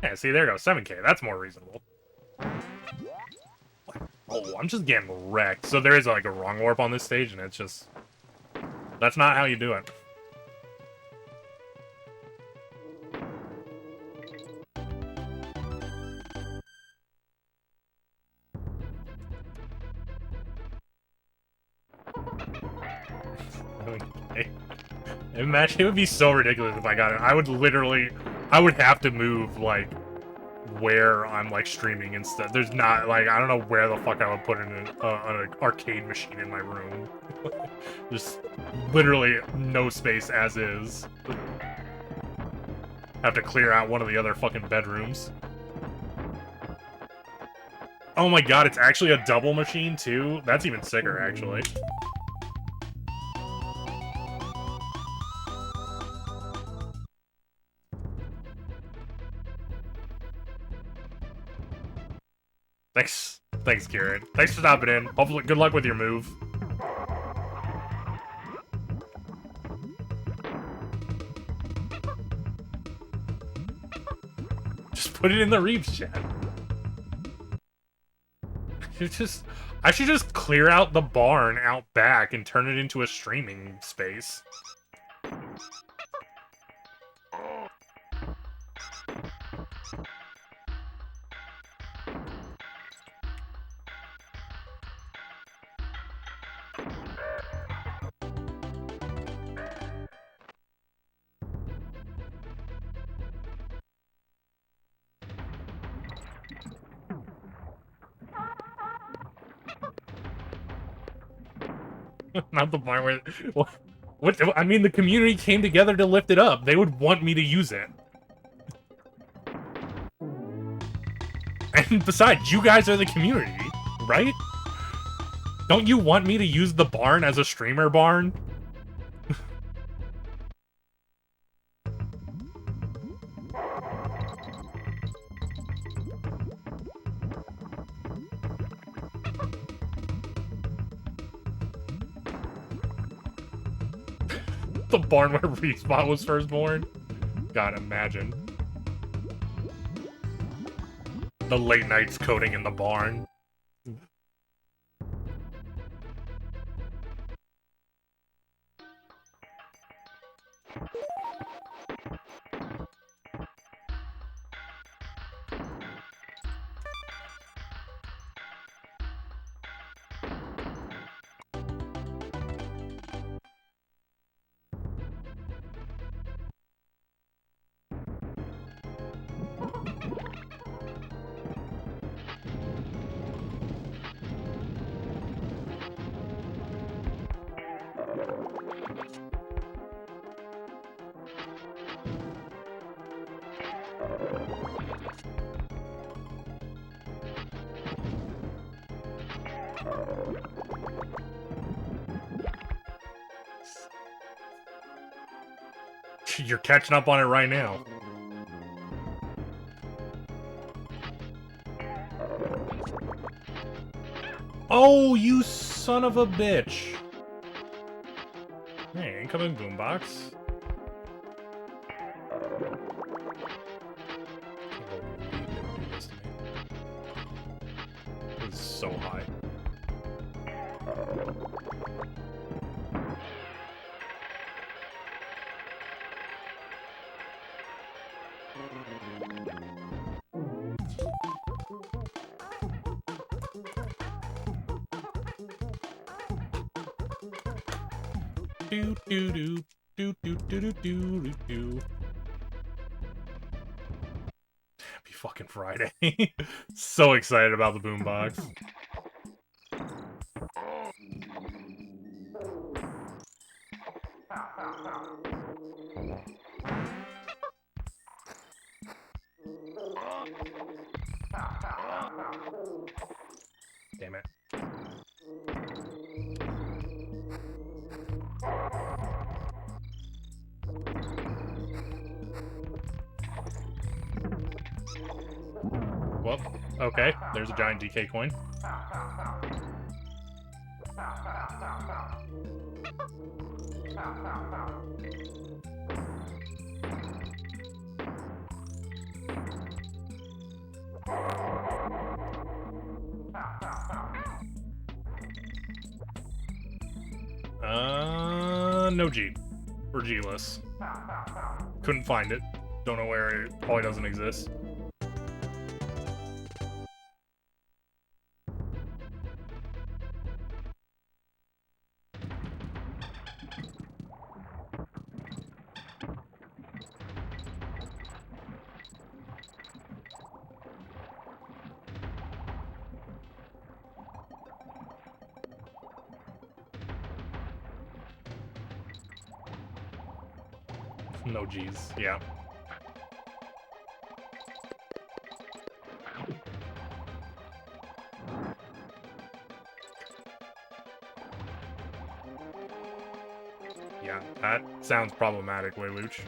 Yeah, see, there goes 7K. That's more reasonable. Oh, I'm just getting wrecked. So there is, like, a wrong warp on this stage, and it's just... That's not how you do it. Okay. Imagine, it would be so ridiculous if I got it. I would literally... I would have to move, like, where I'm, like, streaming instead. There's not, like, I don't know where the fuck I would put in an arcade machine in my room. Just literally no space as is. Have to clear out one of the other fucking bedrooms. Oh my god, it's actually a double machine, too? That's even sicker, actually. Thanks, Kieran. Thanks for stopping in. Hopefully, good luck with your move. Just put it in the Reeves chat. I should just clear out the barn out back and turn it into a streaming space. Not the part where... What? I mean, the community came together to lift it up. They would want me to use it. And besides, you guys are the community, right? Don't you want me to use the barn as a streamer barn? The barn where Respawn was first born? God, imagine. The late nights coding in the barn. You're catching up on it right now. Oh, you son of a bitch! Hey, incoming boombox. This is so high. Do do do do do do do do do. Happy fucking Friday! So excited about the boombox. Damn it. Well, okay, there's a giant DK coin. No G. We're G-less. Couldn't find it. Don't know where it probably doesn't exist. No G's, yeah. Yeah, that sounds problematic, Wayluch.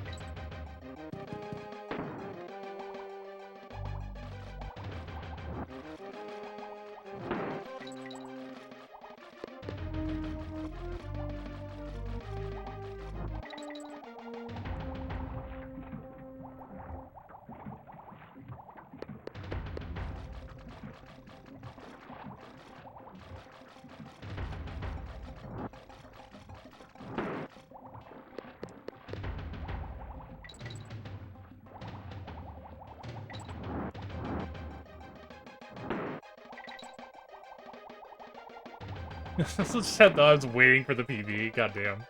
I was waiting for the PB, goddamn.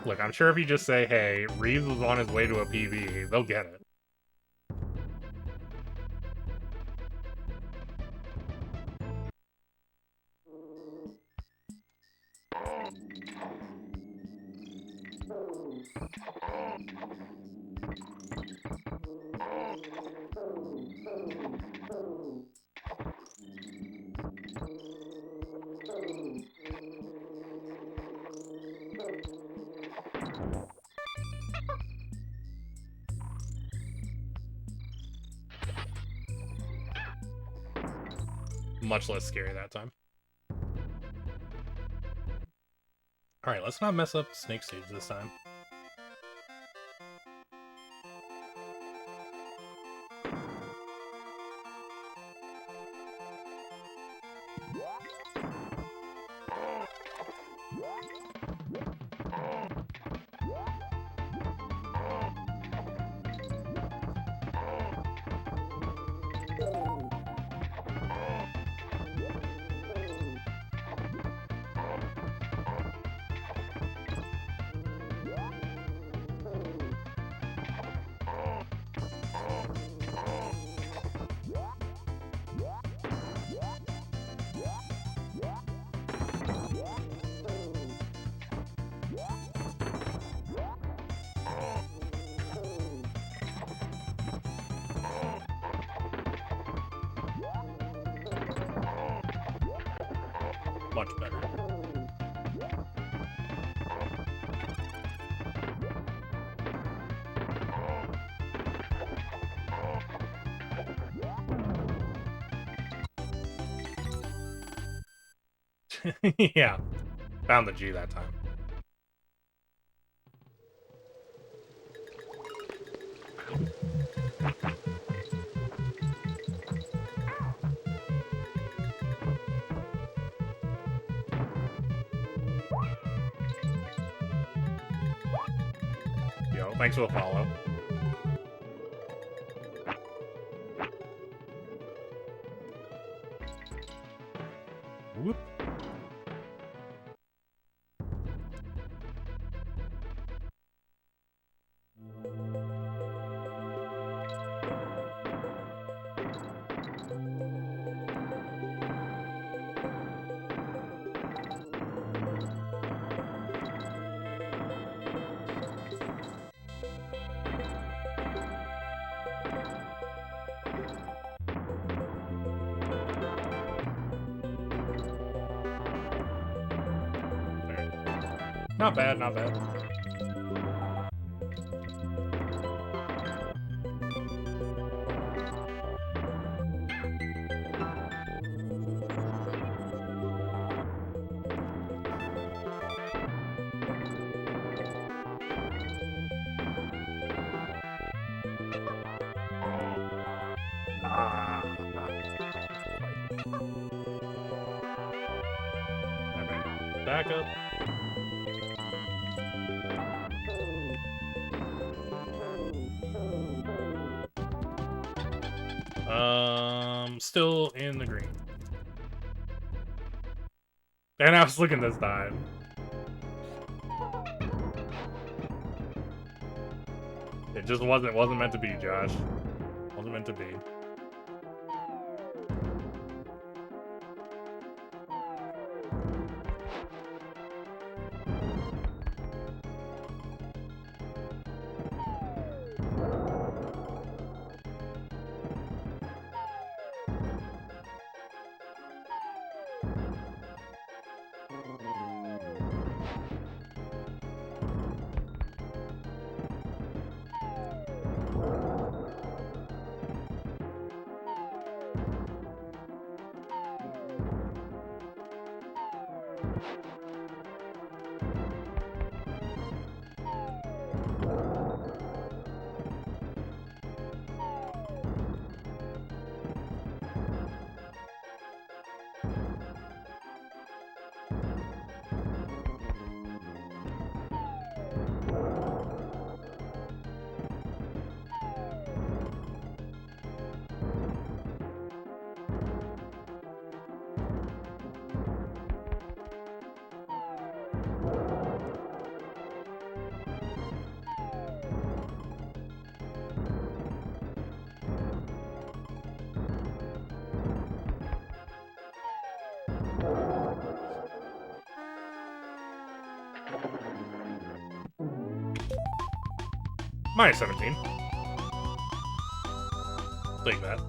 Look, I'm sure if you just say, hey, Reeves was on his way to a PB, they'll get it. Much less scary that time. Alright, let's not mess up Snake Stage this time. Much better. Yeah. Found the G that time. Yo, thanks for the follow. Whoop. Not bad, not bad. Back up. Still in the green. And I was looking this time. It just wasn't meant to be, Josh. Wasn't meant to be. Minus 17. Take that.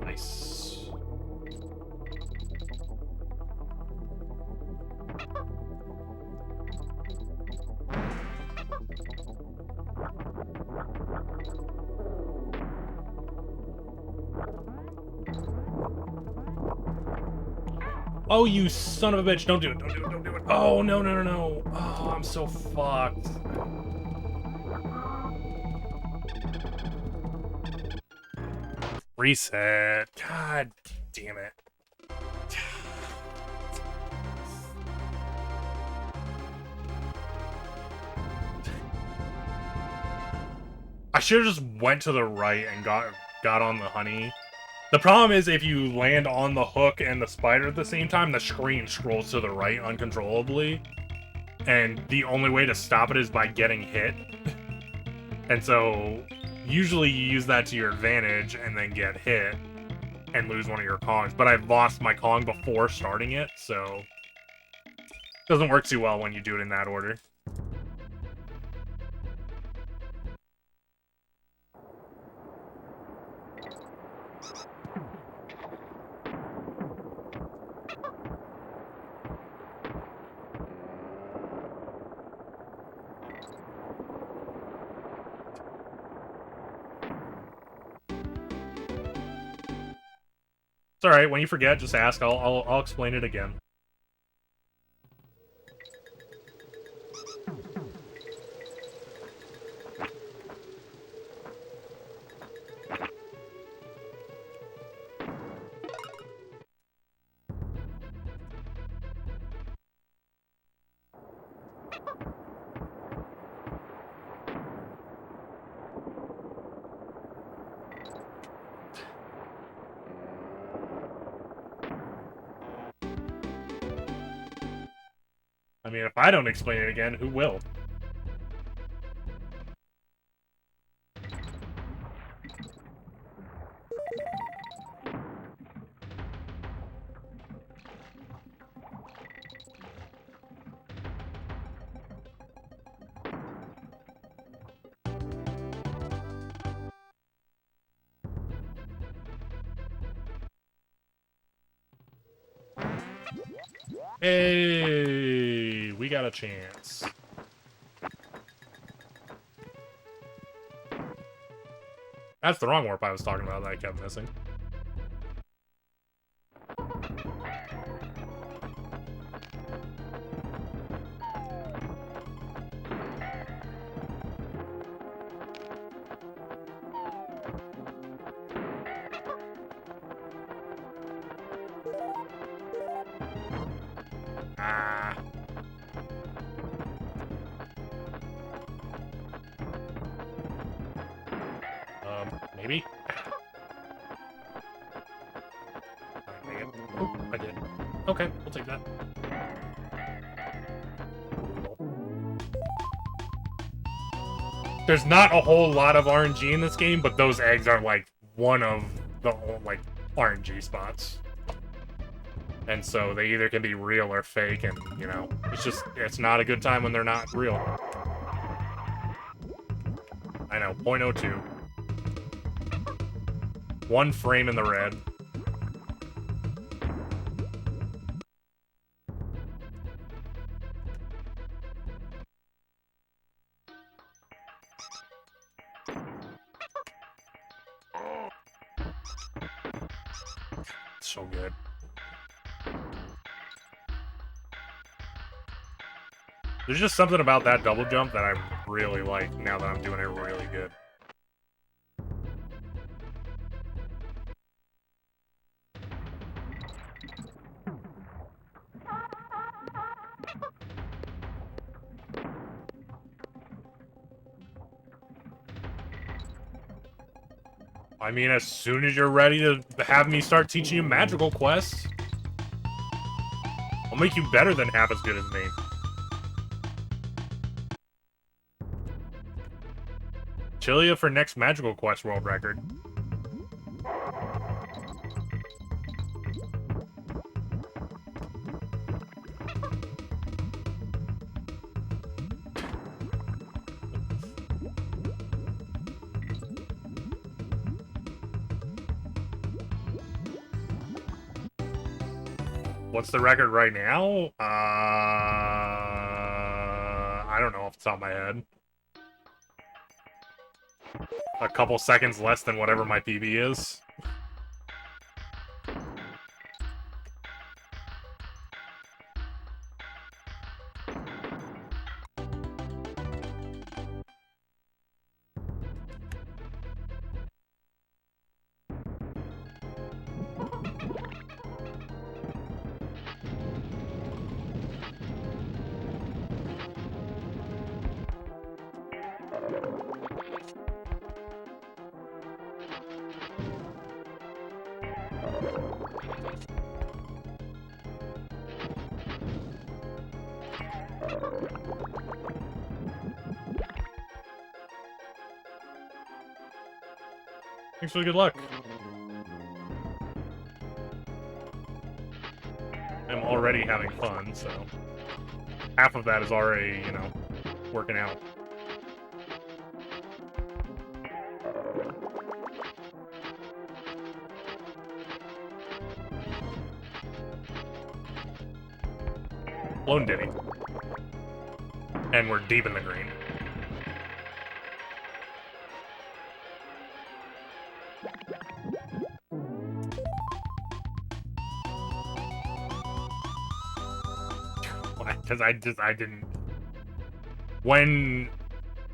Nice. Oh, you son of a bitch. Don't do it. Don't do it. Don't do it. Oh, no, no, no, no. Oh, I'm so fucked. Reset. God damn it. I should have just went to the right and got on the honey. The problem is if you land on the hook and the spider at the same time, the screen scrolls to the right uncontrollably. And the only way to stop it is by getting hit. And so, usually you use that to your advantage and then get hit and lose one of your Kongs. But I've lost my Kong before starting it, so it doesn't work too well when you do it in that order. It's alright, when you forget, just ask. I'll explain it again. I mean, if I don't explain it again, who will? Hey, we got a chance. That's the wrong warp I was talking about that I kept missing. Maybe? Oh, I did. Okay, we'll take that. There's not a whole lot of RNG in this game, but those eggs are, like, one of the, like, RNG spots. And so they either can be real or fake, and, you know, it's not a good time when they're not real. I know, 0.02. 1 frame in the red. So good. There's just something about that double jump that I really like now that I'm doing it really good. I mean, as soon as you're ready to have me start teaching you magical quests, I'll make you better than half as good as me. Chilia for next magical quest world record. What's the record right now? I don't know off the top of my head. A couple seconds less than whatever my PB is. Thanks for the good luck. I'm already having fun, so half of that is already, you know, working out. Lone Diddy. And we're deep in the green. because I didn't. When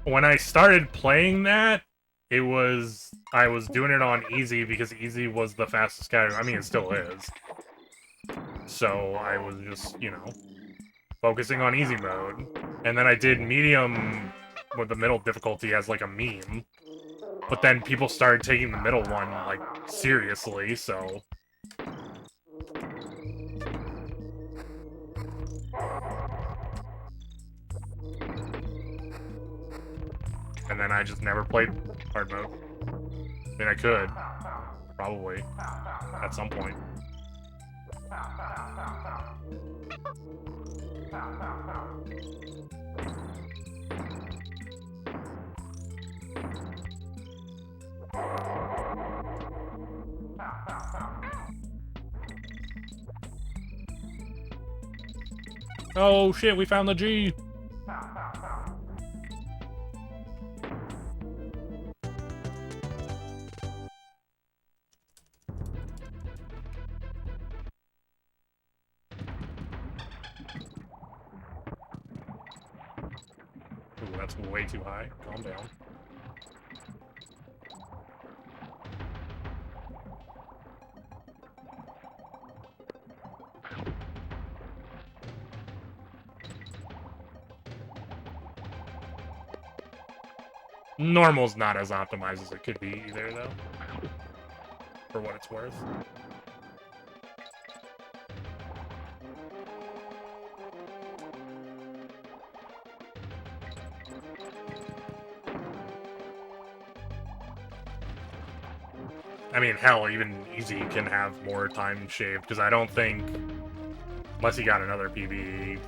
I started playing that, I was doing it on easy because easy was the fastest category. I mean, it still is. So I was just, you know, focusing on easy mode, and then I did medium with the middle difficulty as like a meme. But then people started taking the middle one like seriously, so. And then I just never played hard mode. I mean, I could. Probably. At some point. Oh shit, we found the G! Ooh, that's way too high. Calm down. Normal's not as optimized as it could be either, though. For what it's worth. I mean, hell, even easy can have more time shaved, because I don't think, unless you got another PB,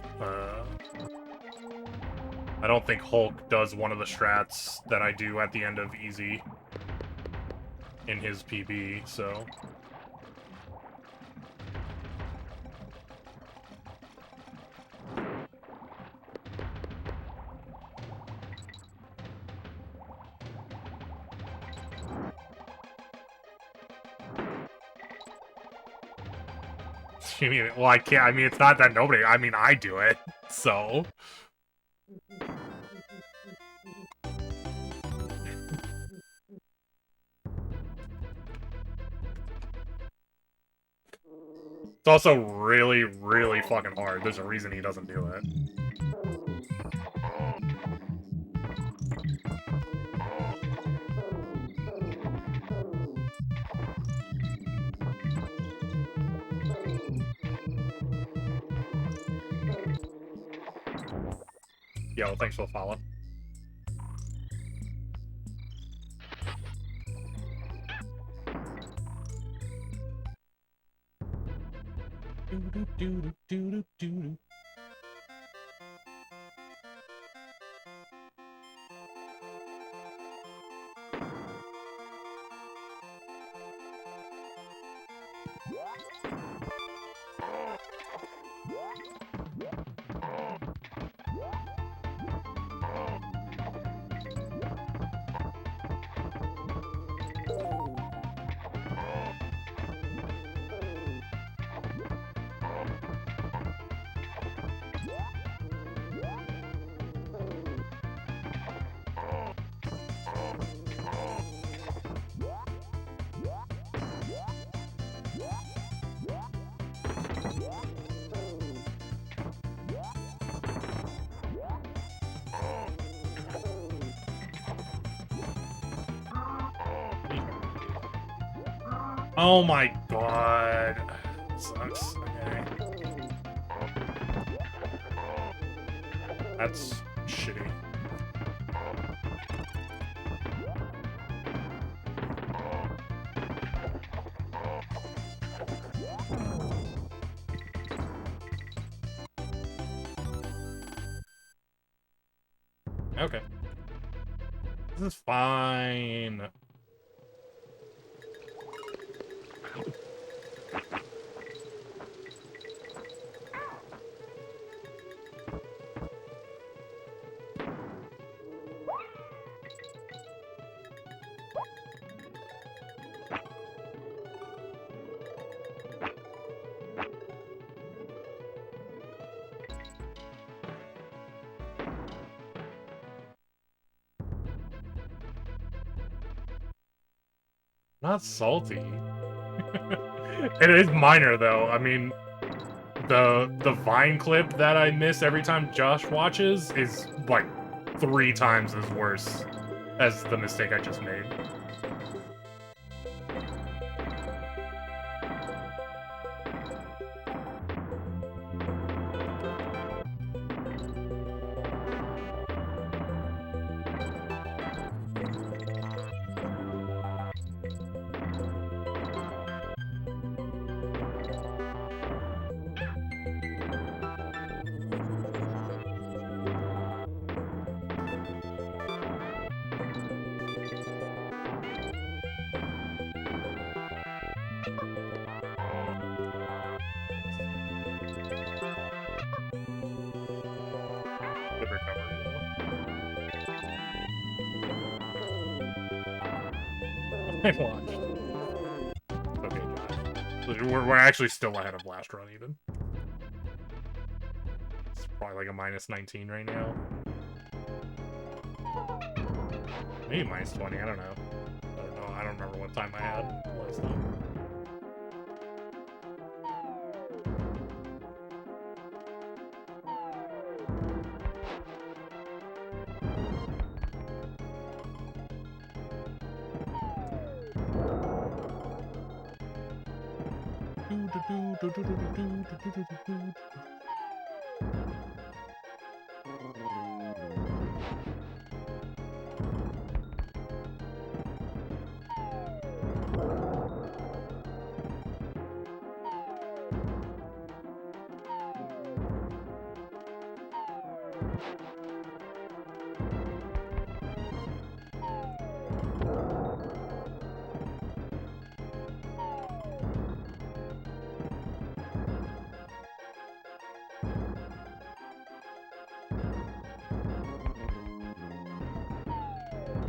I don't think Hulk does one of the strats that I do at the end of easy in his PB, so. I mean, well, I can't. I mean, it's not that nobody. I mean, I do it, so. It's also really, really fucking hard. There's a reason he doesn't do it. Yo, thanks for the follow. Oh my god. Sucks. Okay. That's shitty. Okay. This is fine. Not salty. It is minor though. I mean, the Vine clip that I miss every time Josh watches is like 3 times as worse as the mistake I just made. Good recovery, though. I watched. Okay, Josh. We're actually still ahead of last run, even. It's probably like a -19 right now. Maybe -20, I don't know. I don't remember what time I had last time.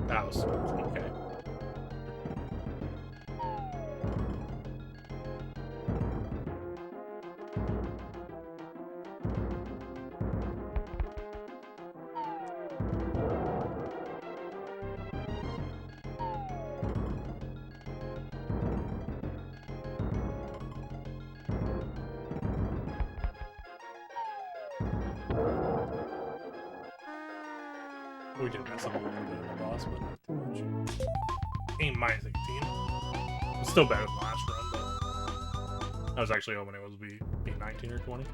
That was okay. We did mess up a little bit of the boss, but not too much. Ain't -18. It's still better than the last run, but I was actually hoping it was be 19 or 20.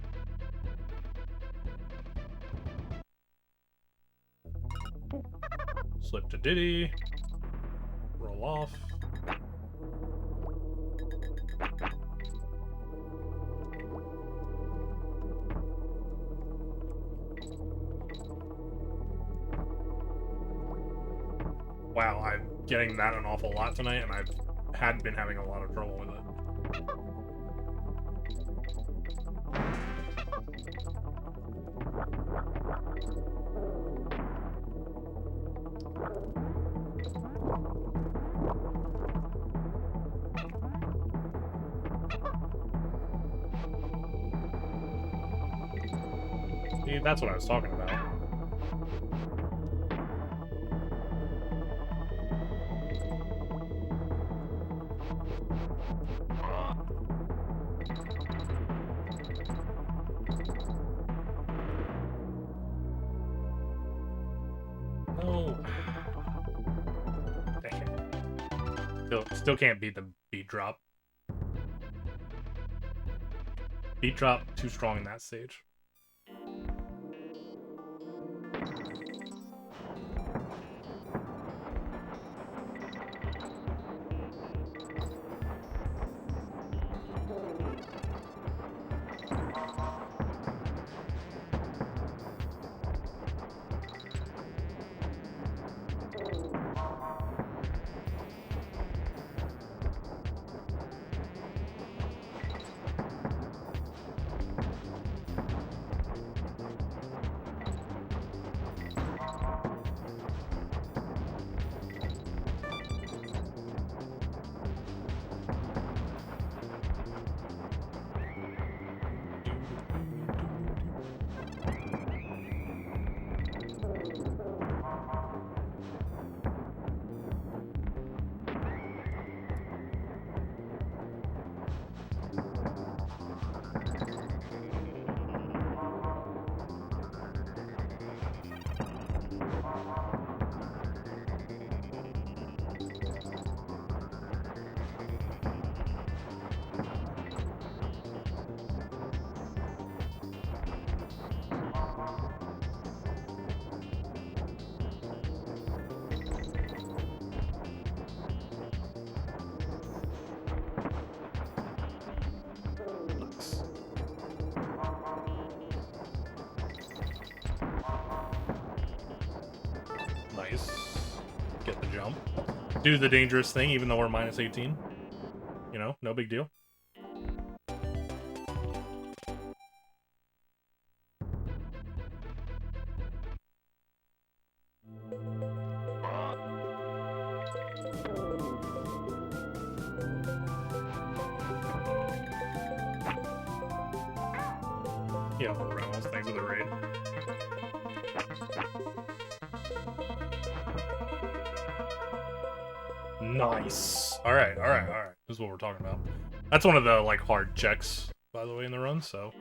Slip to Diddy. Roll off. Wow, I'm getting that an awful lot tonight, and I had been having a lot of trouble with it. See, that's what I was talking about. Still can't beat the beat drop. Beat drop too strong in that stage. jump. Do the dangerous thing, even though we're minus 18. You know, no big deal. Yeah, Reynolds, thanks for the raid. Nice. Alright. This is what we're talking about. That's one of the, like, hard checks, by the way, in the run, so...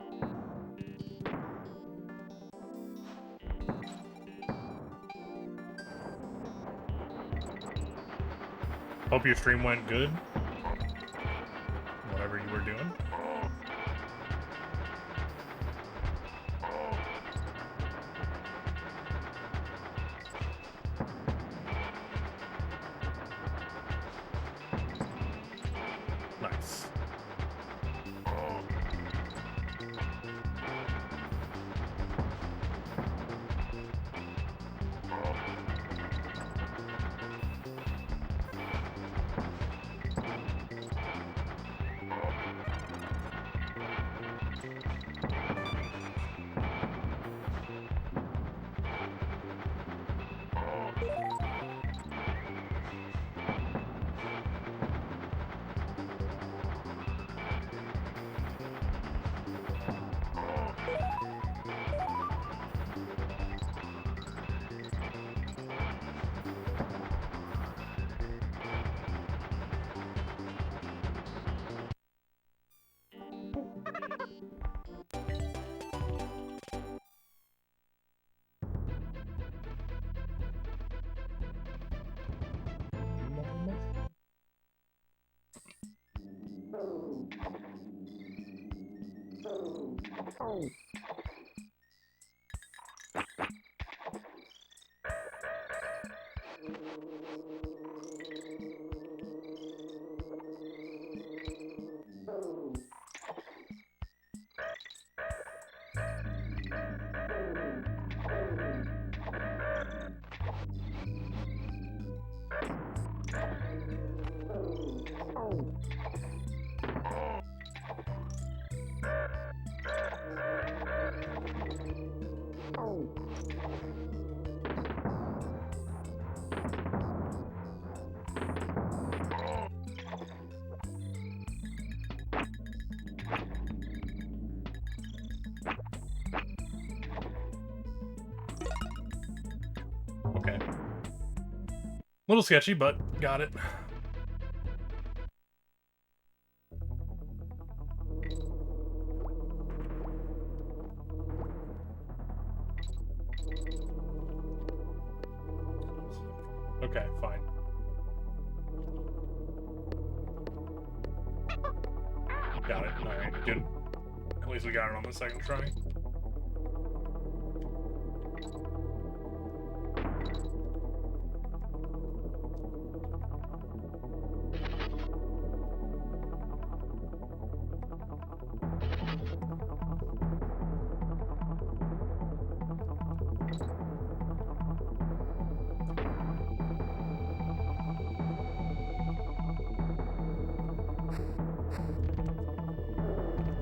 Hope your stream went good. Whatever you were doing. Nice. Okay. Little sketchy, but got it. Okay, fine. Got it. Alright, good. At least we got it on the second try.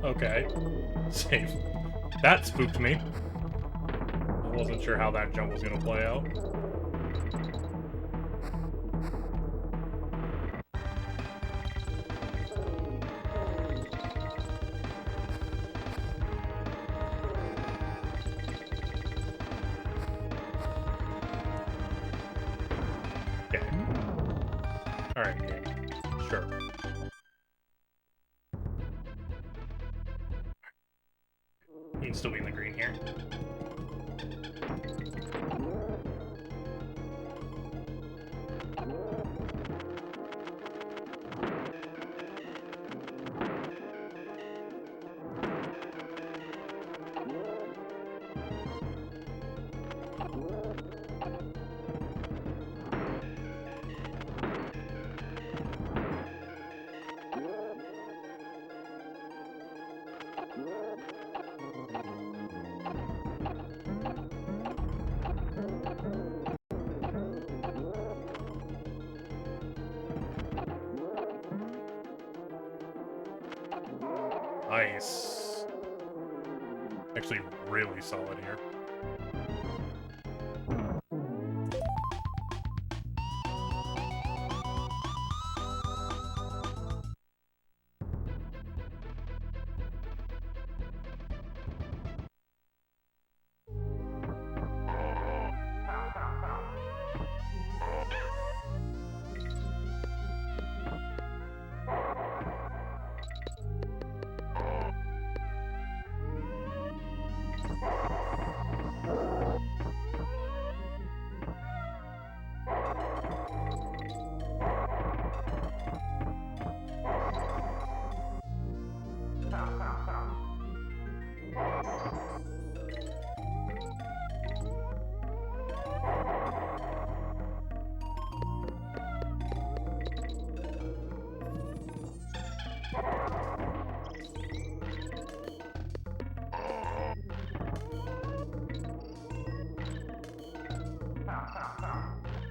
Okay. Safe. That spooked me. I wasn't sure how that jump was gonna play out. Okay. Alright, game. Sure. You can still be in the green here. Nice. Actually, really solid here.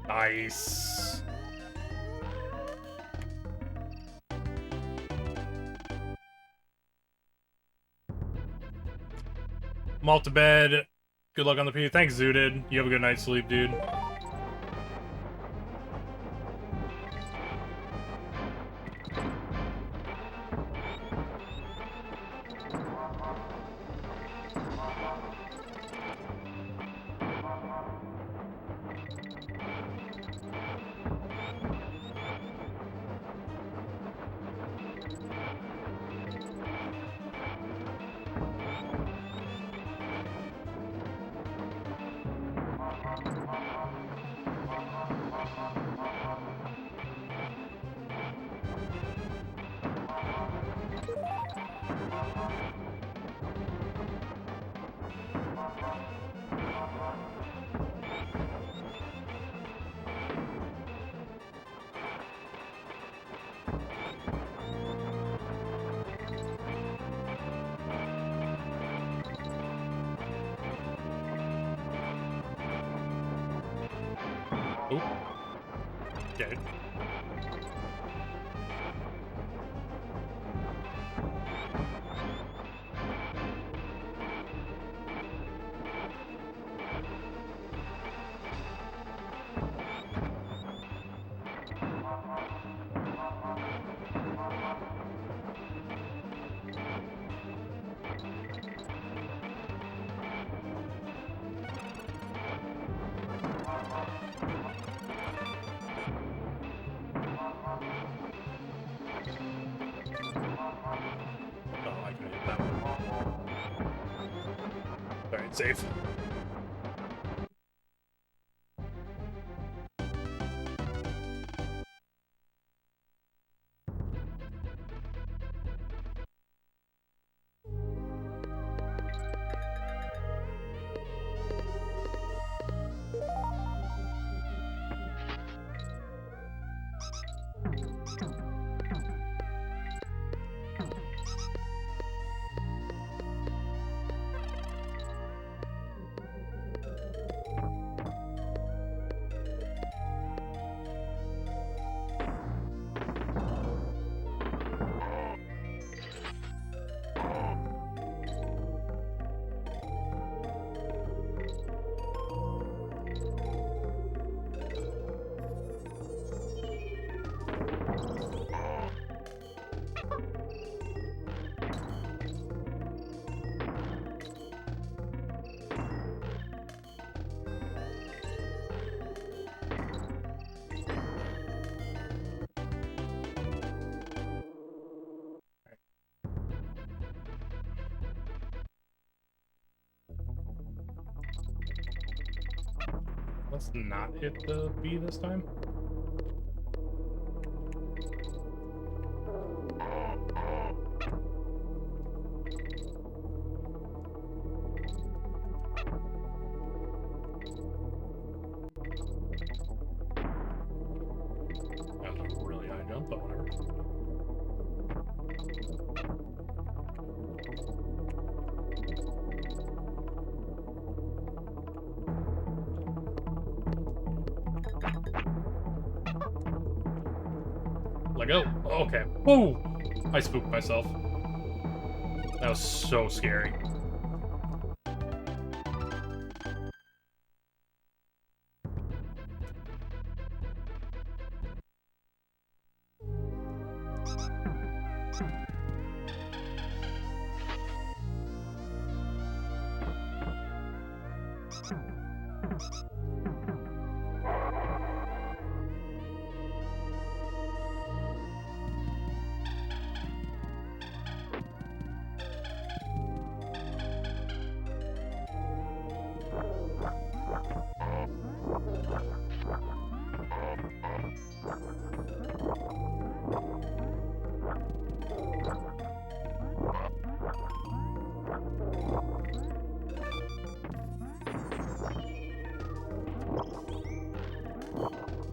Nice. I'm off to bed. Good luck on the P. Thanks, Zooted. You have a good night's sleep, dude. Oh. Dead. Oh, I could hit that one. Alright, safe. Let's not hit the B this time. That was a really high jump, but whatever. Let go. Oh, okay. Whoa! I spooked myself. That was so scary.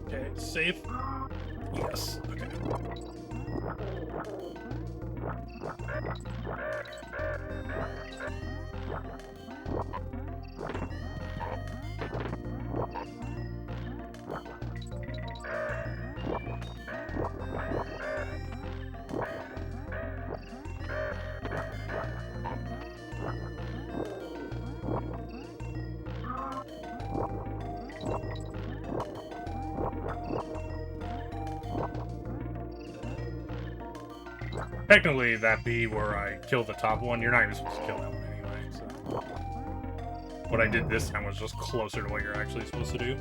Okay, safe. Yes. Okay. Technically, that bee where I killed the top one, you're not even supposed to kill that one anyway, so... What I did this time was just closer to what you're actually supposed to do.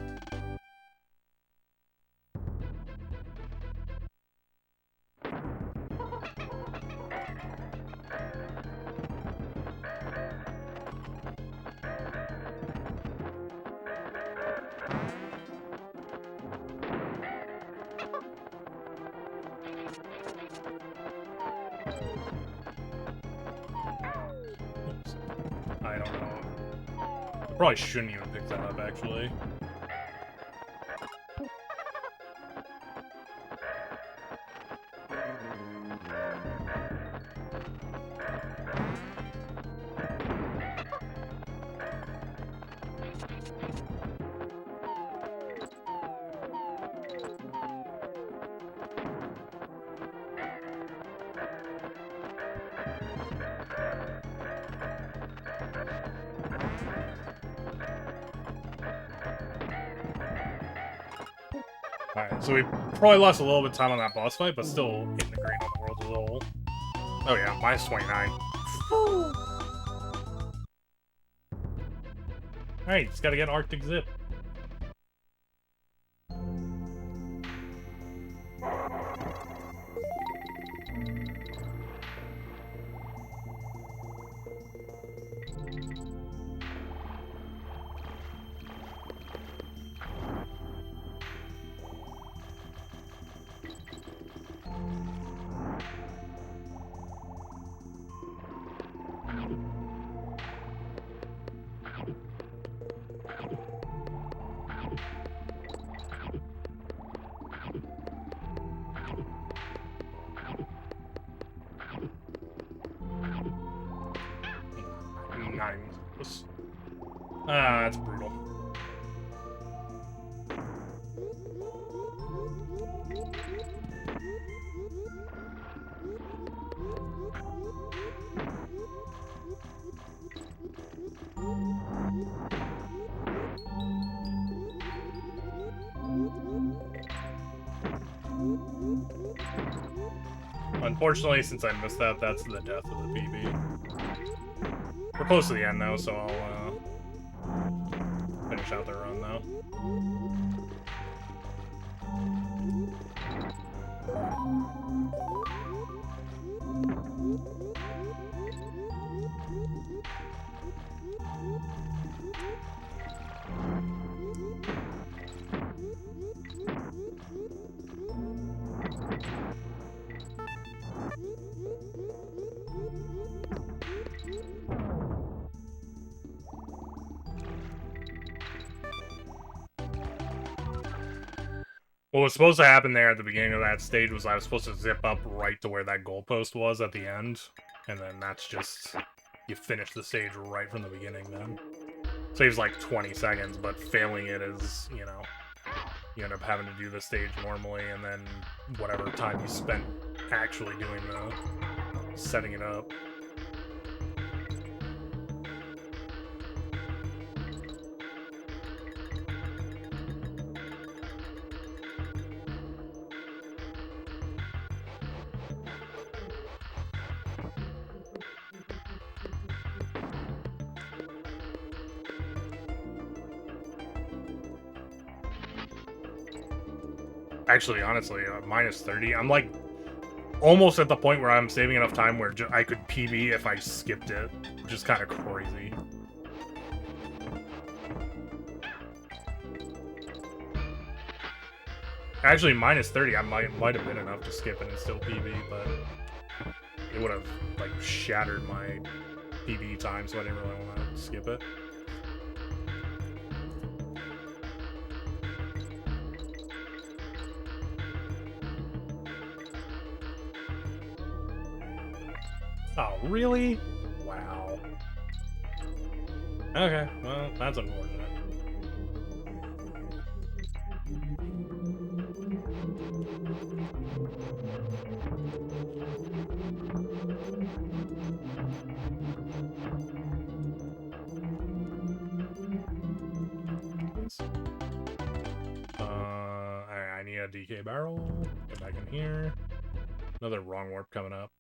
I don't know. Probably shouldn't even pick that up, actually. Alright, so we probably lost a little bit of time on that boss fight, but still in the green on the world as a whole. Oh yeah, minus 29. Alright, just gotta get Arctic Zip. Not even close. Ah, that's brutal. Unfortunately, since I missed that, that's the death of the PB. We're close to the end now, so I'll finish out the run now. What was supposed to happen there at the beginning of that stage was I was supposed to zip up right to where that goalpost was at the end, and then that's just... you finish the stage right from the beginning then. Saves like 20 seconds, but failing it is, you know, you end up having to do the stage normally, and then whatever time you spent actually doing the... setting it up. Actually, honestly, minus 30. I'm like almost at the point where I'm saving enough time where I could PB if I skipped it, which is kind of crazy. Actually, minus 30, I might have been enough to skip it and still PB, but it would have like shattered my PB time, so I didn't really want to skip it. Oh, really? Wow. Okay, well, that's unfortunate. Alright, I need a DK barrel. Get back in here. Another wrong warp coming up.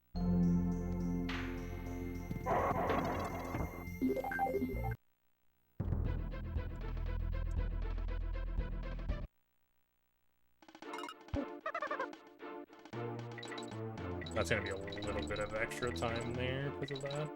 That's gonna be a little bit of extra time there because of that.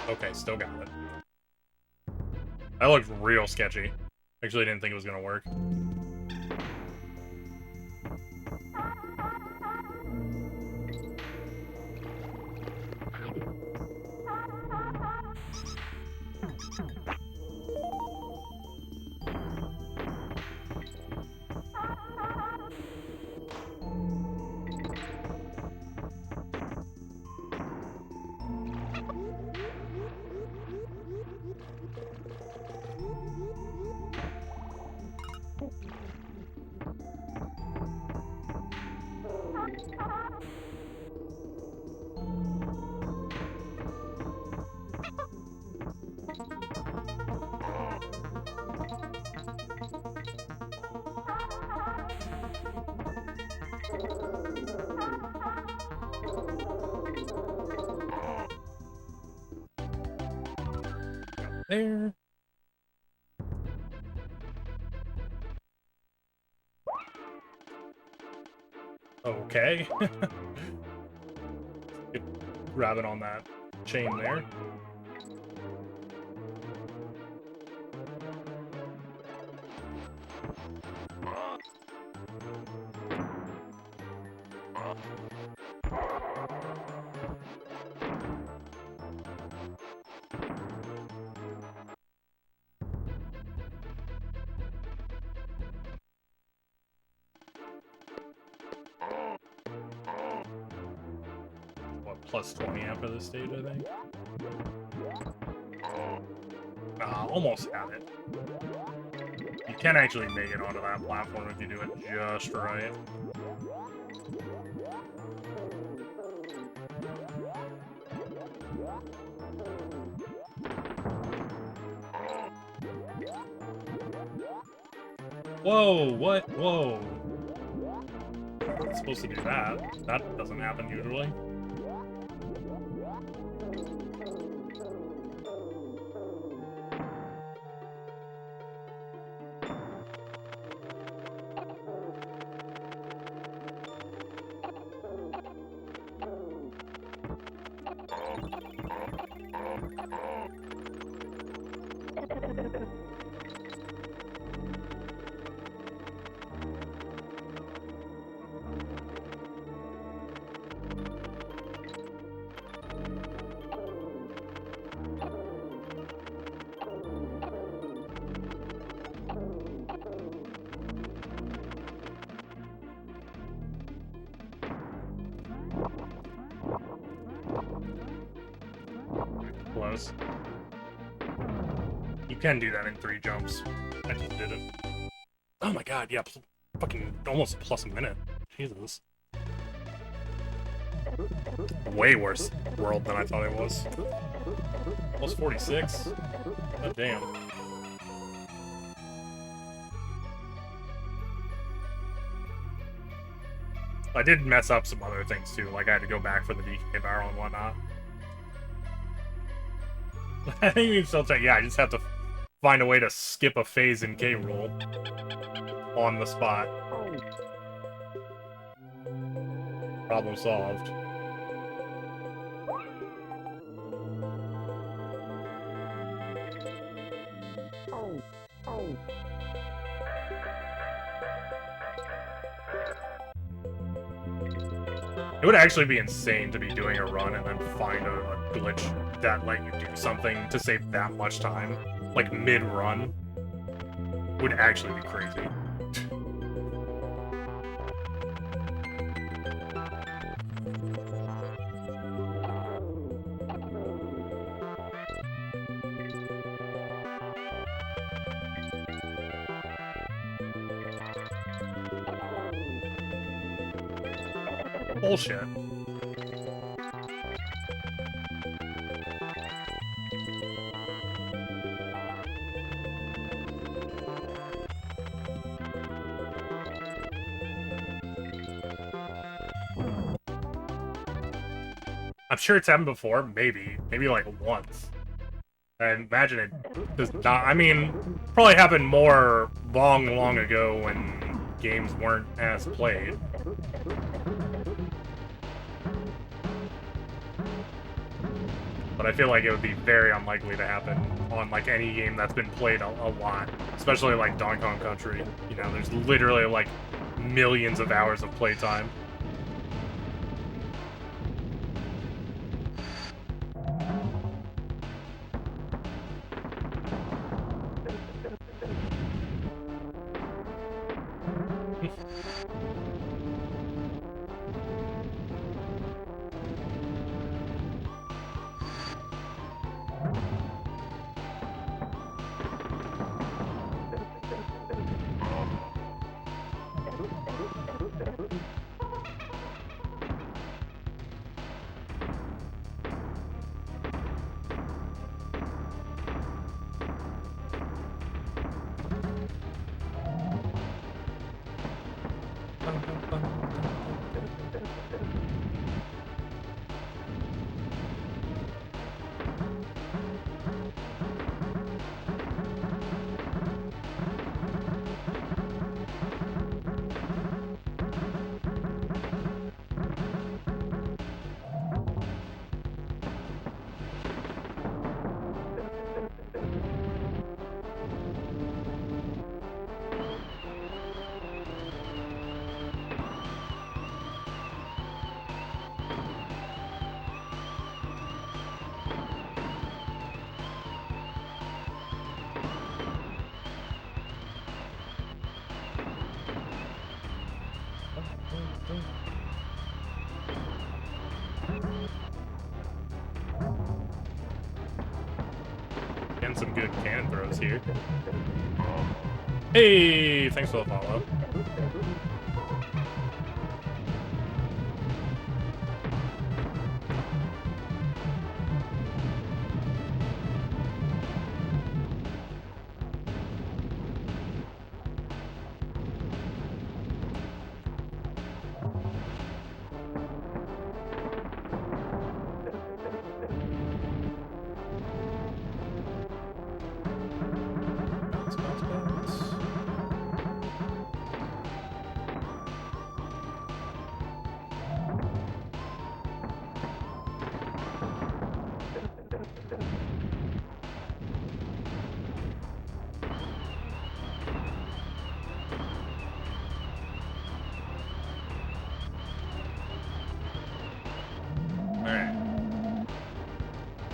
Okay, still got it. That looked real sketchy. Actually, didn't think it was gonna work. There. Okay. Grab it on that chain there. Plus 20 after this stage, I think. Almost had it. You can actually make it onto that platform if you do it just right. Whoa, what? Whoa. It's supposed to do that. That doesn't happen usually. Close. You can do that in 3 jumps. I just did it. Oh my god, yeah, fucking almost plus a minute. Jesus. Way worse world than I thought it was. Plus 46? God damn. I did mess up some other things too, like I had to go back for the DK barrel and whatnot. I think you can still check. Yeah, I just have to find a way to skip a phase in K roll on the spot. Problem solved. It would actually be insane to be doing a run and then find a glitch that let you do something to save that much time. Like mid-run. Would actually be crazy. Bullshit. I'm sure it's happened before, maybe like once. And imagine it does not. I mean, probably happened more long ago when games weren't as played. But I feel like it would be very unlikely to happen on like any game that's been played a lot, especially like Donkey Kong Country. You know, there's literally like millions of hours of playtime. Getting some good cannon throws here. Hey, thanks for the follow.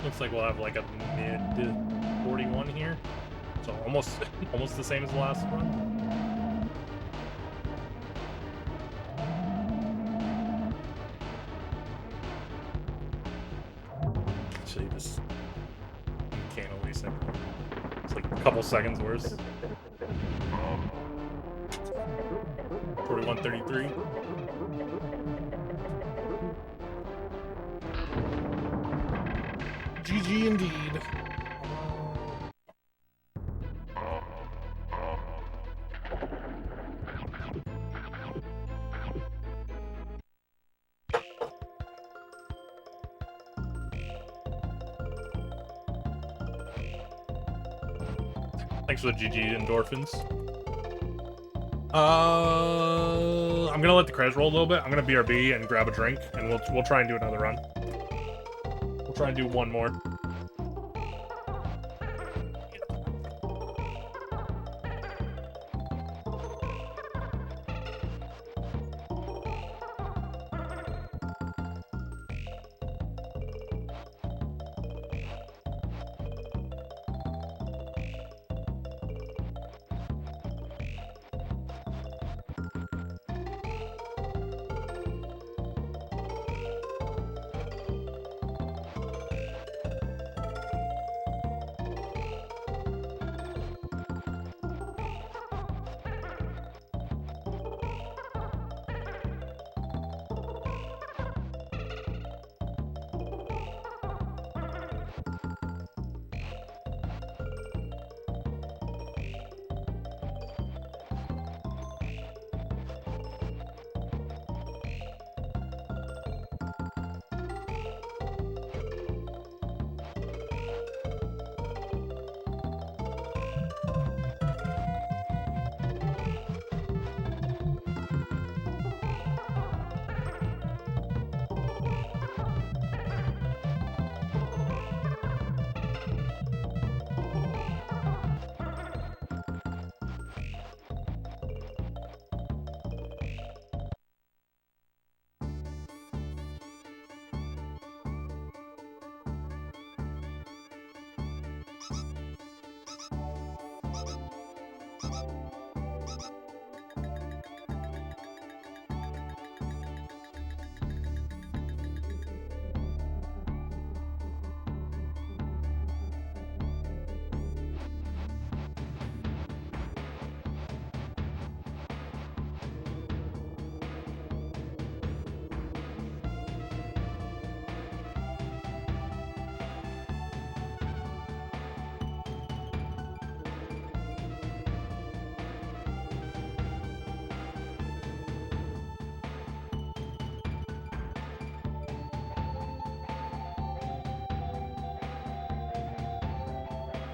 Looks like we'll have like a mid 41 here, so almost the same as the last run. Actually, this uncannily simple. It's like a couple seconds worse. 41:33. GG indeed. Thanks for the GG endorphins. I'm gonna let the credits roll a little bit. I'm gonna BRB and grab a drink, and we'll try and do another run. We'll try and do one more.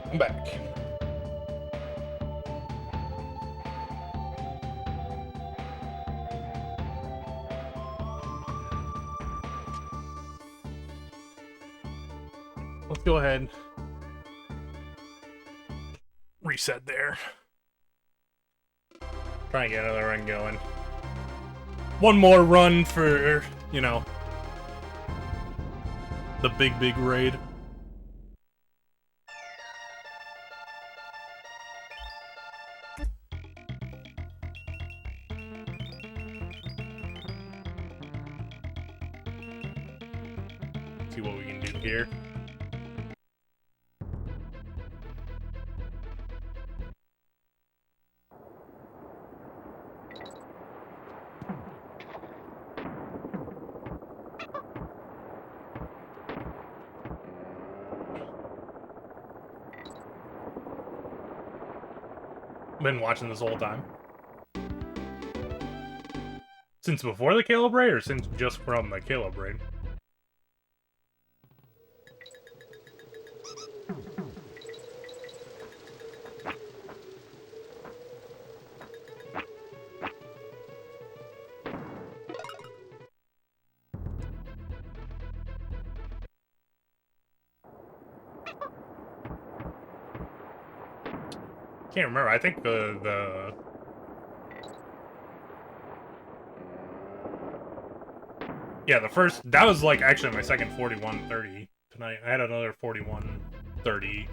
I'm back. Let's go ahead. Reset there. Try and get another run going. One more run for, you know, the big raid. See what we can do here. Been watching this whole time. Since before the Caleb raid, or since just from the Caleb raid? Can't remember. I think yeah, the first, that was like actually my second 41:30 tonight. I had another 41:30. I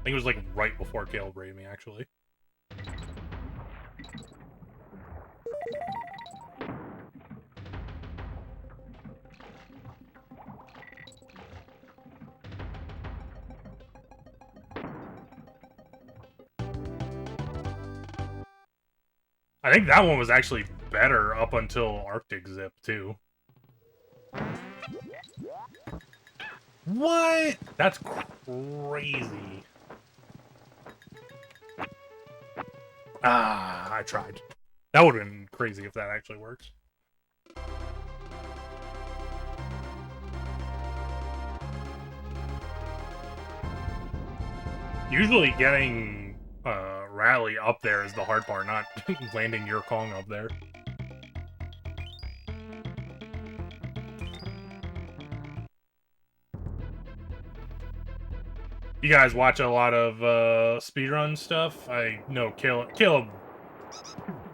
think it was like right before Caleb raided me, actually. I think that one was actually better up until Arctic Zip, too. What? That's crazy. Ah, I tried. That would have been crazy if that actually works. Usually getting rally up there is the hard part, not landing your Kong up there. You guys watch a lot of speedrun stuff? I know Caleb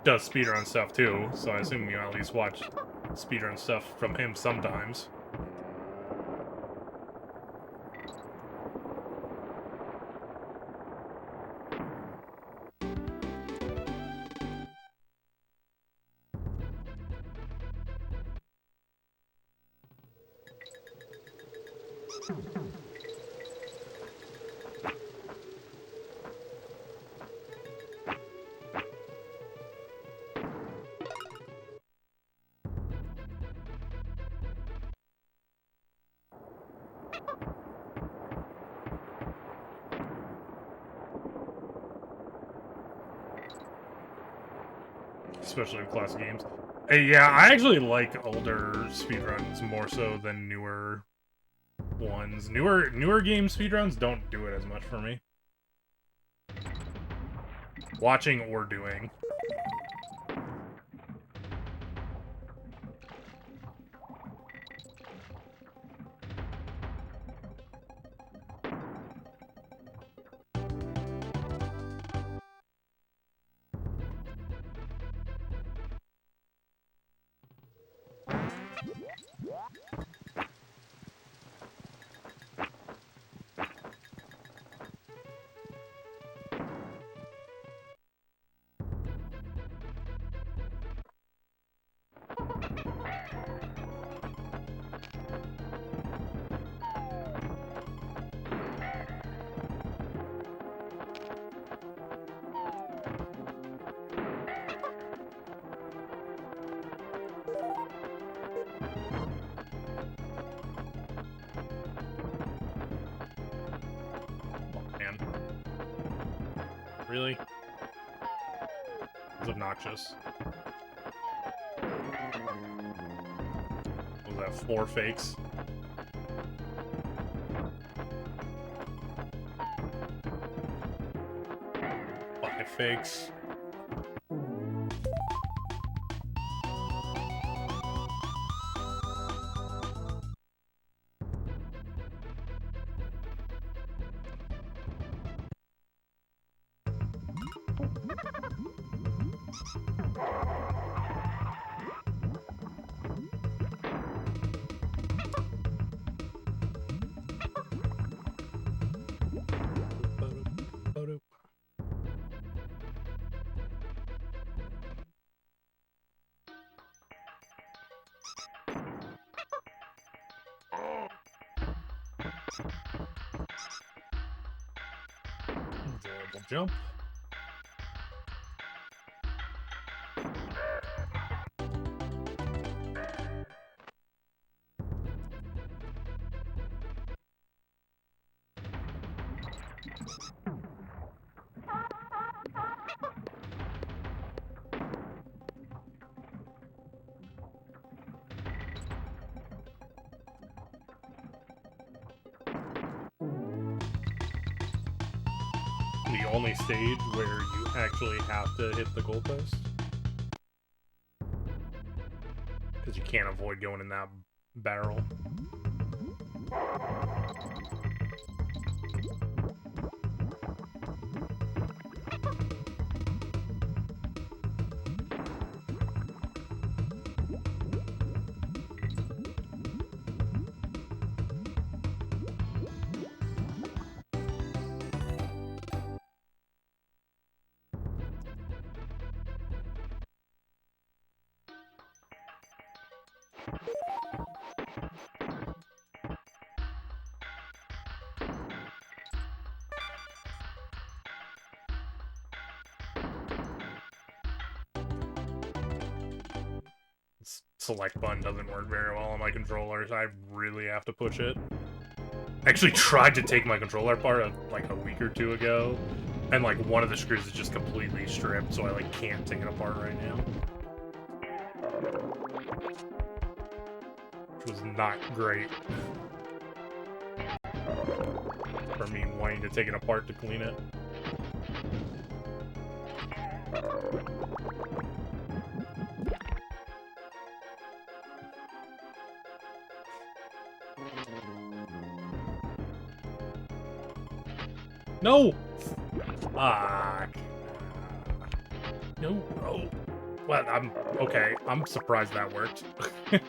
does speedrun stuff too, so I assume you at least watch speedrun stuff from him sometimes. Especially in classic games. Yeah, I actually like older speedruns more so than newer ones. Newer game speedruns don't do it as much for me. Watching or doing. Really? It's obnoxious. Was that 4 fakes? 5 fakes. Enjoyable jump. The only stage where you actually have to hit the goalpost. Because you can't avoid going in that barrel. Select button doesn't work very well on my controllers. I really have to push it. I actually tried to take my controller apart like a week or 2 ago, and like one of the screws is just completely stripped, so I like can't take it apart right now. Which was not great for me wanting to take it apart to clean it. No! Fuck. No, bro. Well, I'm okay. I'm surprised that worked. Is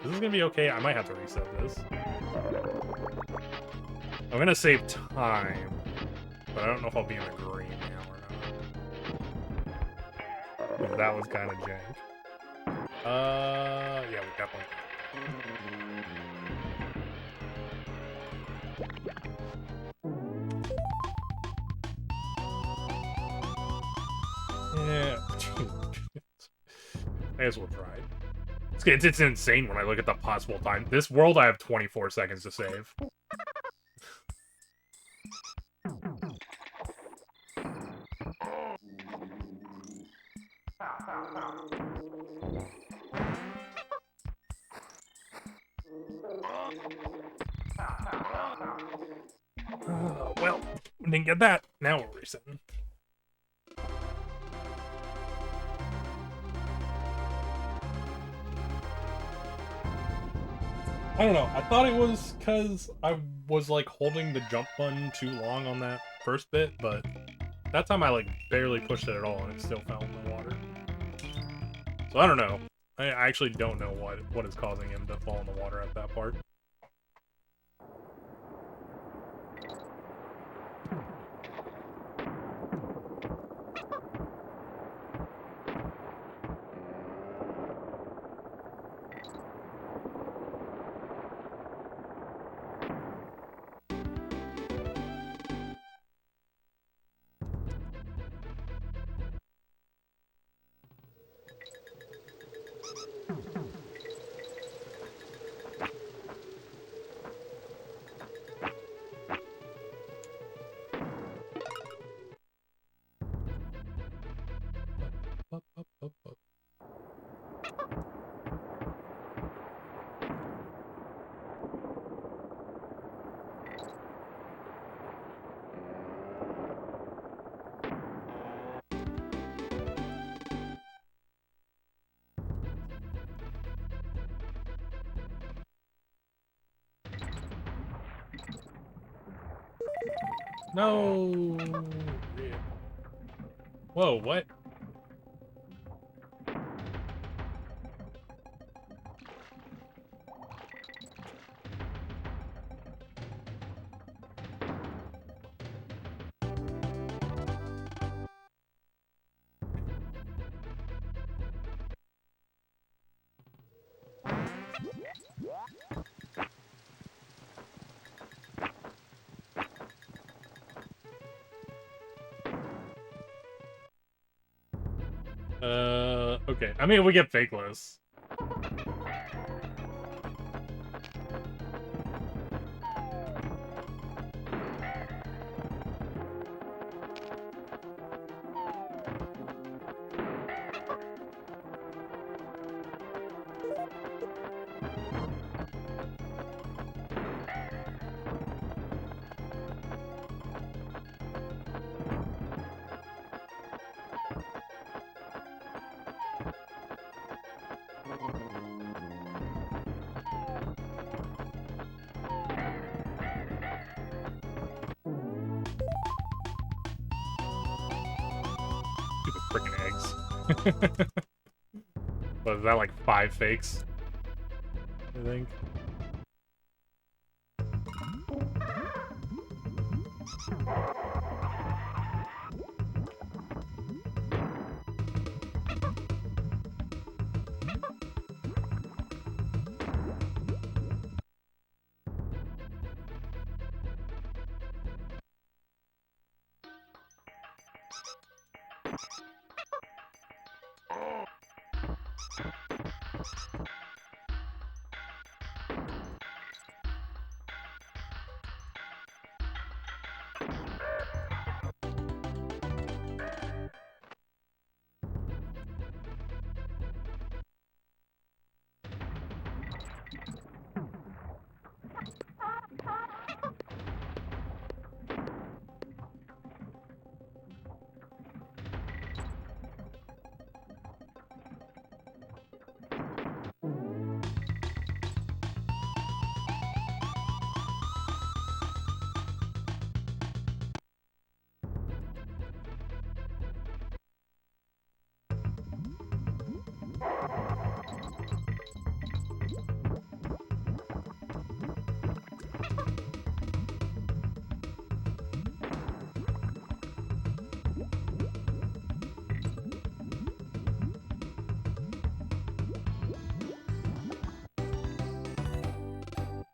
this gonna be okay? I might have to reset this. I'm gonna save time, but I don't know if I'll be in the green now or not. That was kind of jank. Yeah, we definitely. Yeah. I guess we'll try it. It's insane when I look at the possible time. This world, I have 24 seconds to save. Well, didn't get that. Now we're resetting. I don't know. I thought it was because I was like holding the jump button too long on that first bit, but that time I like barely pushed it at all and it still fell in the water. So I don't know. I actually don't know what is causing him to fall in the water at that part. No. Whoa, what? Okay. I mean, we get fakeless. Freaking eggs. Was that like 5 fakes? I think.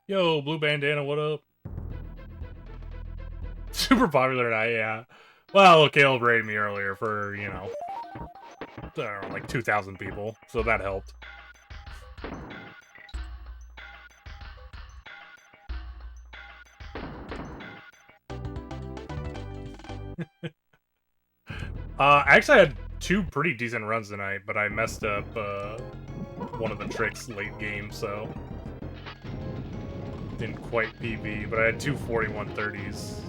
Yo, Blue Bandana, what up? Super popular tonight, yeah. Well, Caleb raided me earlier for, you know, I don't know, like 2,000 people, so that helped. I actually had 2 pretty decent runs tonight, but I messed up one of the tricks late game, so didn't quite PB, but I had 2 4130s.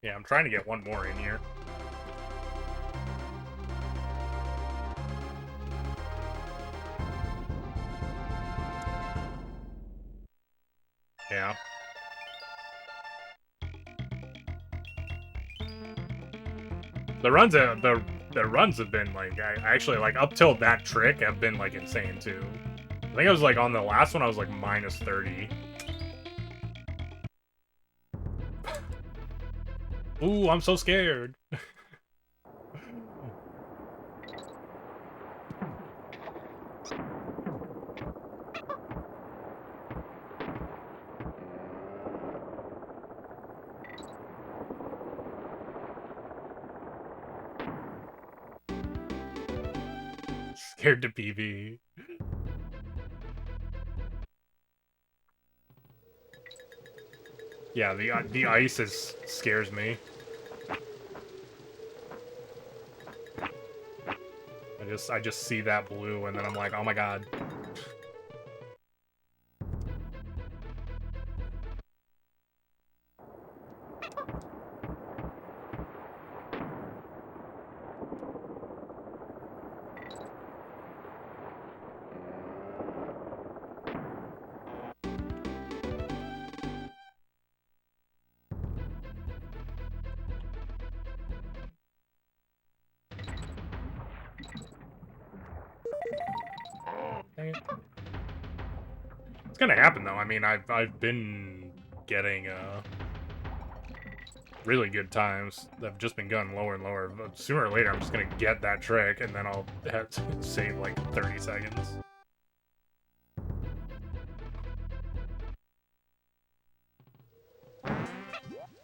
Yeah, I'm trying to get one more in here. Yeah. The runs have been like I actually like up till that trick have been like insane too. I think I was like on the last one I was like minus 30. Ooh, I'm so scared. Scared to PV. Yeah, the ice scares me. I just see that blue and then I'm like, oh my god. Dang it. It's gonna happen though. I mean, I've been getting really good times. I've just been going lower and lower. But sooner or later, I'm just gonna get that trick, and then I'll have to save like 30 seconds.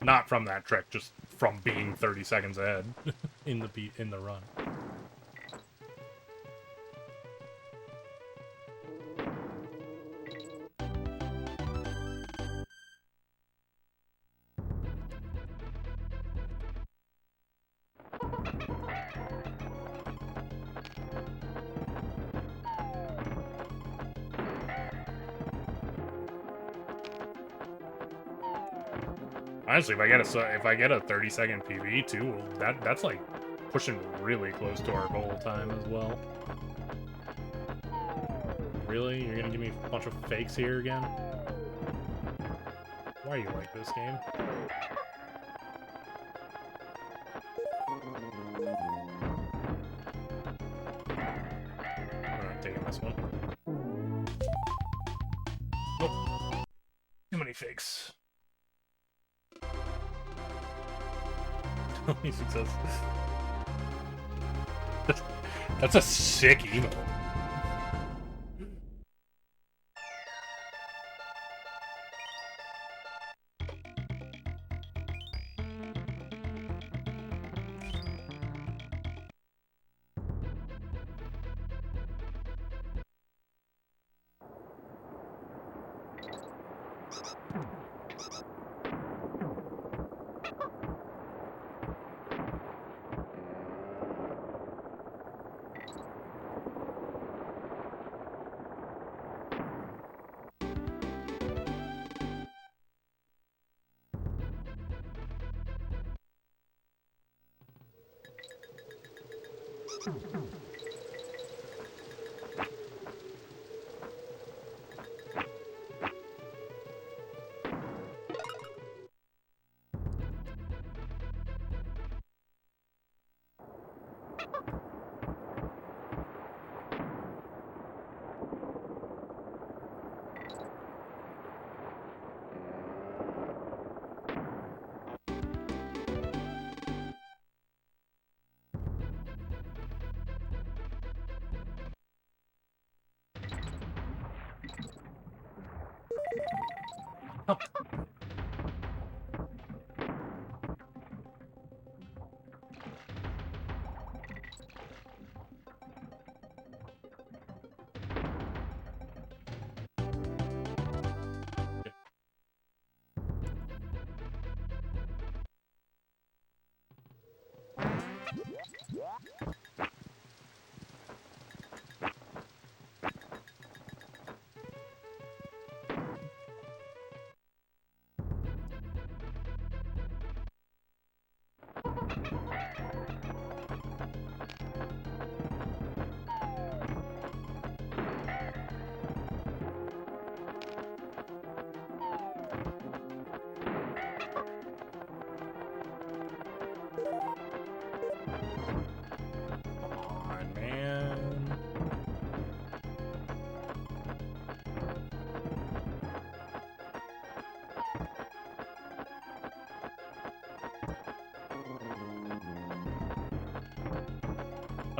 Not from that trick, just from being 30 seconds ahead in the run. Honestly, if I get a 30-second PB too, that's like pushing really close to our goal time as well. Really? You're gonna give me a bunch of fakes here again? Why do you like this game? I'm not taking this one. Nope. Too many fakes. Only success. That's a sick emote.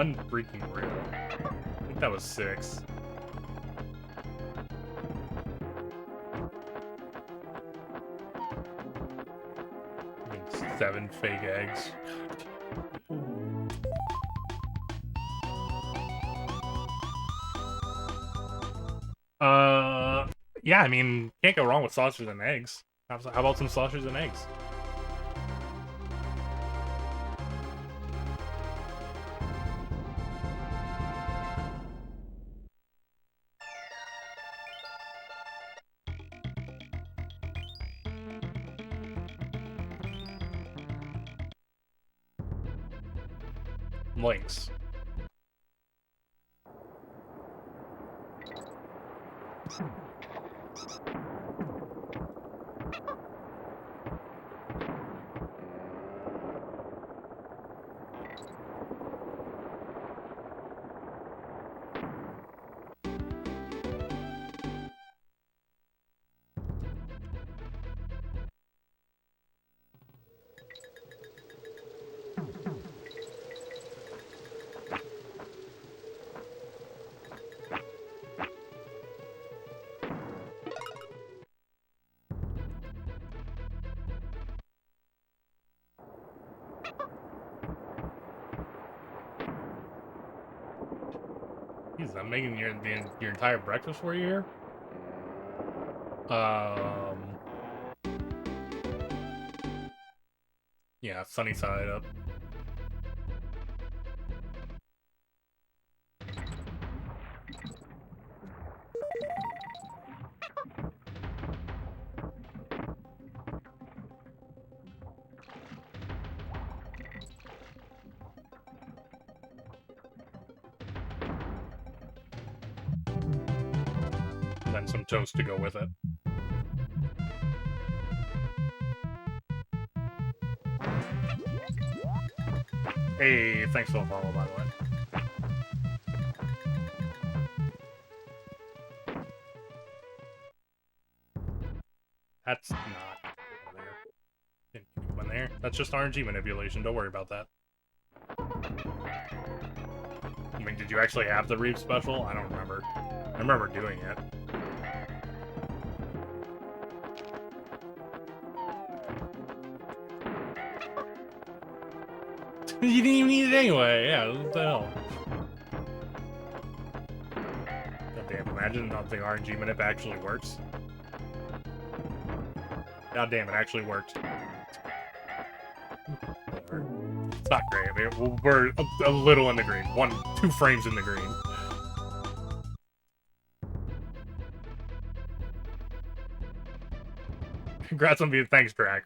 Unfreaking real. I think that was 6. I mean, 7 fake eggs. Yeah, I mean, can't go wrong with sausage and eggs. How about some sausage and eggs? Links. Jeez, I'm making your entire breakfast for you here? Yeah, sunny side up. And then some toast to go with it. Hey, thanks for the follow, by the way. That's not there. Didn't go in there. That's just RNG manipulation. Don't worry about that. I mean, did you actually have the Reeve special? I don't remember. I remember doing it. You didn't even need it anyway. Yeah, what the hell? God damn, imagine not the RNG manip actually works. God damn, it actually worked. It's not great. I mean, we're a little in the green. 2 frames in the green. Congrats on being. Thanks, Drag.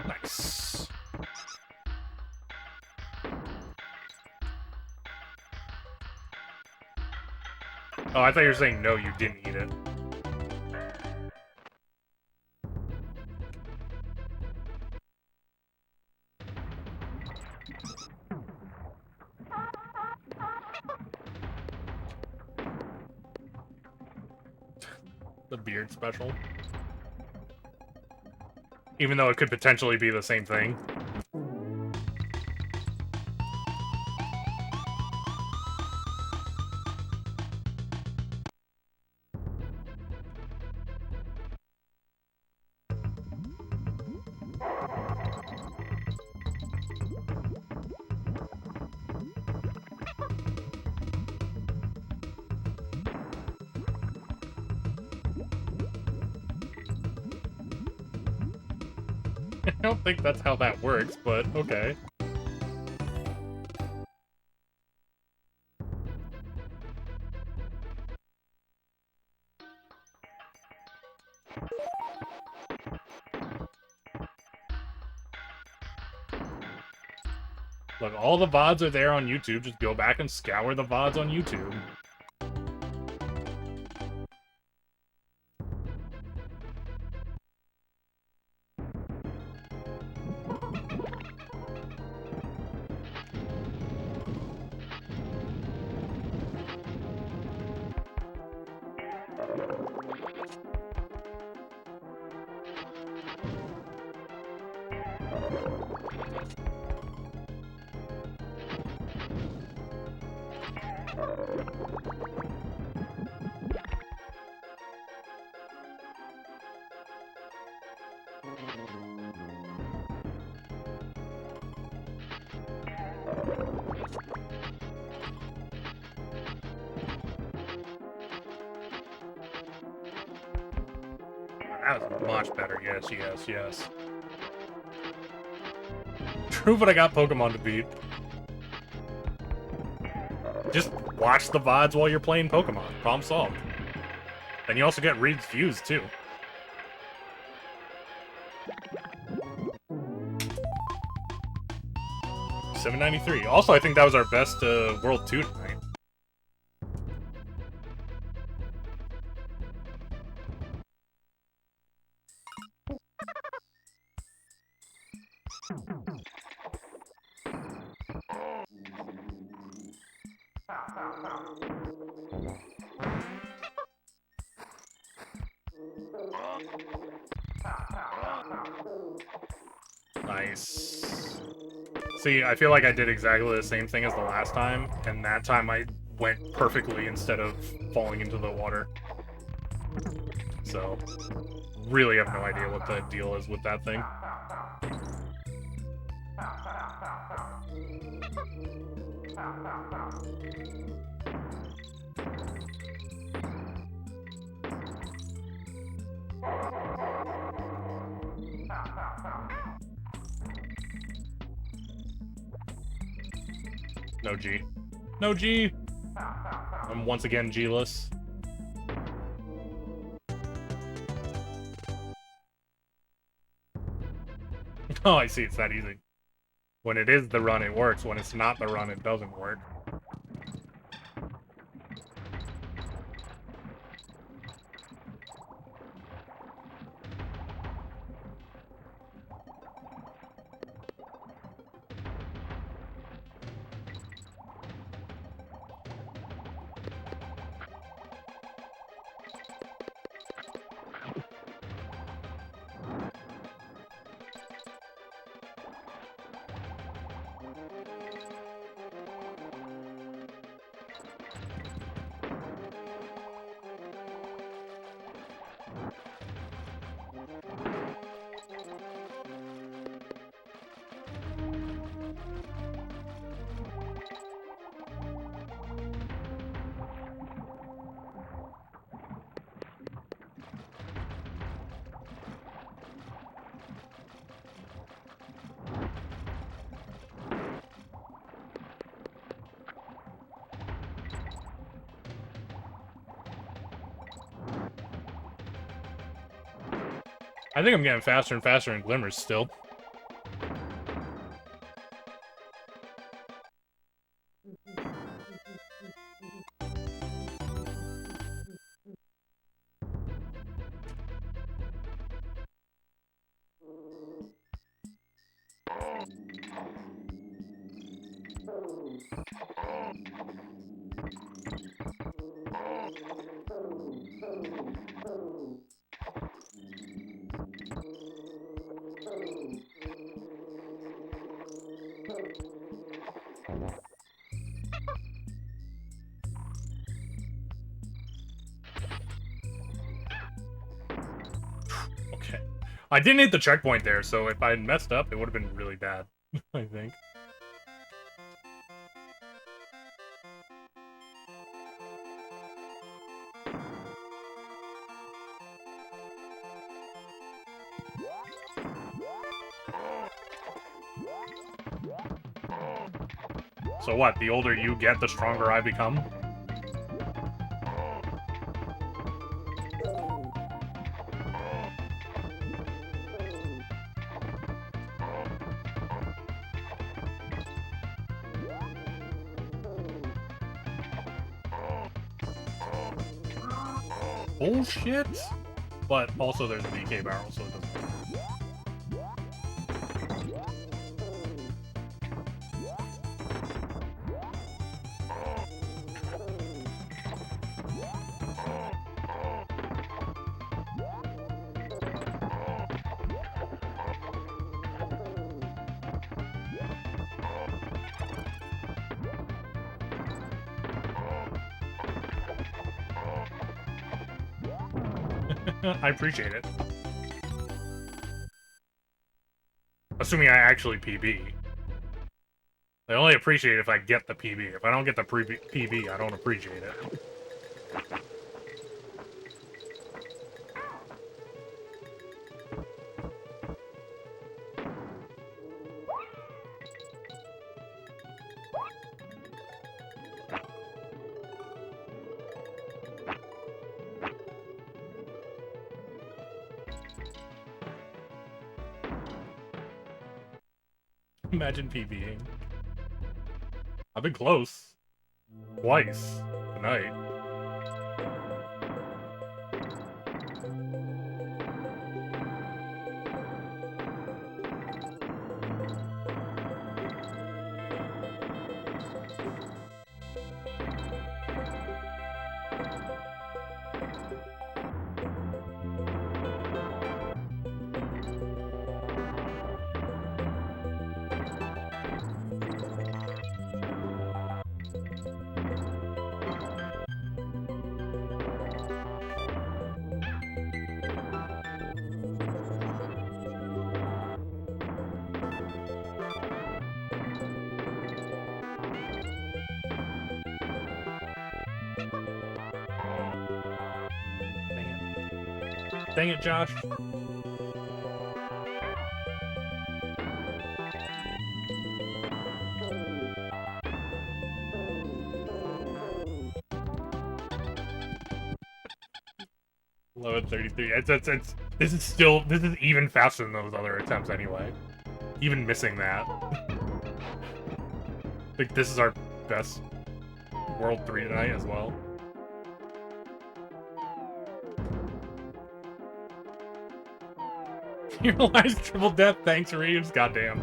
Nice. Oh, I thought you were saying no, you didn't eat it. The beard special. Even though it could potentially be the same thing. I don't think that's how that works, but okay. Look, all the VODs are there on YouTube. Just go back and scour the VODs on YouTube. That was much better. Yes, yes, yes. True, but I got Pokemon to beat. Just watch the VODs while you're playing Pokemon. Problem solved. And you also get Reed's Views, too. $7.93. Also, I think that was our best World 2 tonight. Nice. See, I feel like I did exactly the same thing as the last time, and that time I went perfectly instead of falling into the water. So, really have no idea what the deal is with that thing. No G. No G! I'm once again G-less. Oh, I see, it's that easy. When it is the run, it works. When it's not the run, it doesn't work. I think I'm getting faster and faster in Glimmers still. Okay. I didn't hit the checkpoint there, so if I had messed up, it would have been really bad, I think. So what, the older you get, the stronger I become? Bullshit! But also there's a DK barrel, so it doesn't matter. I appreciate it. Assuming I actually PB. I only appreciate it if I get the PB. If I don't get the PB, I don't appreciate it. Imagine PBing. I've been close. Twice. Tonight. Dang it, Josh. It's this is even faster than those other attempts anyway. Even missing that. I think this is our best World 3 tonight as well. You realize triple death, thanks Reeves, goddamn.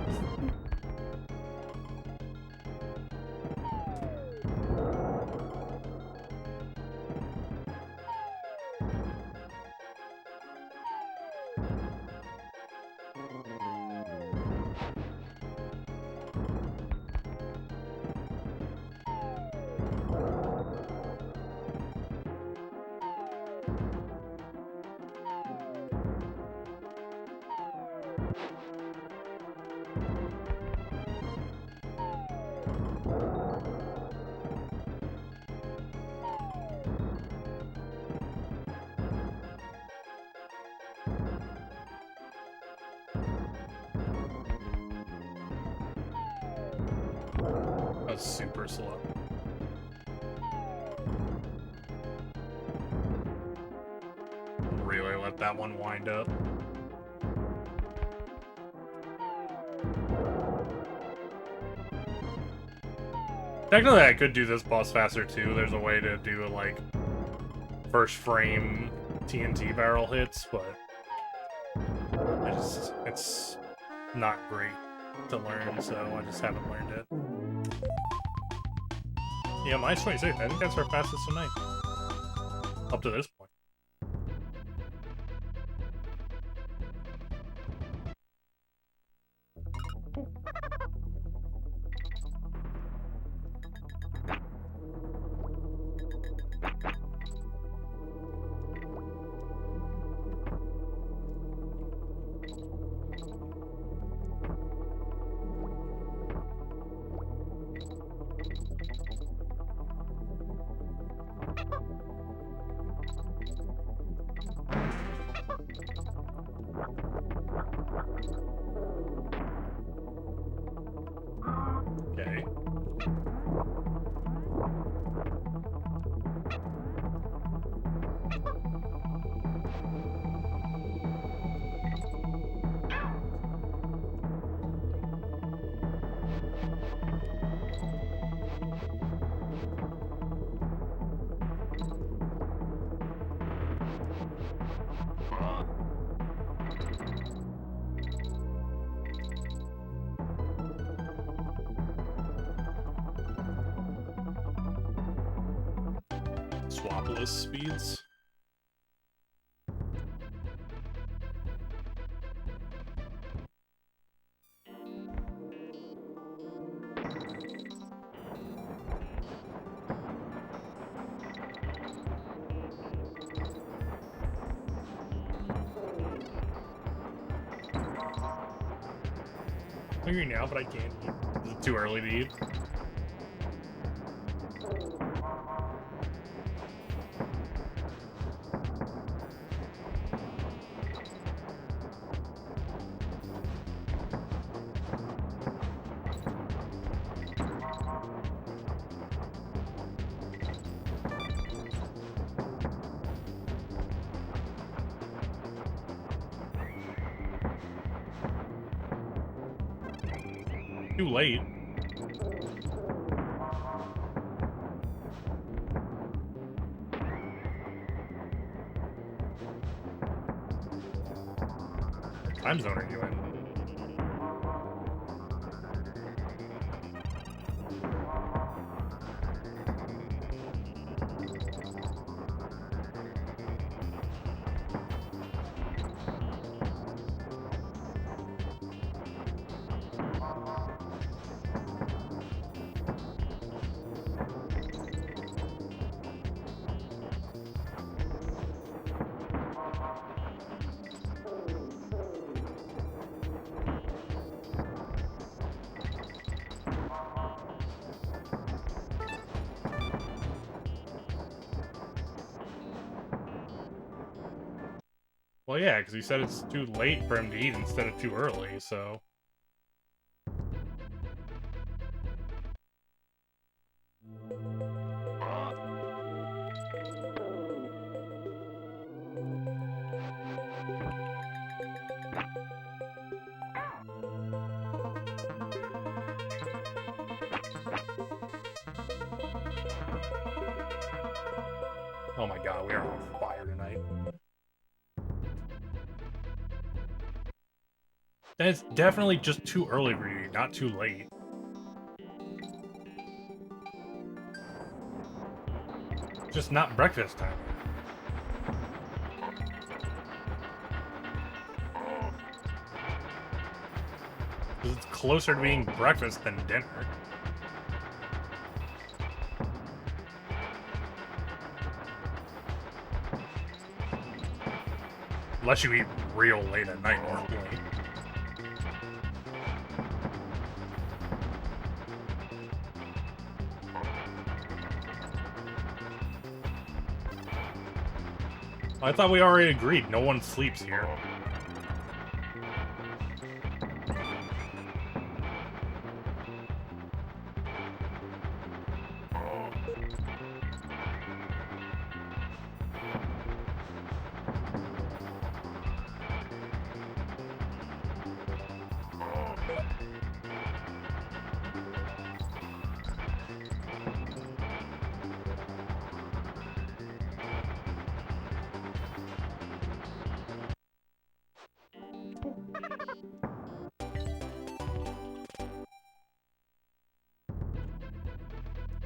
That was super slow. Really let that one wind up. Technically, I could do this boss faster too. There's a way to do like first frame TNT barrel hits, but it's not great to learn, so I just haven't learned it. Yeah, mine's 26. I think that's our fastest tonight. Up to this point. Okay. Swapless speeds. hungry now, but I can't eat. Is it too early to eat? Too late. What time zone are you in? Well, yeah, because he said it's too late for him to eat instead of too early, so... Oh my god, we are on fire tonight. And it's definitely just too early for you, not too late. Just not breakfast time. Because it's closer to being breakfast than dinner. Unless you eat real late at night normally. I thought we already agreed no one sleeps here.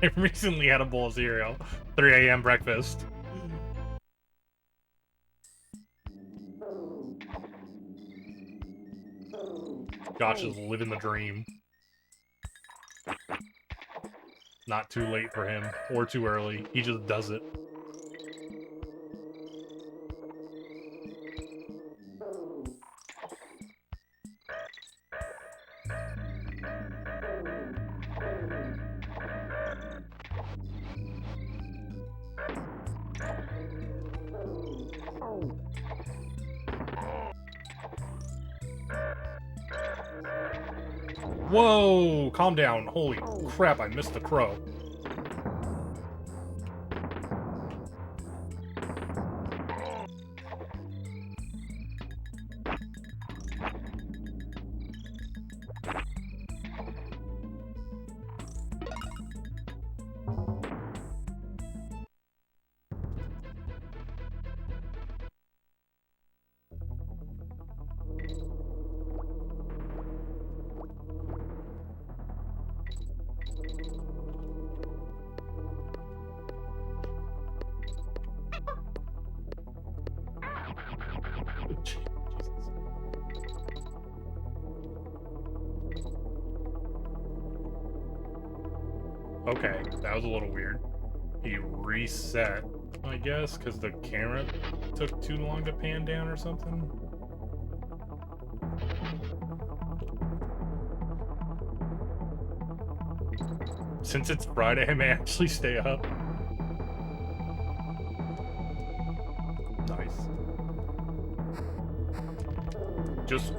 I recently had a bowl of cereal. 3 a.m. breakfast. Josh is living the dream. Not too late for him, or too early. He just does it. Whoa! Calm down. Holy crap, I missed the crow. Okay, that was a little weird. He reset, I guess, because the camera took too long to pan down or something. Since it's Friday, I may actually stay up. Nice. Just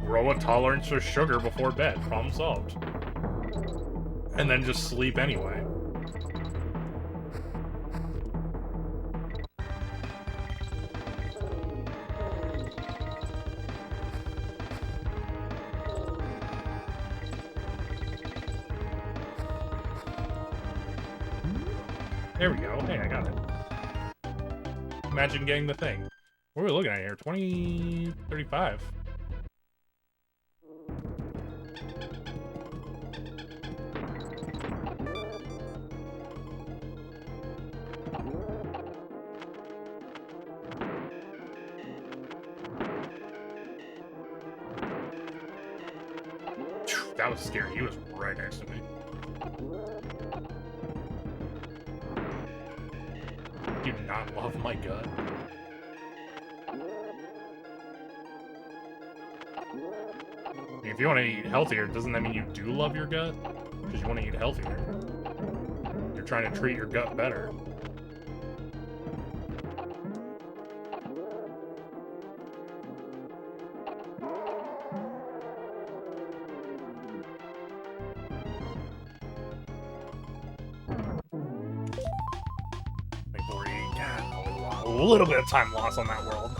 grow a tolerance for sugar before bed. Problem solved. And then just sleep anyway. There we go. Hey, I got it. Imagine getting the thing. What are we looking at here? 2035. That was scary. He was right next to me. Do you not love my gut? If you want to eat healthier, doesn't that mean you do love your gut? Because you want to eat healthier. You're trying to treat your gut better. A little bit of time lost on that world.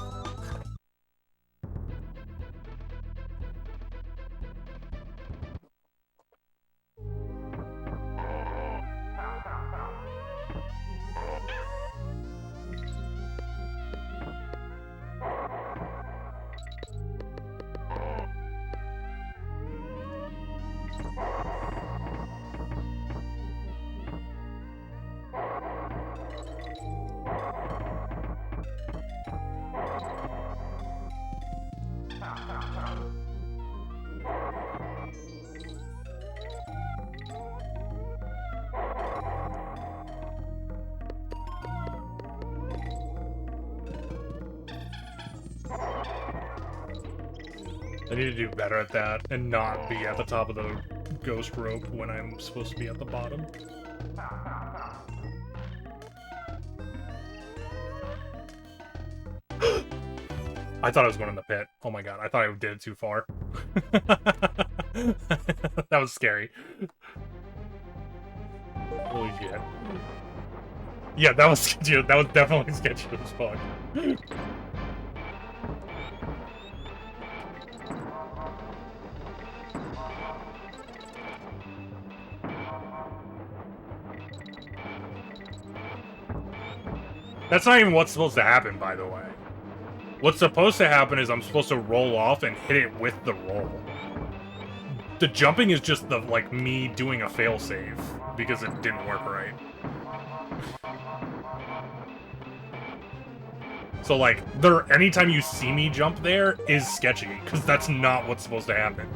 I need to do better at that and not be at the top of the ghost rope when I'm supposed to be at the bottom. I thought I was going in the pit. Oh my god, I thought I did it too far. That was scary. Holy shit. Yeah, that was sketchy. That was definitely sketchy as fuck. That's not even what's supposed to happen, by the way. What's supposed to happen is I'm supposed to roll off and hit it with the roll. The jumping is just the, like, me doing a failsafe because it didn't work right. So, like, anytime you see me jump there is sketchy, because that's not what's supposed to happen.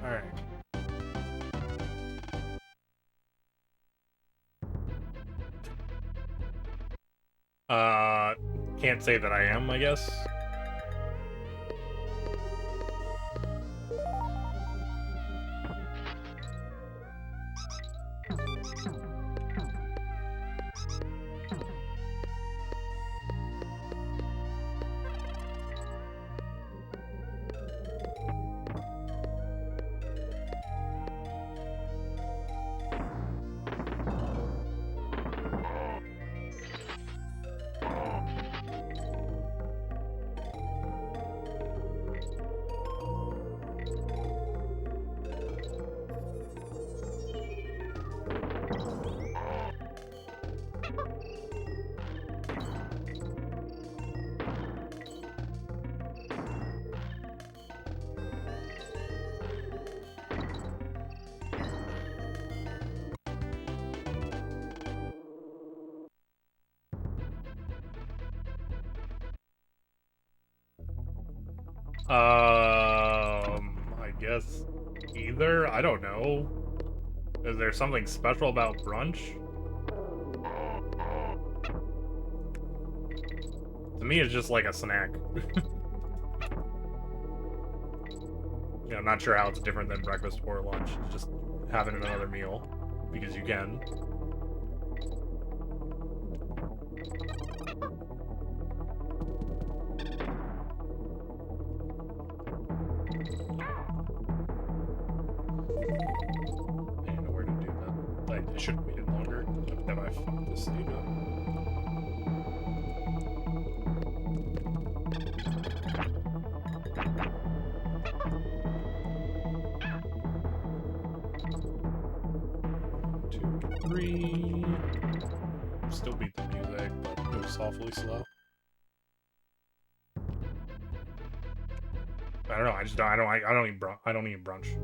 Alright. Can't say that I am, I guess. I guess either. I don't know. Is there something special about brunch? To me, it's just like a snack. Yeah, I'm not sure how it's different than breakfast or lunch. It's just having another meal because you can. I didn't know where to do that. I should have waited longer. Have I fucked this stage up? Still beat the music, but it was awfully slow. I don't know. I don't eat brunch.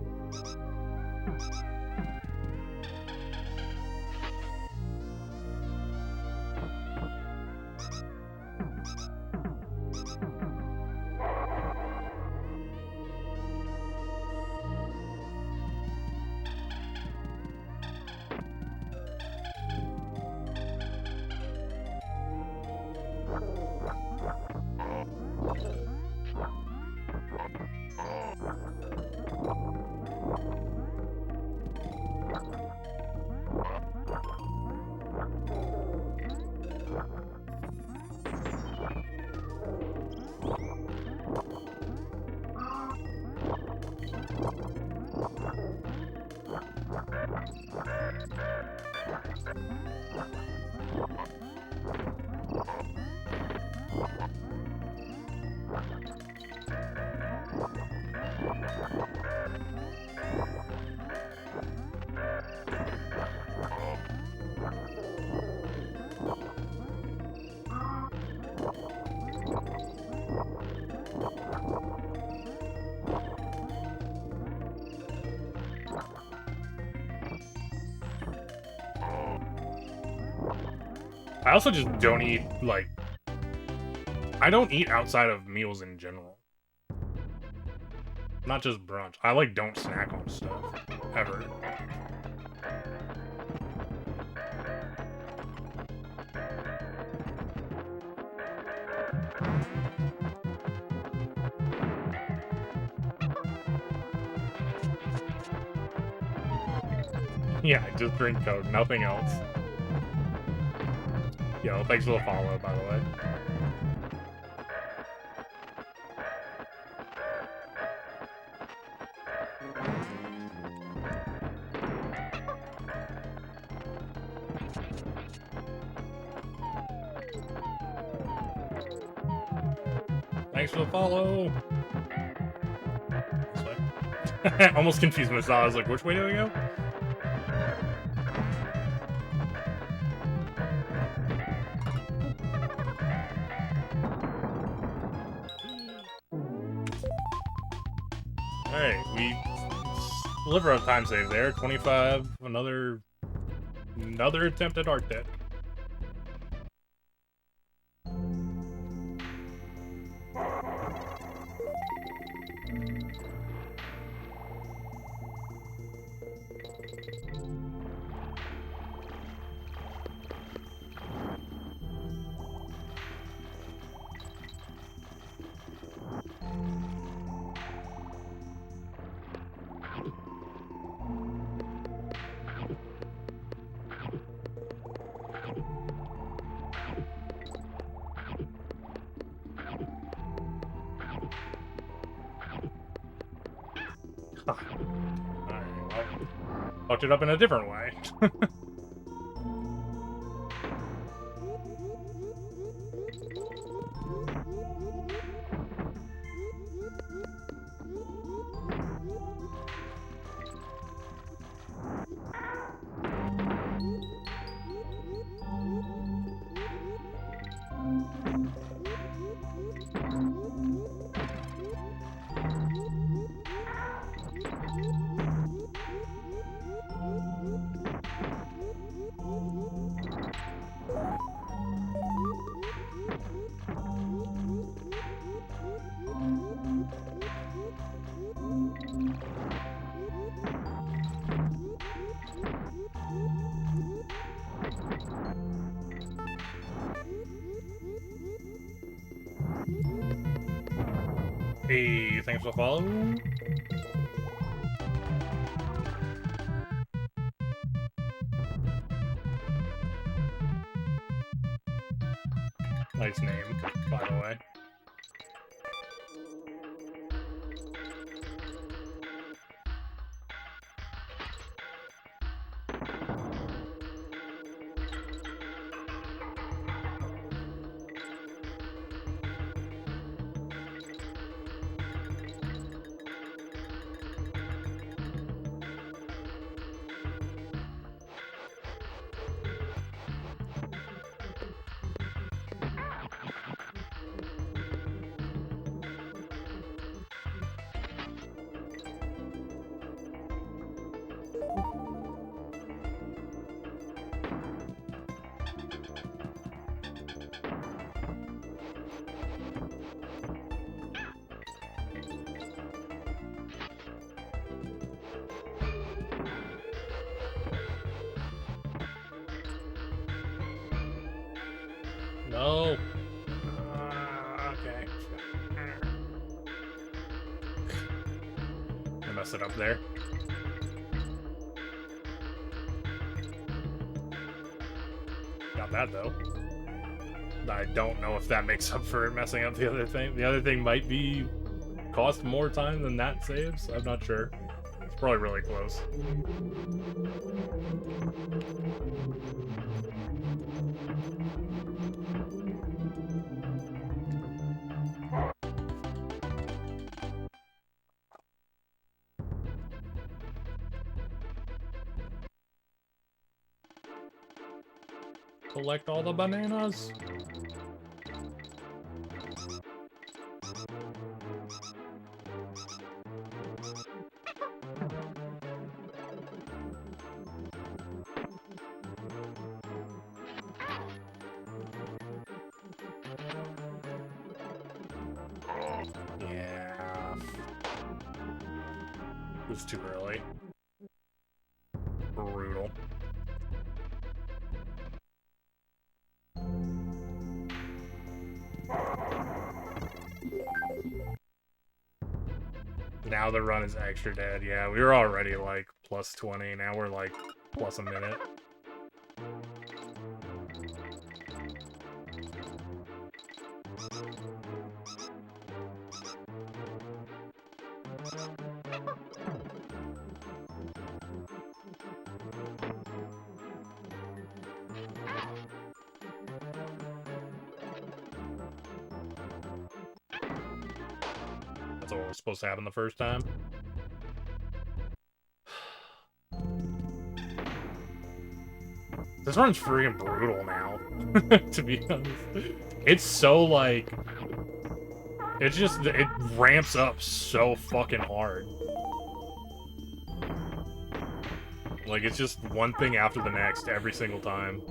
I also just don't eat, like... I don't eat outside of meals in general. Not just brunch. I, like, don't snack on stuff. Ever. Yeah, just drink Coke, nothing else. Yo, thanks for the follow, by the way. Thanks for the follow! This way. Almost confused myself. I was like, which way do we go? Alright, we deliver a time save there. 25, another attempt at art deck. Fucked it up in a different way. Hey, thanks for the follow. Nice name, by the way. No. Okay. I messed it up there. Got that though. I don't know if that makes up for messing up the other thing. The other thing might be cost more time than that saves. I'm not sure. It's probably really close. Collect all the bananas. Yeah. It was too early. Brutal. Now the run is extra dead. Yeah, we were already like plus 20. Now we're like plus a minute. That's what was supposed to happen the first time. This run's freaking brutal now, to be honest. It's so, like... it ramps up so fucking hard. Like, it's just one thing after the next every single time.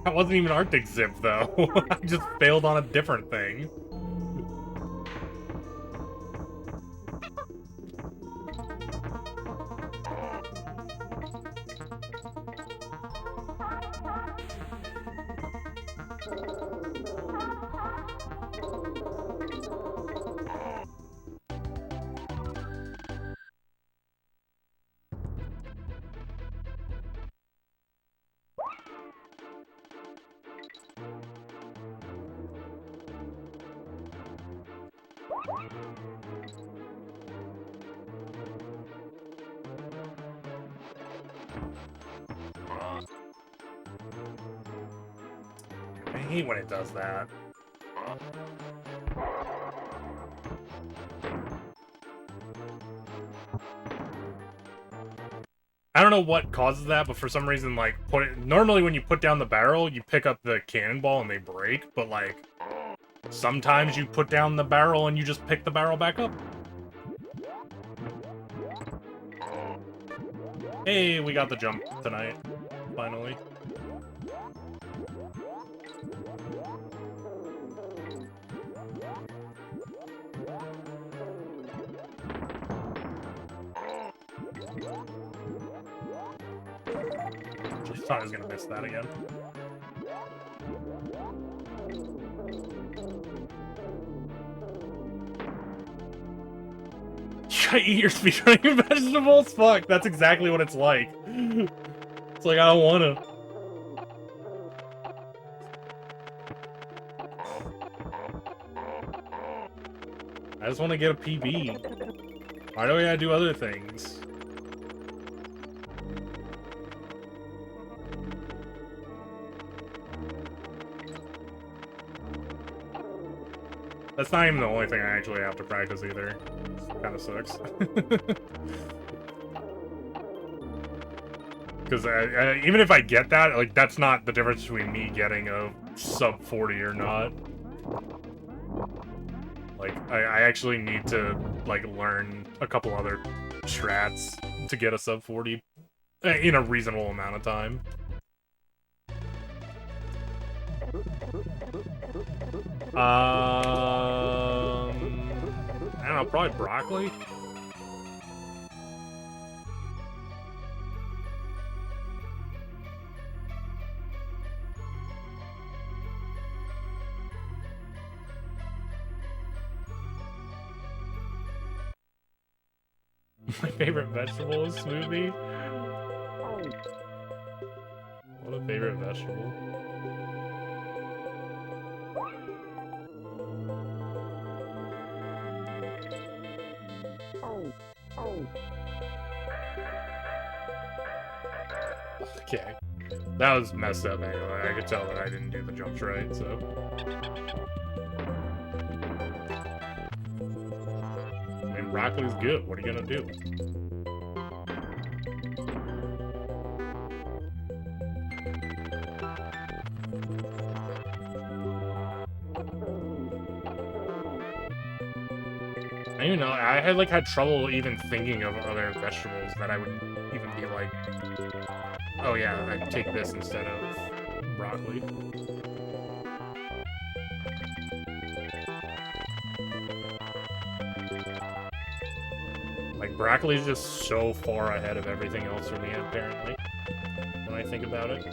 That wasn't even Arctic Zip, though. I just failed on a different thing. I hate when it does that. I don't know what causes that, but for some reason, like, normally when you put down the barrel, you pick up the cannonball and they break, but, like, sometimes you put down the barrel and you just pick the barrel back up. Hey, we got the jump tonight, finally. thought I was gonna miss that again. You eat your speedrunning vegetables? Fuck, that's exactly what it's like. It's like, I don't wanna. I just want to get a PB. Why do we gotta do other things? That's not even the only thing I actually have to practice either. It kind of sucks. Because even if I get that, like, that's not the difference between me getting a sub 40 or not. Like, I actually need to, like, learn a couple other strats to get a sub 40 in a reasonable amount of time. I don't know, probably broccoli? My favorite vegetable is smoothie. What a favorite vegetable. Okay. That was messed up anyway. I could tell that I didn't do the jumps right, so. I mean, broccoli's good. What are you gonna do? I don't even know. I had trouble even thinking of other vegetables that I would even be like, oh yeah, I'd take this instead of broccoli. Like, broccoli is just so far ahead of everything else for me, apparently, when I think about it.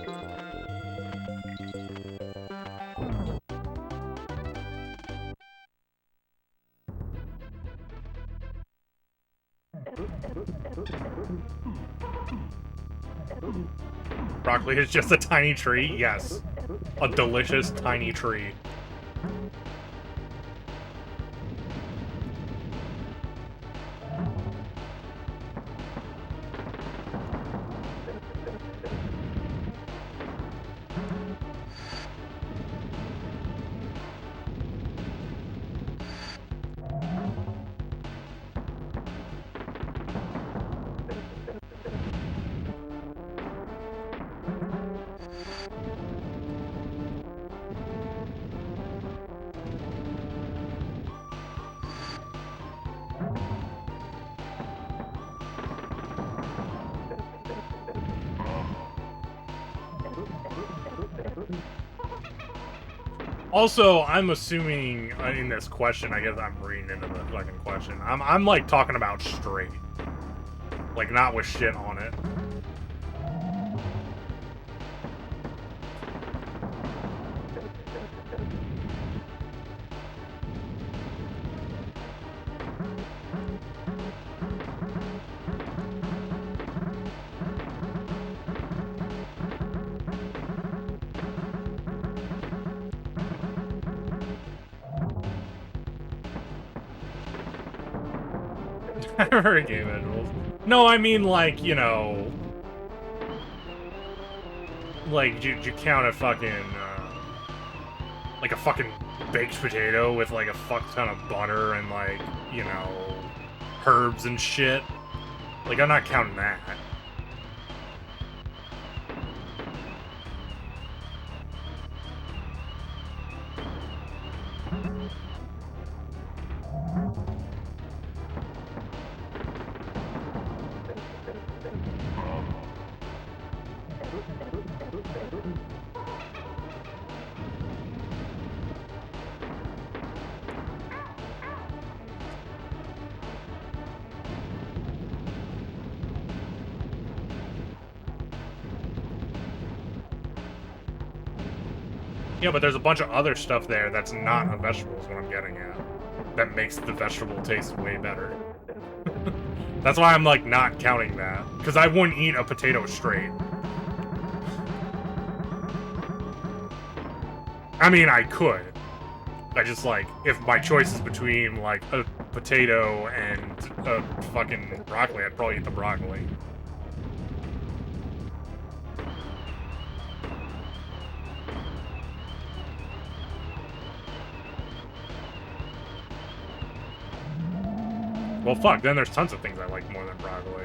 Broccoli is just a tiny tree? Yes. A delicious tiny tree. Also, I'm assuming in this question, I guess I'm reading into the fucking question. I'm like talking about straight. Like, not with shit on it. Hurricane vegetables. No, I mean, like, you know... Like, you count a fucking, like a fucking baked potato with, like, a fuck ton of butter and, like, you know, herbs and shit. Like, I'm not counting that. Yeah, but there's a bunch of other stuff there that's not a vegetable is what I'm getting at. That makes the vegetable taste way better. That's why I'm, like, not counting that. Because I wouldn't eat a potato straight. I mean, I could. I just, like, if my choice is between, like, a potato and a fucking broccoli, I'd probably eat the broccoli. Well, fuck, then there's tons of things I like more than broccoli.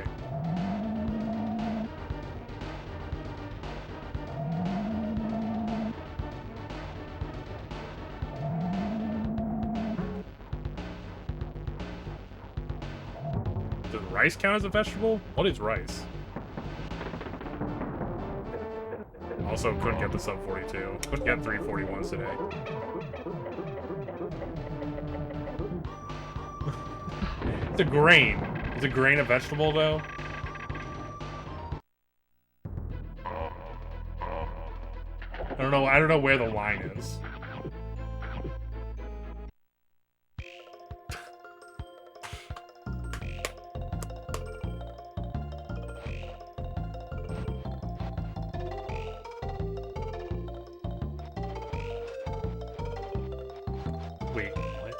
Does rice count as a vegetable? What is rice? Also, couldn't get the sub 42. Couldn't get 341s today. It's a grain. Is a grain a vegetable, though? I don't know where the line is. Wait, what?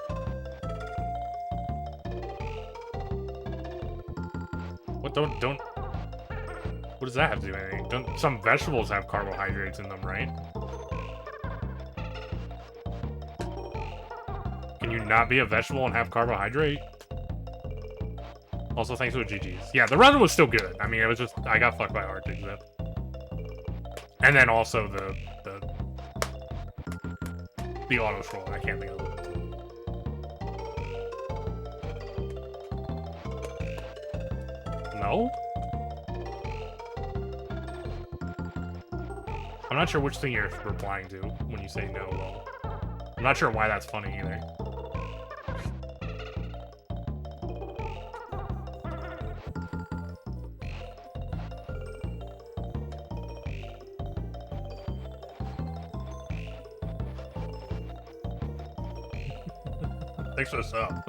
What, don't... What does that have to do with anything? Don't some vegetables have carbohydrates in them, right? Can you not be a vegetable and have carbohydrate? Also, thanks for the GGs. Yeah, the run was still good. I mean, it was just... I got fucked by art exit. And then also the auto scroll. I can't think of it. No? I'm not sure which thing you're replying to when you say no, well. I'm not sure why that's funny either. Thanks for the sub.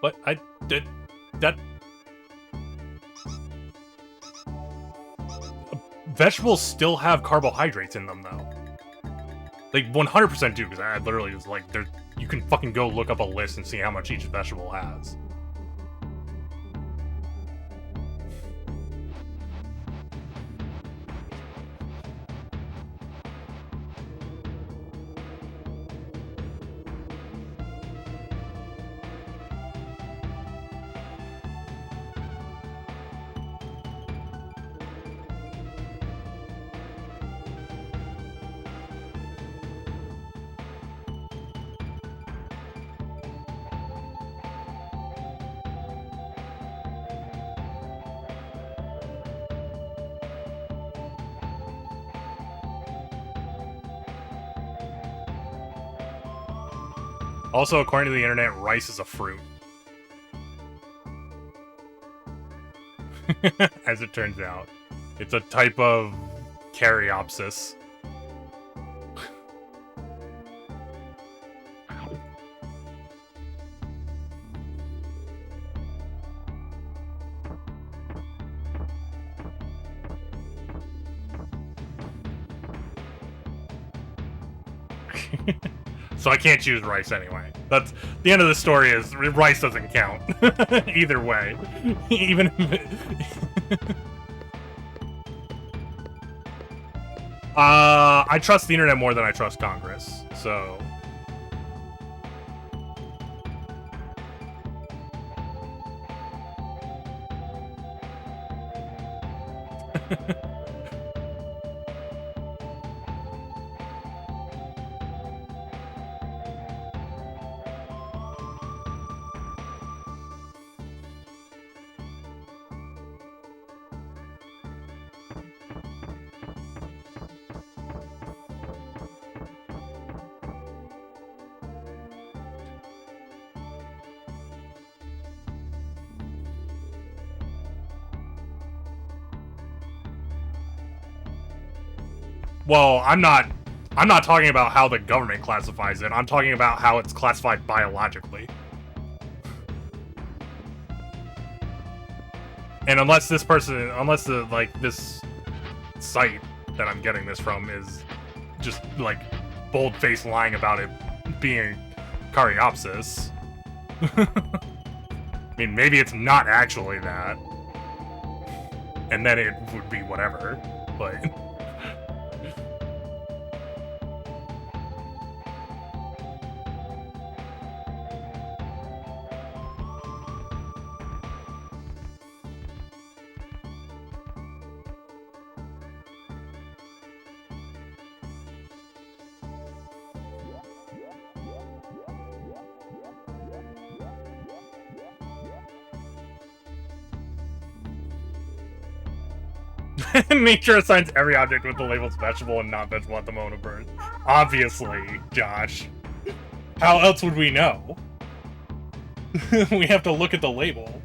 What? I did that. Vegetables still have carbohydrates in them, though. Like 100% do, because I literally was like, there. You can fucking go look up a list and see how much each vegetable has. Also, according to the internet, rice is a fruit. As it turns out. It's a type of caryopsis. So I can't choose rice anyway. That's the end of the story. Is rice doesn't count either way. Even if I trust the internet more than I trust Congress. So Well, I'm not talking about how the government classifies it. I'm talking about how it's classified biologically. And unless this site that I'm getting this from is just, like, bold-faced lying about it being Caryopsis. I mean, maybe it's not actually that. And then it would be whatever, but... Nature assigns every object with the labels vegetable and not vegetable at the moment of birth. Obviously, Josh. How else would we know? We have to look at the label.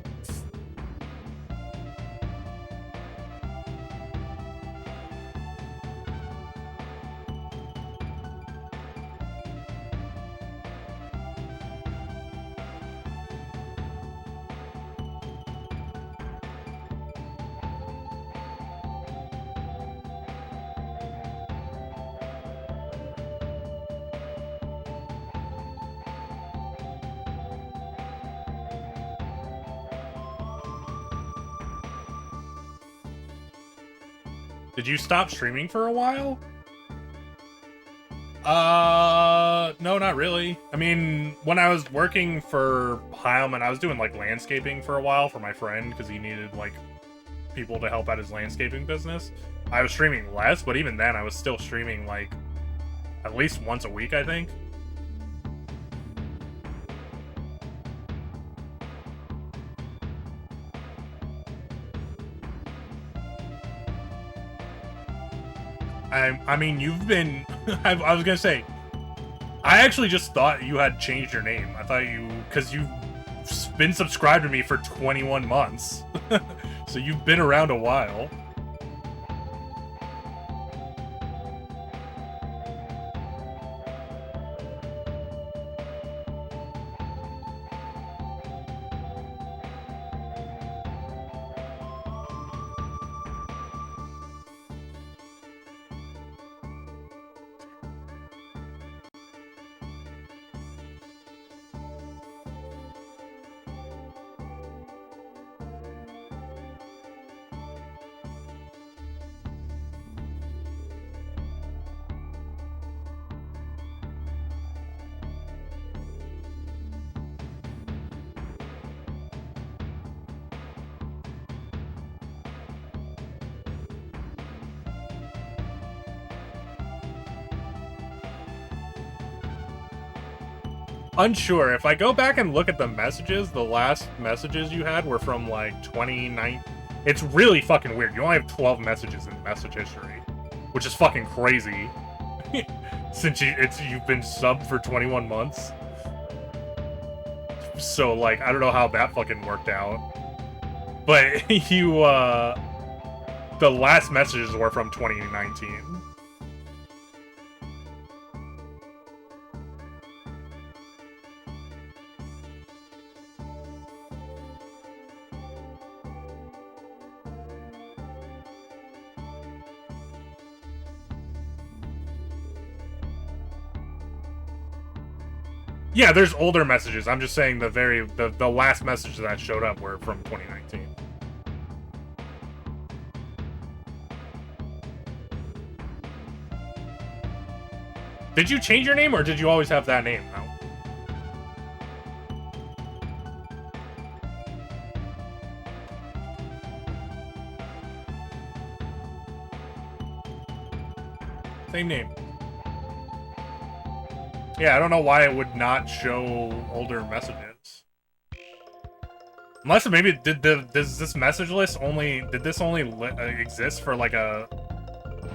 Did you stop streaming for a while? No, not really. I mean, when I was working for Heilman, I was doing, like, landscaping for a while for my friend, because he needed, like, people to help out his landscaping business. I was streaming less, but even then, I was still streaming, like, at least once a week, I think. I mean, you've been... I was gonna say, I actually just thought you had changed your name. I thought you... Because you've been subscribed to me for 21 months. So you've been around a while. Unsure. If I go back and look at the messages, the last messages you had were from, like, 2019. It's really fucking weird. You only have 12 messages in message history, which is fucking crazy. Since you've been subbed for 21 months. So, like, I don't know how that fucking worked out. But you, the last messages were from 2019. Yeah, there's older messages. I'm just saying the last messages that showed up were from 2019. Did you change your name, or did you always have that name now? Same name. Yeah, I don't know why it would not show older messages. Unless maybe does this message list only exist for like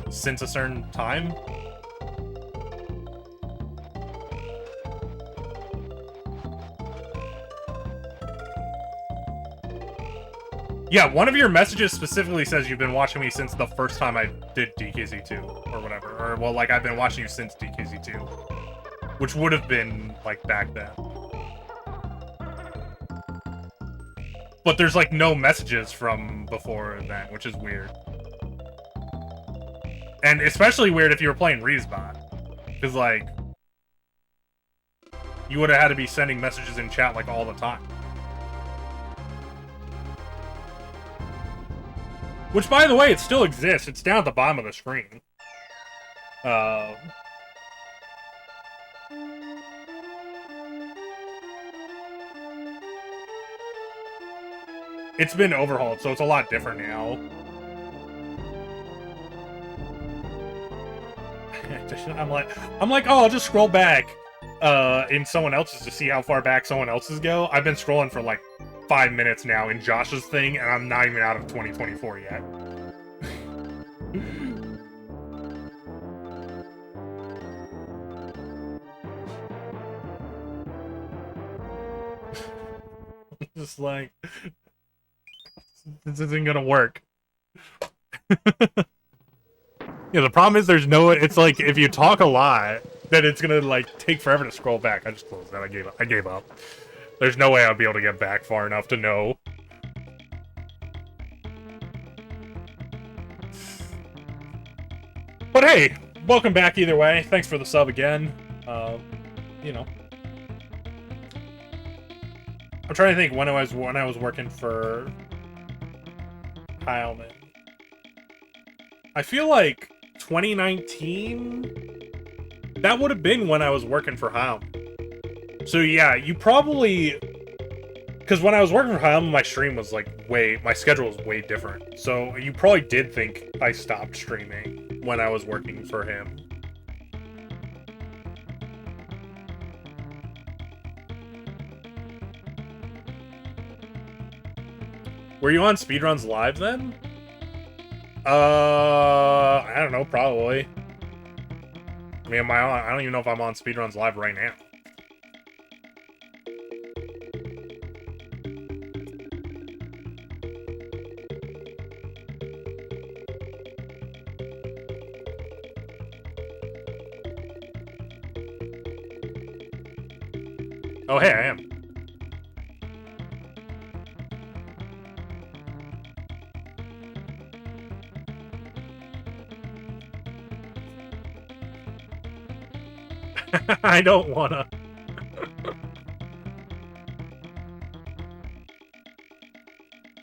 since a certain time? Yeah, one of your messages specifically says you've been watching me since the first time I did DKC2 or whatever. Or, well, like, I've been watching you since DKC2. Which would have been, like, back then. But there's, like, no messages from before then, which is weird. And especially weird if you were playing Resbot. Because, like, you would have had to be sending messages in chat, like, all the time. Which, by the way, it still exists. It's down at the bottom of the screen. It's been overhauled, so it's a lot different now. I'm like, oh, I'll just scroll back in someone else's to see how far back someone else's go. I've been scrolling for like 5 minutes now in Josh's thing, and I'm not even out of 2024 yet. Just like, this isn't gonna work. Yeah, the problem is there's no, it's like, if you talk a lot, then it's gonna, like, take forever to scroll back. I just closed that. I gave up. There's no way I'll be able to get back far enough to know. But hey, welcome back either way. Thanks for the sub again. You know. I'm trying to think when I was working for Heilman. I feel like 2019, that would have been when I was working for Heilman. So yeah, you probably, because when I was working for Heilman, my stream was like my schedule was way different. So you probably did think I stopped streaming when I was working for him. Were you on Speedruns Live then? I don't know, probably. I mean, I don't even know if I'm on Speedruns Live right now. Oh, hey, I am. I don't wanna.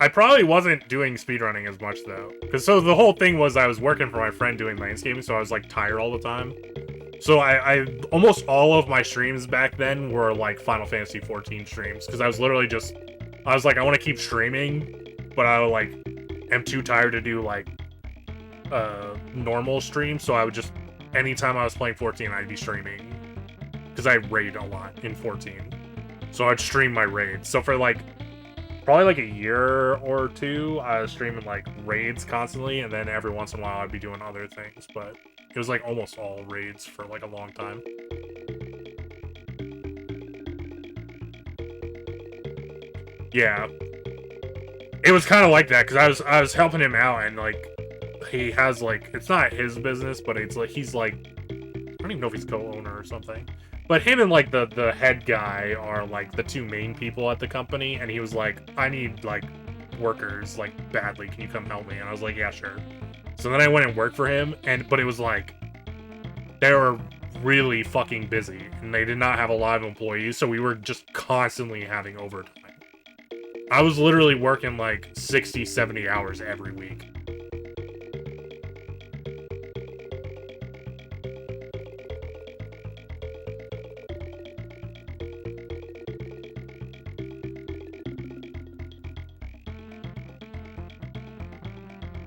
I probably wasn't doing speedrunning as much, though. Because, so the whole thing was I was working for my friend doing landscaping, so I was, like, tired all the time. So I almost all of my streams back then were, like, Final Fantasy 14 streams. Because I was literally just, I was like, I want to keep streaming, but I, like, am too tired to do, like, normal streams. So I would just, anytime I was playing 14, I'd be streaming. Because I raid a lot in 14. So I'd stream my raids. So for, like, probably like a year or two, I was streaming, like, raids constantly, and then every once in a while I'd be doing other things, but it was, like, almost all raids for, like, a long time. Yeah. It was kind of like that, because I was helping him out, and, like, he has, like, it's not his business, but it's, like, he's, like, I don't even know if he's co-owner or something. But him and, like, the head guy are, like, the two main people at the company, and he was like, I need, like, workers, like, badly, can you come help me? And I was like, yeah, sure. So then I went and worked for him, but it was like, they were really fucking busy, and they did not have a lot of employees, so we were just constantly having overtime. I was literally working, like, 60, 70 hours every week.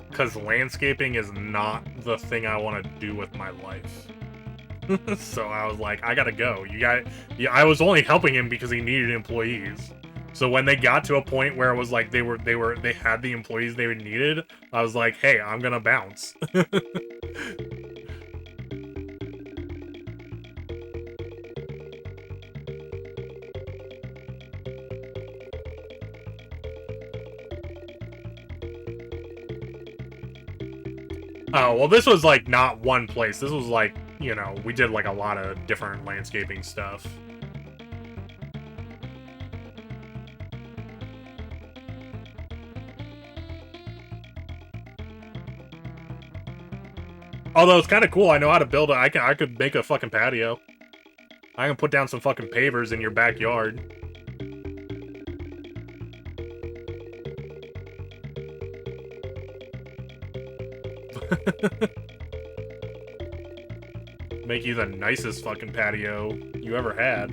Because landscaping is not the thing I want to do with my life. So I was like, I gotta go. Yeah, I was only helping him because he needed employees. So when they got to a point where it was like they had the employees they needed, I was like, hey, I'm gonna bounce. Oh, well, this was, like, not one place. This was, like, you know, we did, like, a lot of different landscaping stuff. Although it's kind of cool. I know how to build it. I could make a fucking patio. I can put down some fucking pavers in your backyard. Make you the nicest fucking patio you ever had.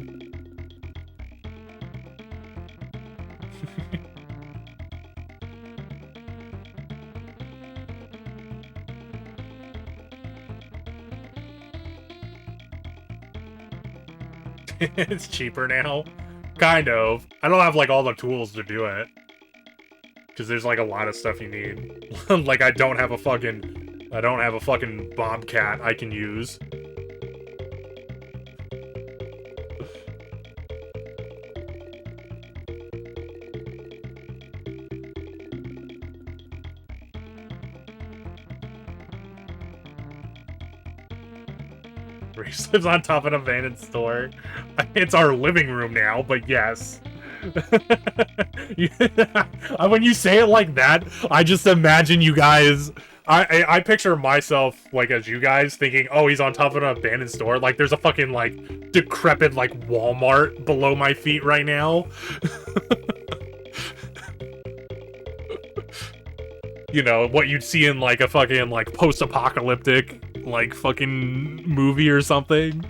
It's cheaper now. Kind of. I don't have, like, all the tools to do it. Because there's, like, a lot of stuff you need. Like, I don't have a fucking bobcat I can use. Reese lives on top of an abandoned store. It's our living room now, but yes. When you say it like that, I just imagine you guys... I picture myself, like, as you guys, thinking, oh, he's on top of an abandoned store. Like, there's a fucking, like, decrepit, like, Walmart below my feet right now. You know, what you'd see in, like, a fucking, like, post-apocalyptic, like, fucking movie or something.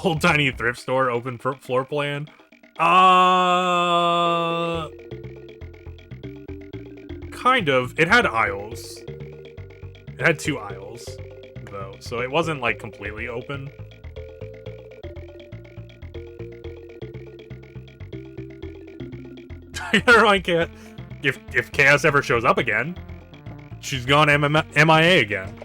Old tiny thrift store, open floor plan. Kind of. It had aisles. It had 2 aisles, though, so it wasn't, like, completely open. I can't. If Chaos ever shows up again, she's gone MIA again.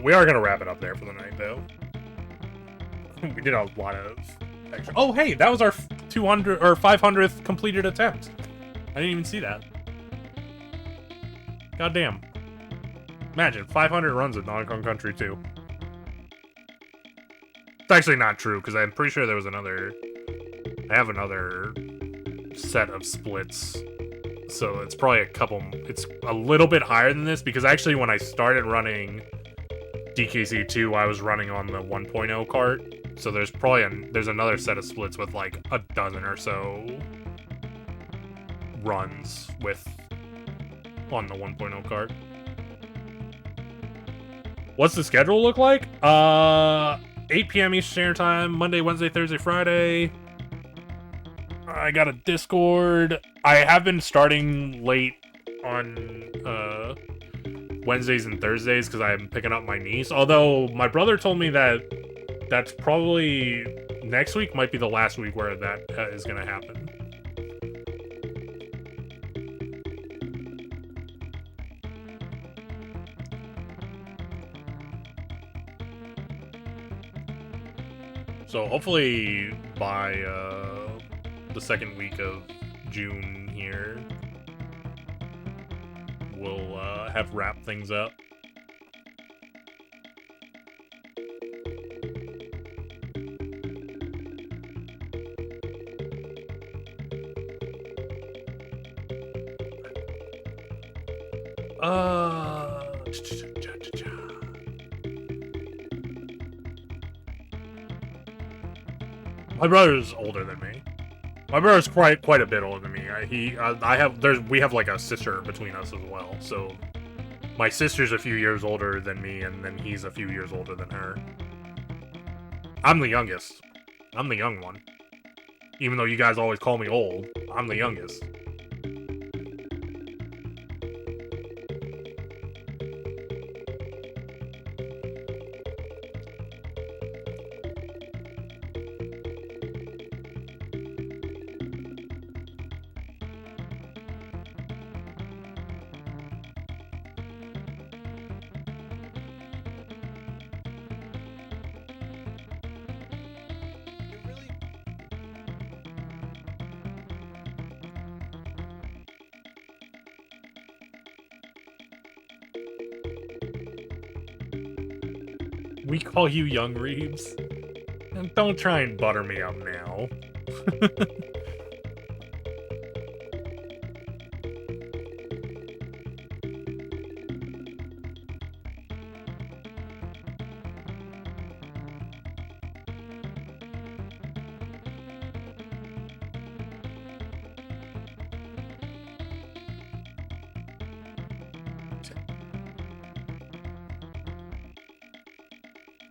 We are gonna wrap it up there for the night, though. We did a lot of extra. Oh, hey, that was our 200 or 500th completed attempt. I didn't even see that. Goddamn. Imagine 500 runs at Donkey Kong Country 2. It's actually not true, because I'm pretty sure there was another... I have another set of splits. So it's probably it's a little bit higher than this, because actually when I started running DKC2, I was running on the 1.0 cart. So there's probably there's another set of splits with like a dozen or so runs on the 1.0 cart. What's the schedule look like? 8 p.m. Eastern Standard Time, Monday, Wednesday, Thursday, Friday. I got a Discord. I have been starting late on Wednesdays and Thursdays because I'm picking up my niece. Although my brother told me that that's probably next week might be the last week where that is going to happen. So hopefully by the second week of June here, we'll have wrapped things up. My brother's older than me. My brother's quite a bit older than me. We have like a sister between us as well. So My sister's a few years older than me, and then he's a few years older than her. I'm the youngest. I'm the young one. Even though you guys always call me old, I'm the youngest. We call you Young Reeves. And don't try and butter me up now.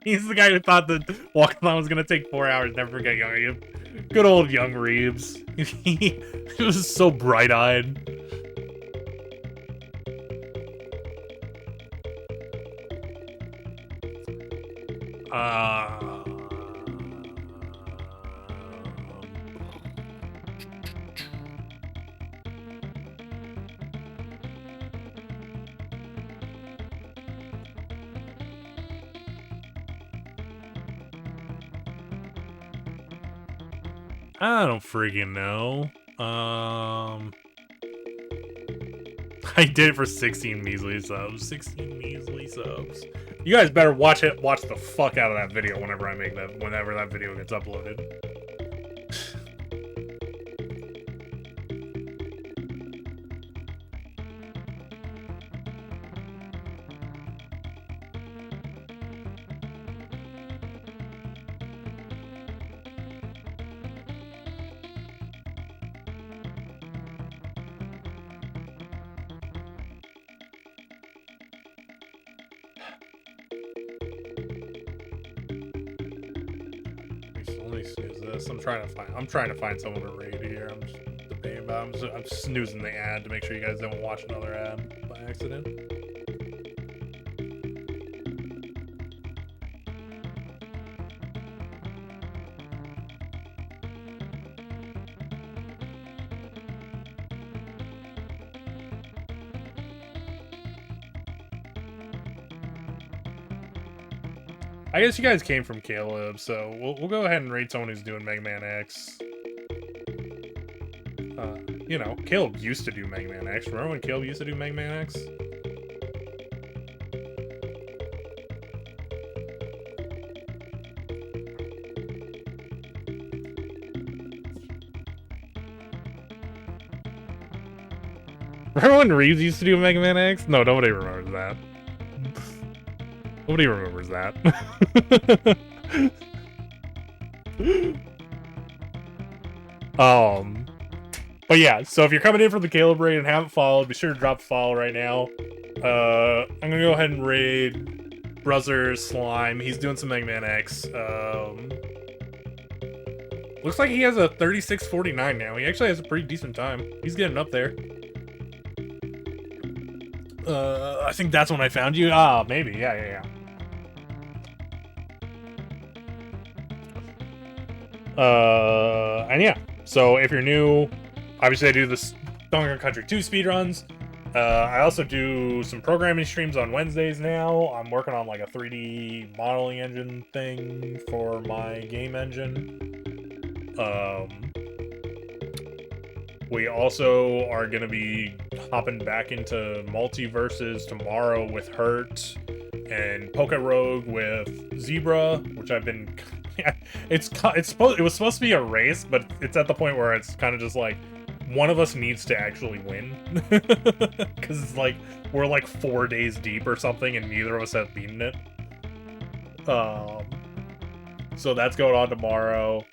He's the guy who thought the walkathon was gonna take 4 hours. Never forget Young Reeves. Good old Young Reeves. He was so bright-eyed. I don't freaking know. I did it for 16 measly subs. 16 measly subs. You guys better watch the fuck out of that video whenever that video gets uploaded. I'm trying to find someone to raid here. I'm just debating about. I'm snoozing the ad to make sure you guys don't watch another ad by accident. I guess you guys came from Caleb, so we'll go ahead and raid someone who's doing Mega Man X. You know, Caleb used to do Mega Man X. Remember when Caleb used to do Mega Man X? Remember when Reeves used to do Mega Man X? No, nobody remembers that. Nobody remembers that. But yeah, so if you're coming in from the Caleb raid and haven't followed, be sure to drop a follow right now. I'm gonna go ahead and raid Brother Slime. He's doing some Mega Man X. Looks like he has a 36:49 now. He actually has a pretty decent time. He's getting up there. I think that's when I found you. Ah, maybe. Yeah. And yeah, so if you're new, obviously I do this Donkey Kong Country 2 speedruns. I also do some programming streams on Wednesdays now. I'm working on like a 3D modeling engine thing for my game engine. We also are going to be hopping back into multiverses tomorrow with Hurt and Poke Rogue with Zebra, which I've been... it was supposed to be a race, but it's at the point where it's kind of just like one of us needs to actually win, because it's like we're like 4 days deep or something and neither of us have beaten it. So that's going on tomorrow.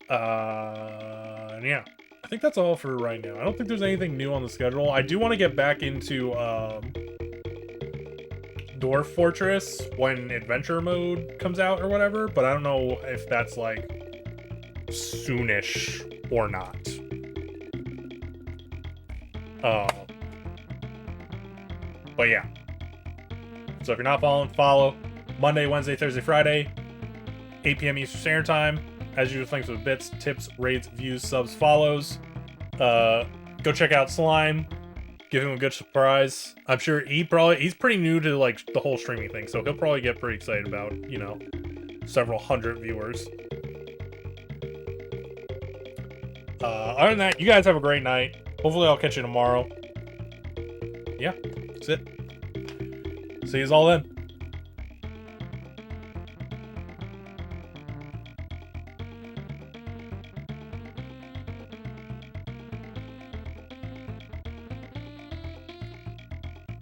And yeah, I think that's all for right now. I don't think there's anything new on the schedule. I do want to get back into Dwarf Fortress when Adventure Mode comes out or whatever, but I don't know if that's like soonish or not. But yeah. So if you're not following, follow. Monday, Wednesday, Thursday, Friday, 8 p.m. Eastern Standard Time. As usual, thanks for the bits, tips, rates, views, subs, follows. Go check out Slime. Give him a good surprise. I'm sure he's pretty new to like the whole streaming thing, so he'll probably get pretty excited about, you know, several hundred viewers. Other than that, you guys have a great night. Hopefully I'll catch you tomorrow. Yeah, that's it. See you all then.